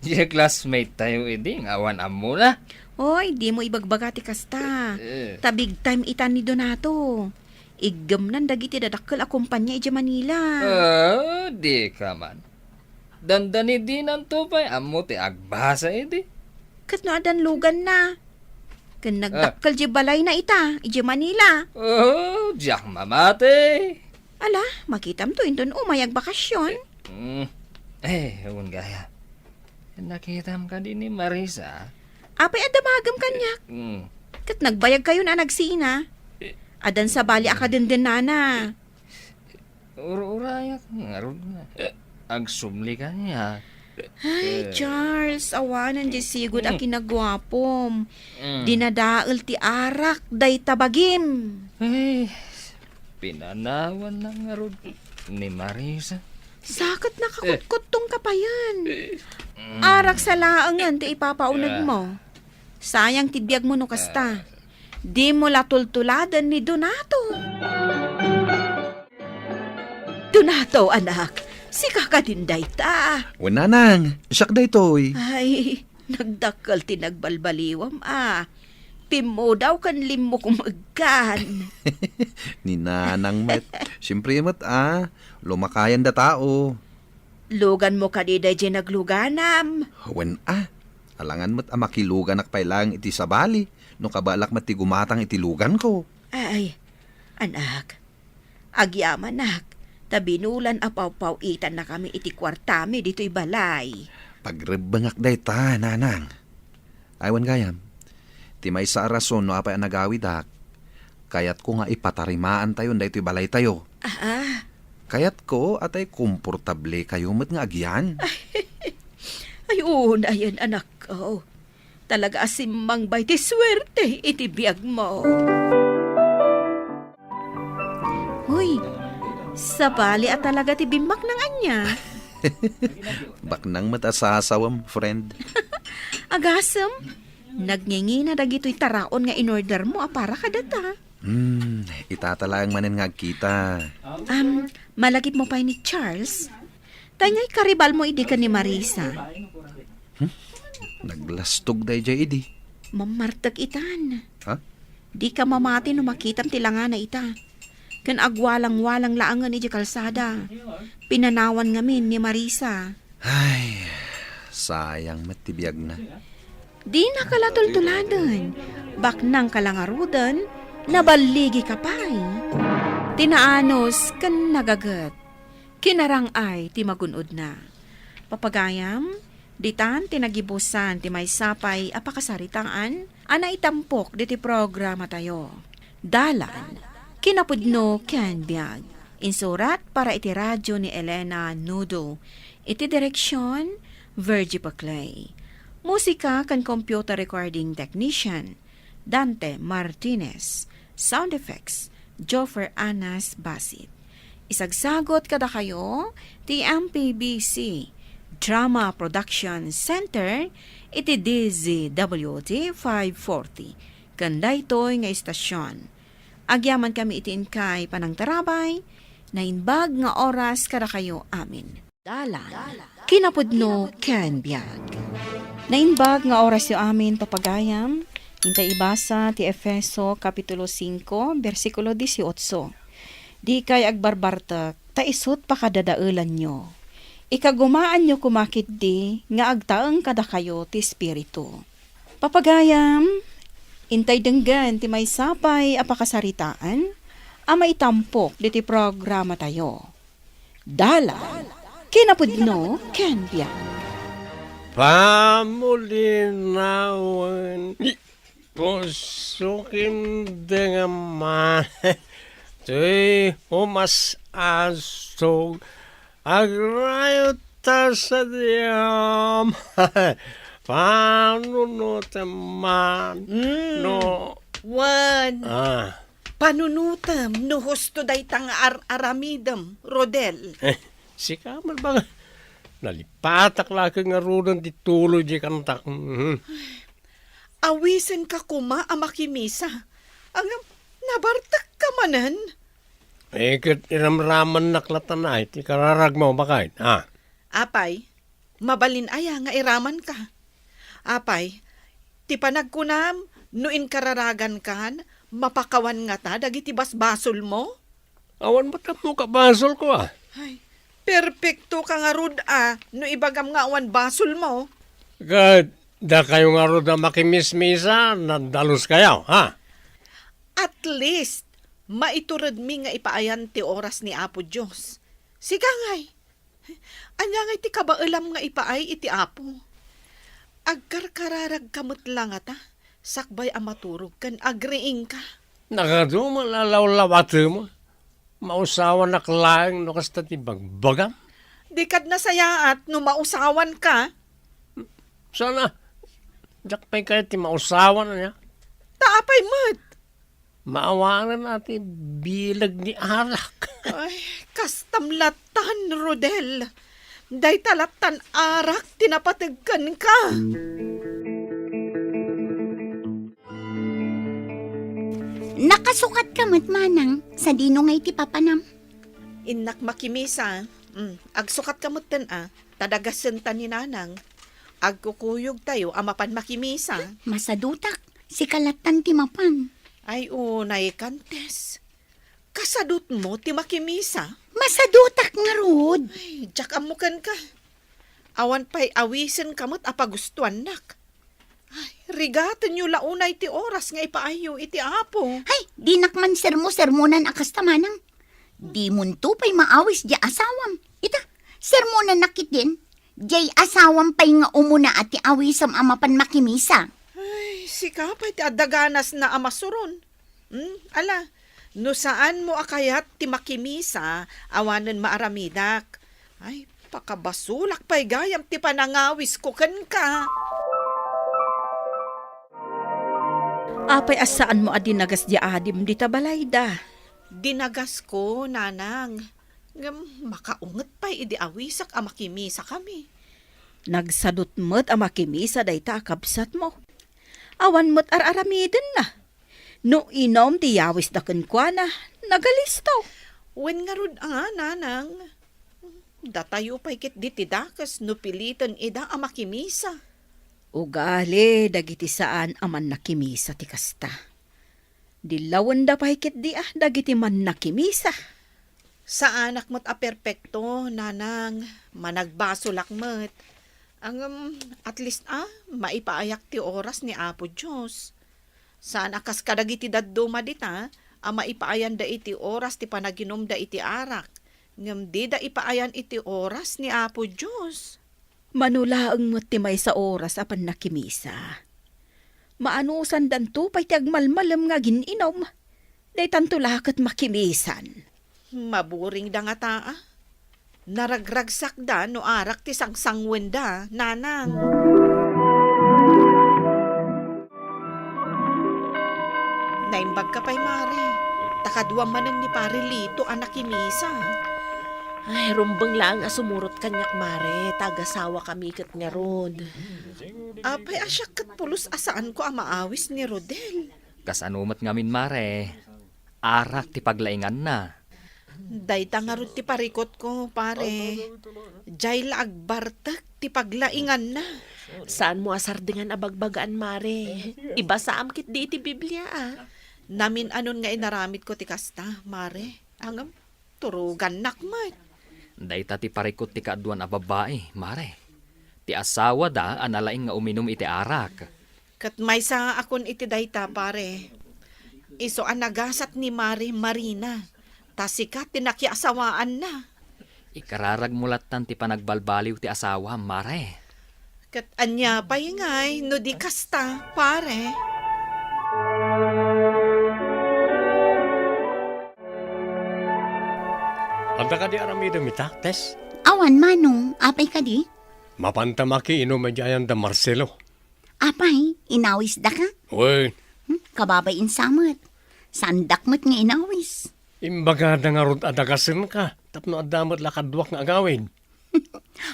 Di classmate tayo nga awan ammo na. Oy, di mo ibagbagati kasta. Tabig time itan ni Donato. Igam nan dagiti dadakkel a kumpanya iti Manila. Di ka man. Dandani di nan tupay, amo ti agbasa iti. Kat no adan lugan na. Kan nagdakkel di balay na ita, iji Manila. Oh, diyak mamate. Ala, makitam to indon umayag bakasyon. Ewan gaya. Nakitam ka din ni Marisa. Apay adamagam kanyak. Kat nagbayag kayo na nagsina. Adan sa bali akadenden nana. Ura-urayak nga ron na. Agsumli ka niya. Ay, Charles, awanan di sigod a kinagwapom. Dinadaal ti arak, day tabagim. Pinanawan na nga ron ni Marisa. Sakit nakakutkot tong kapayan. Arak sa laangan ti ipapaunag mo. Sayang tibiyag mo no kasta. Di mo latultuladan ni Donato. Donato, anak. Si kakadinday ta. Wananang, siyak day toy. Ay, nagdakkel ti nagbalbaliwam Pimo daw kan limo kumagkan. Ni nanang met. Siyempre met lumakayan da tao. Lugan mo kadiday di nagluganam. Wen alangan met makilugan ak pailang iti sabali. No kabalak met ti gumatang iti lugan ko. Ay, anak. Agyaman nak. Tabinulan apaw-paw itan na kami iti kwartami dito'y balay. Pagrebangak day ta, nanang. Aywan gayam. Ti may sa rason no apay nagawid ak. Kayat ko nga ipatarimaan tayo daytoy balay tayo. Kayat ko atay komportable kayo met nga agyan. Ayun, ayan anak ko. Talaga asimang bay ti swerte iti biyag mo. Huy, sa bali at talaga ti bimak ng anya. Baknang matasasawam, friend. Agasem, nagngingi na dagito'y taraon nga in-order mo para kadata. Itatalang manin nga kita. Malagip mo pa ni Charles. Tangay karibal mo idi ka ni Marisa. Naglastog day jay idi. Mamartag itan. Ha? Di ka mamati no makitam tilangan na ita. Kan agwalang-walang laangan iji kalsada. Pinanawan ngamin ni Marisa. Ay, sayang matibiyag na. Di na kalatultuladan. Baknang kalangarudan, nabaligi ka pa'y. Tinaanos kan nagagat. Kinarang ay ti magunod na. Papagayam, ditan tinagibusan ti may sapay apakasaritaan, ana itampok diti programa tayo. Dalan, kinapudno ken biag. Insurat para iti radyo ni Elena Nudo. Iti direksyon, Virgie Paclay. Musika kan computer recording technician, Dante Martinez. Sound effects, Joffer Anas Basit. Isagsagot kada kayo, ti MPBC Drama Production Center, iti DZWT 540. Kanday to'y nga istasyon. Agyaman kami iti inkay panang tarabay, na inbag nga oras kada kayo amin. Dalan, kinapudno ken biag. Na inbag nga oras yo amin papagayam, hintay ibasa ti Efeso Kapitulo 5, versikulo 18. Di kay agbarbartak, taisot pakadadaulan nyo. Ikagumaan nyo kumakit di, nga agtaeng kada kayo ti Espiritu. Papagayam, intay denggan ti may sapay apakasaritaan, amay tampok diti programa tayo. Dalan, kinapudno, ken biag. Pamulinawan, pusukin dengan man, tuy umas asog, agrayo ta sa diyam, panunuteman, no. Wan, panunutam, no husto day tang aramidam, Rodel. Sika man ba nalipatak laki nga runan di tuloy di kantak. Awisen ka kuma amakimisa. Ang nabartak ka manan. Kat iramraman naklatanay, ti kararag mo bakay. Apay, mabalin aya nga iraman ka. Apay, ti panagkunam, nuin kararagan kan, mapakawan nga ta, dagiti basbasol mo? Awan ba't mo kabasol ko Ay, perfecto ka nga rud no ibagam nga awan basol mo. Kat Da kayo nga ro na makimismisa, nadalos kayo, ha? At least, maiturad mi nga ipaayan ti oras ni Apo Diyos. Siga ngay. Anya ngay ti kabailam nga ipaay iti Apo. Agkarkararag kamot lang ata. Sakbay ang maturog kan agriing ka. Nakado mo, lalaw-lawate mo. Mausawa na klaing no kasta ti bagbagam. Di kad nasayaat no mausawan ka. Sana, jak pa'y kayo ti mausawa na niya. Taapay mo't. Maawanan natin bilag ni Arak. Ay, kastamlatan, Rodel. Day talatan arak, tinapatagkan ka. Nakasukat ka Manang, sa dino nga iti papanam. Inak makimisa. Agsukat kamot tadagasan ta ni nanang. Agkukuyog tayo, amapan makimisa. Masadutak, si kalatan ti mapan. Ay, unay kantes. Kasadut mo, ti makimisa. Masadutak nga rod. Ay, jak amukan ka. Awan pa'y awisin kamot apagustuan nak. Ay, rigatan nyo launay ti oras nga ipaayo iti Apo. Ay, di nakman sermonan akas tamanang. Di munto pa'y maawis di asawam. Ita, sermonan nakit din. Di asawam pa'y nga umuna at ti awisam amapan makimisa. Ay, sikapay ti adaganas na amasuron. Ala, no saan mo akayat ti makimisa, awanan maaramidak. Ay, pakabasulak pa'y gayam ti panangawis ko kan ka. Apay asaan mo adinagas di adim di tabalayda. Dinagas ko, nanang. Makaunget pa'y idi awisak a makimisa kami. Nagsadot mo't ang makimisa day ta kabsat mo. Awan mo't araramidin na. No inom di yawis da kenkwana, nagalistaw. Wen nga rod nanang. Datayo pa'y kit di tidakas no pilitan ida a makimisa. Ugali, dagiti saan aman nakimisa ti kasta. Dilawan da pahikit di dagiti man nakimisa. Sa anak mo't a perpekto, nanang, managbasulak mo't. Ang at least maipaayak ti oras ni Apo Diyos. Saan akas kadagiti dadduma dita, maipaayan da iti oras ti panaginom da iti arak. Ngam di da ipaayan iti oras ni Apo Diyos. Manulaang mo't ti may sa oras apan nakimisa. Maanusan danto pa'y ti agmalmalam nga gininom. Day tantulakat makimisan. Maburing da nga taa. Naragragsak da no arak ti sangsangwen da, nanang. Naimbag ka pa'y mare. Takadwa manan ni pare Lito anak kimisa. Ay, rumbang lang sumurot kanyak mare, tagasawa kami kat nga rod. Apay asyak kat pulos asaan ko maawis ni Rodel. Kasanumat ngamin mare, arak ti paglaingan na. Dayta nga rod ti parikot ko, pare. Jay laagbartak ti paglaingan na. Saan mo asardingan abagbagaan mare? Iba sa amkit di iti Biblia Namin anon nga inaramid ko ti kasta, mare. Angam, turugan nakmat. Dayta ti parikot ti kaaduan a babae, mare. Ti asawa da analaing nga uminom iti arak. Kat may sa akon iti dayta, pare. Iso nagasat ni Mari Marina. Tasikat tinakiasawaan na. Ikararag mulatan ti panagbalbaliw ti asawa, mare. Kat anya pa'y ngay, no di kasta, pare. Anda ka di aramido mitaktes? Awan manong, apay ka di? Mapantamaki ino madyayan da Marcelo. Apay, inawis da ka? Uy, Kababay insamot. Sandak mo't nga inawis. imbaga da nga rod adagasin ka. Tapno adamot lakadwak nga agawin.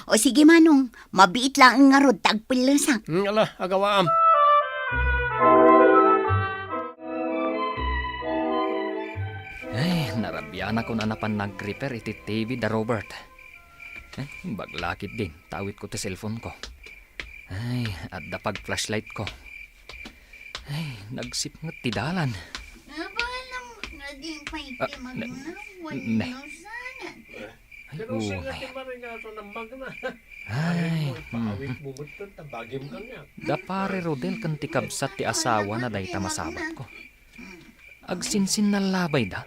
O sige manong, mabiit lang nga rod tagpilasak. Ala, agawaam. Ay, narabyan ako na napan nag-repair iti TV da Robert. Baglakit din, tawit ko ti cellphone ko. Ay, at da pag flashlight ko. Ay, nagsip nga ti dalan. Pero Uy. sige ti Mare nga ito ng magna. Ay, Paawit mo mo ito, tabagim ka niya. Da pare Rodel kan ti kabsat ti asawa na day tamasabat ko. Agsinsin na labay da.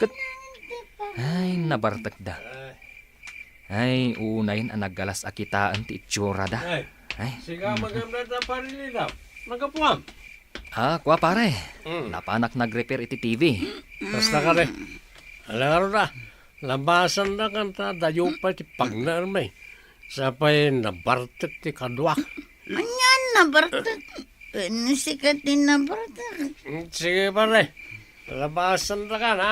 Kat... Ay, nabartak da. Ay, unayin ang naggalas akitaan ti itsura da. Ay, Siga magamit na parilinaw. Nagapuam. kwa pare. Napanak nag-repair iti TV. Basta ka rin. Alam na, labasan na kanta, dayo pa ti pagnarmay. Sapay nabartak ti kadwak. Anyan na, Bartak. Sikat din na, Bartak. Sige pare, labasan na ka na.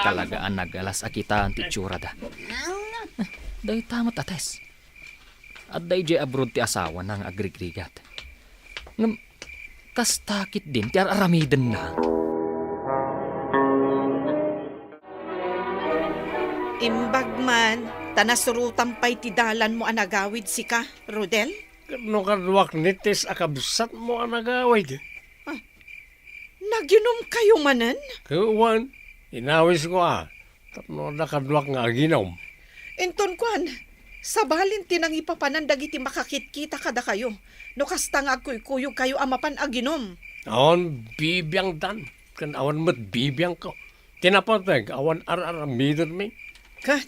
Talagaan naggalas akitaan ti itsura da. Day tamat ates. At day jay abroad ti asawa ng agrigrigat. Ngam, kas takit din ti aramiden na. Imbag man, tanasurutan pa'y tidalan mo anagawid si ka, Rodel? No kadwak nitis akabsat mo ang nagawid. Nagyunom kayo manan? Kuwan, inawis ko Tapno na kadwak nga ginom. Enton kwan, sabalin tinang ipapanandag iti makakit-kita kada kayo. No kasta nga kuyog kayo amapan aginom. Awan bibiyang dan. Kan awan mat bibiyang ko. Tinapatag, awan ar-aramidon mi. Kat,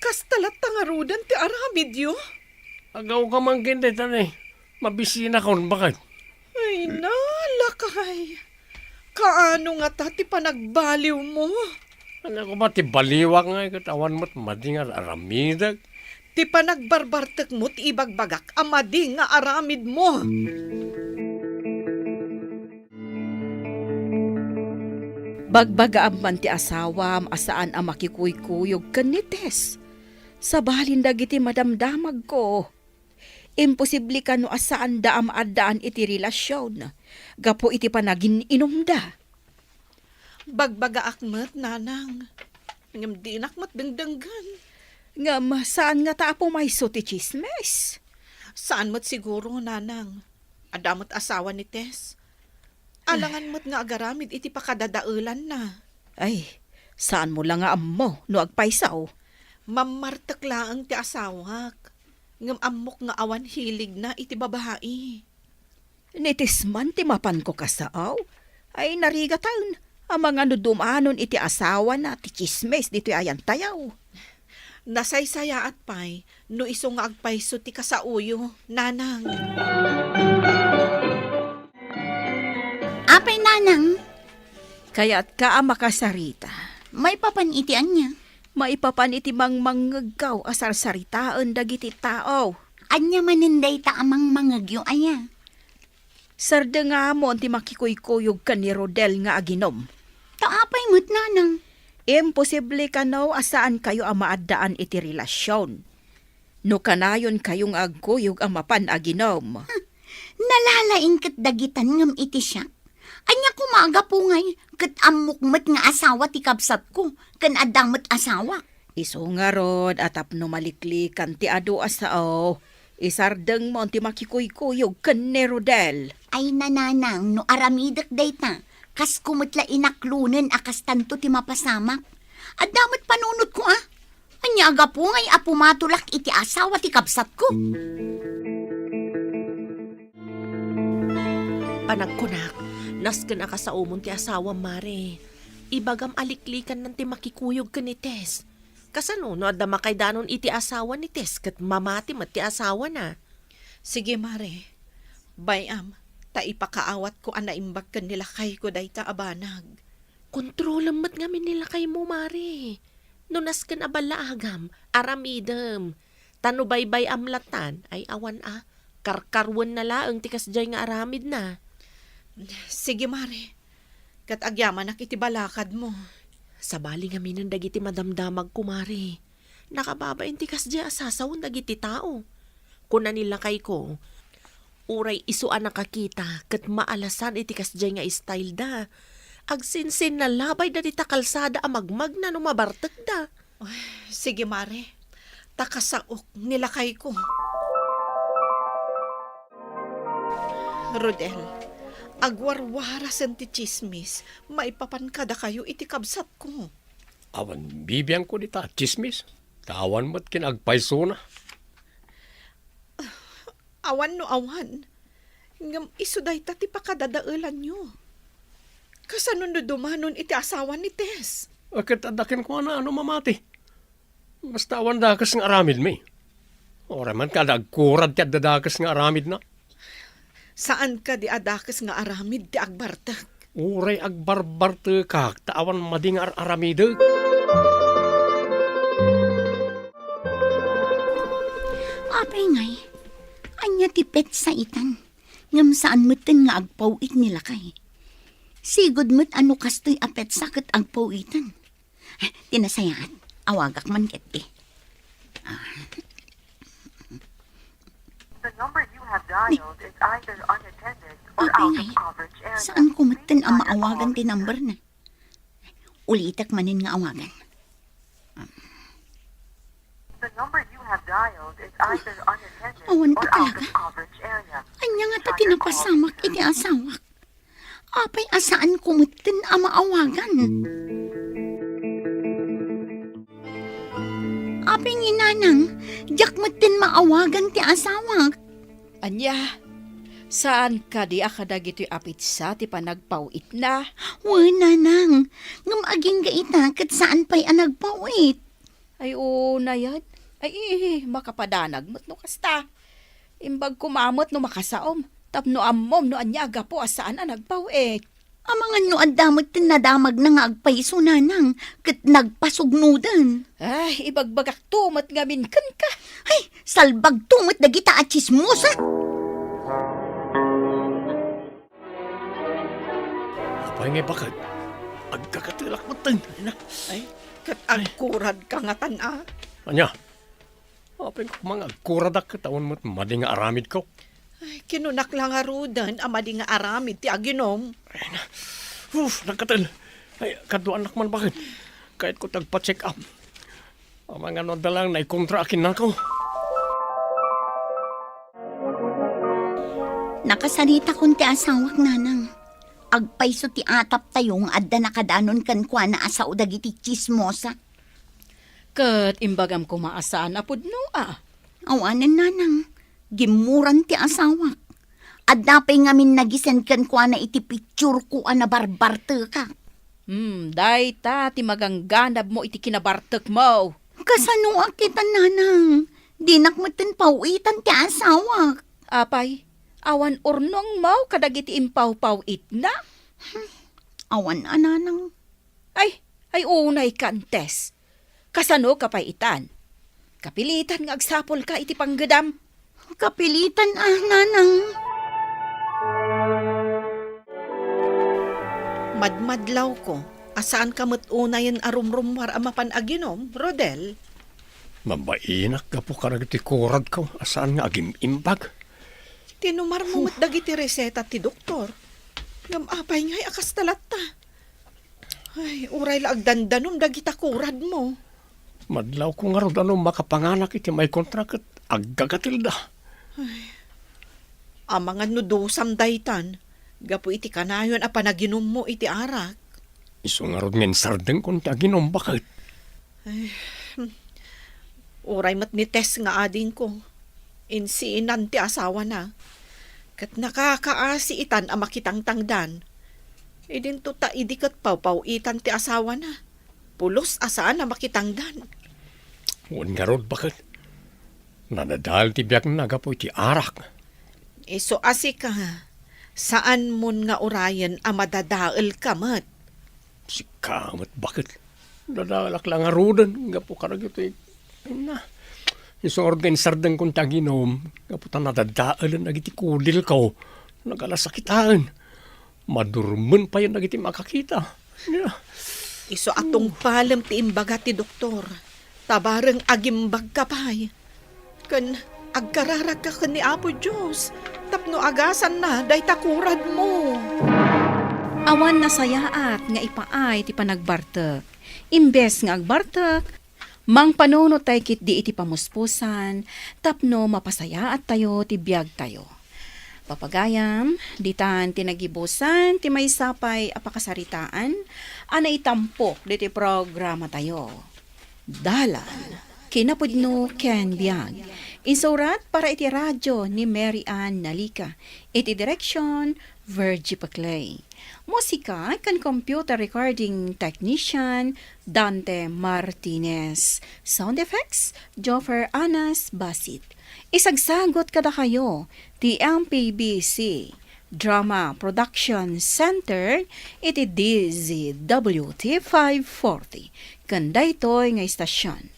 kastalat tangarudan ti aramidyo? Agaw ka man kinditan Mabisina kon bakit? Ay, nalakay. Kaano nga tati panagbaliw mo? Ano ko ba ti baliwak nga katawan mo't madingar aramidag? Ti panagbarbartek mo't ibagbagak amadi nga aramid mo. Bagbaga man ti asawam asaan ang makikuykuyog kanites. Sa balin dagiti madamdamag ko. Imposible ka no asaan da addaan iti relasyon. Gapo iti panagin inumda. Bagbaga akmat, nanang. Ngam di nakmat dengdenggan. Ngam, saan nga taapo may ti chismes? Saan mo't siguro, nanang? Adamot asawa ni Tess. Alangan mo't nga agaramid iti pakadadaulan na. Ay, saan mo lang nga ammo no agpaisaw? Mamartak laang ti asawak. Ngam amok nga awan hilig na iti babae. Nitis man ti mapan ko kasaaw. Ay narigatan. Ang mga nudumanon iti asawa na ti chismes dito ayan tayaw. Nasaysaya at pay, no iso nga agpaiso ti kasauyo, nanang. Apay, nanang. Kaya't ka makasarita. May papanitian niya. Maipapan iti mangmangagaw asarsaritaan dagiti tao. Anya maninday ta amang mangagyo aya. Sarda nga mo ti makikuykuyog ka ni Rodel nga aginom. Taapay mo't, nanang. Imposible ka no asaan kayo ang maaddaan iti relasyon. No kanayon kayong agkuyog ang mapan aginom. Nalalaing kat dagitan ngam iti siya. Anya kumaga po ngay, kat amukmat nga asawa ti kabsat ko, kan adamot asawa. Iso nga rod atap no maliklikan ti adu asao. Isardeng mo ti makikuykuyog kan ni Rodel. Ay nananang, no aramidak dayta. Kas kumutla inaklunen akas tanto ti mapasamak. Adamot panunot ko Anya aga po ngay apumatulak iti asawa ti kabsat ko. Panagkunak, nasken aka sa umon ti asawa, Mare. Ibagam aliklikan ng ti makikuyog ka ni Tess. Kasano, no adda makaydanon iti asawa ni Tess kat mamati mat ti asawa na. Sige, Mare. Bayam, ta ipakaawat ko anaimbag kan nila kay ko day ta abanag. Kontrolam mat nga nila kay mo, Mare. No nasken abala agam, aramidem. Tano baybay amlatan, ay awan karkarwan na laang tikas jay nga aramid na. Sige, Mare. Kat agyaman ak iti balakad mo. Sabali nga minan dagiti madamdamag ko, Mare. Nakababain tikas jay asasawon dagiti tao. Kuna nila kay ko, uray isuan nakakita kat maalasan itikas jay nga style da. Agsinsin na labay da dita kalsada amagmag na numabartek da. Sige, Mare. Takasaok nilakay ko. Rodel, Agwarwarasan ti chismis, maipapan kada kayo iti kabsat ko. Awan bibiyang ko dita, chismis. Tawan mo't kinagpaiso na. Awan no awan. Ngam isuday ta ti pakadadaulan nyo. Kasanon no dumanon iti asawa ni Tess. Akit adakin ko na ano mamati. Basta awan dakas ng aramid may. Ora man ka dagkurad ti dadakas ng aramid na. Saan ka di adakas nga aramid ti agbartak? Uray agbarbarte kak, tawan mading aramid. Apay ngay, anya tipet sa itan. Ngam saan moten nga agpawit nila kay. Sigod mo't ano kastoy apet sakit agpawitan. Tinasayaan, awagak man keti. The number you have dialed is either unattended or Apay out ngay, of coverage area. saan kumoten ang maawagan ti number na? Ulitak manin nga awagan. The number you have dialed is either unattended Awan or ka out talaga. of coverage area. Anya nga ta tinapasamak iti asawak. Apay asaan kumoten ang maawagan? Apay nginanang, jak moten maawagan ti asawak. Anya, saan ka di akadag ito'y apit sa ti panagpawit na? Wala nang, ngam aging gaita kat saan pa'y anagpawit. Ay, na yan. Ay, makapadanag mo't no kasta. Imbag kumamot no makasaom. Tapno ammom no anyaga po asaan ang nagpawit. Ang mga no adamot tinadamag na nga agpaiso nanang, kat nagpasugnudan. Ay, ibagbagak tumat ngamin kan ka. Ay, salbag tumot na gita at chismosa. Apay ngay bakit? Agkakatilak mo tin. Ay, kat agkurad ka nga tana. Anya? Apay ko mga agkuradak katawan mo't mading aramid ko. Ay, kinunak lang nga rudan, amadi nga aramid ti aginom. Nagkatil. Ay, kadwa anak man bakit? Kahit ko tagpa-check up. Ang mga nodda lang na ikontra akin na ko. Nakasalita kun ti asawak nanang. Agpaiso ti atap tayong adda nakadanon kan kwa na asaw dagiti chismosa. Kat imbagam kumaasaan apod no Awanan nanang, gimuran ti asawak. Adda pa'y ngamin nagisen kan kwa na iti picture ko na barbarte ka. Day ta, ti magangganab mo iti kinabartek mo. Kasano kita nanang, dinak mo tin pawitan ti asawak. Apay, awan urnong mo kadagiti impaw-pawit na. Awan ananang. Ay unay kantes. Kasano kapaitan? Kapilitan nga agsapol ka iti panggedam. Kapilitan nanang. Madmadlaw ko, asaan ka unayan arumrumwar amapan aginom, Rodel? Mabainak ka po karagiti kurad ko. Asaan nga agim imbag? Tinumar mo dagiti reseta ti doktor. Ngam-apay nga'y akas talat ta. Ay, uray la agdandanom dagita kurad mo. Madlaw ko nga rod ano makapanganak iti may kontrak at aggagatil da. Ay, ang mga nudusam daytan, gapu iti kanayon a panaginom mo iti arak. Iso nga rod ngin sardeng kung taginom bakit. Ay, uray mat ni Tess nga ading ko. Insiinan ti asawa na. Kat nakakaasi itan a makitangtangdan. Idin to ta idikat pawpawitan ti asawa na. Pulos asaan na makitangdan. Huwag nga rod bakit. Nadadal ti biyak na gapo iti arak. So asi ka, saan mon nga urayan a madadaal kamat? Si kamat bakit? Dadalak lang nga rodan. Gapo karag ito na. Isong organisardang kong taginom. Gapo ta nadadaalan nagiti kudil ko. Nagalasakitaan. Madurman pa yan nagiti makakita. Yeah. Iso atong palam ti imbaga ti doktor. Tabarang agimbag ka pa'y. Kan agkararag ka ni Apo Diyos. Tapno agasan na, day takurad mo. Awan na sayaat nga ipaay ti panagbartek. Imbes nga agbartek, mang panuno tay kit di iti pamuspusan, tapno mapasayaat tayo ti biyag tayo. Papagayam, ditan tinagibusan, ti may sapay apakasaritaan, ana itampok diti programa tayo. Dalan, kinapudno ken biag. Insurat para iti radyo ni Mary Ann Nalika. Iti direksyon, Virgie Paclay. Musika kan computer recording technician, Dante Martinez. Sound effects, Joffer Anas Basit. Isagsagot kada kayo, ti MPBC Drama Production Center, iti DZWT 540. Kanday to'y nga istasyon.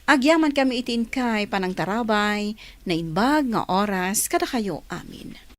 Agyaman kami itin kay panang tarabay, na inbag nga oras kada kayo amin.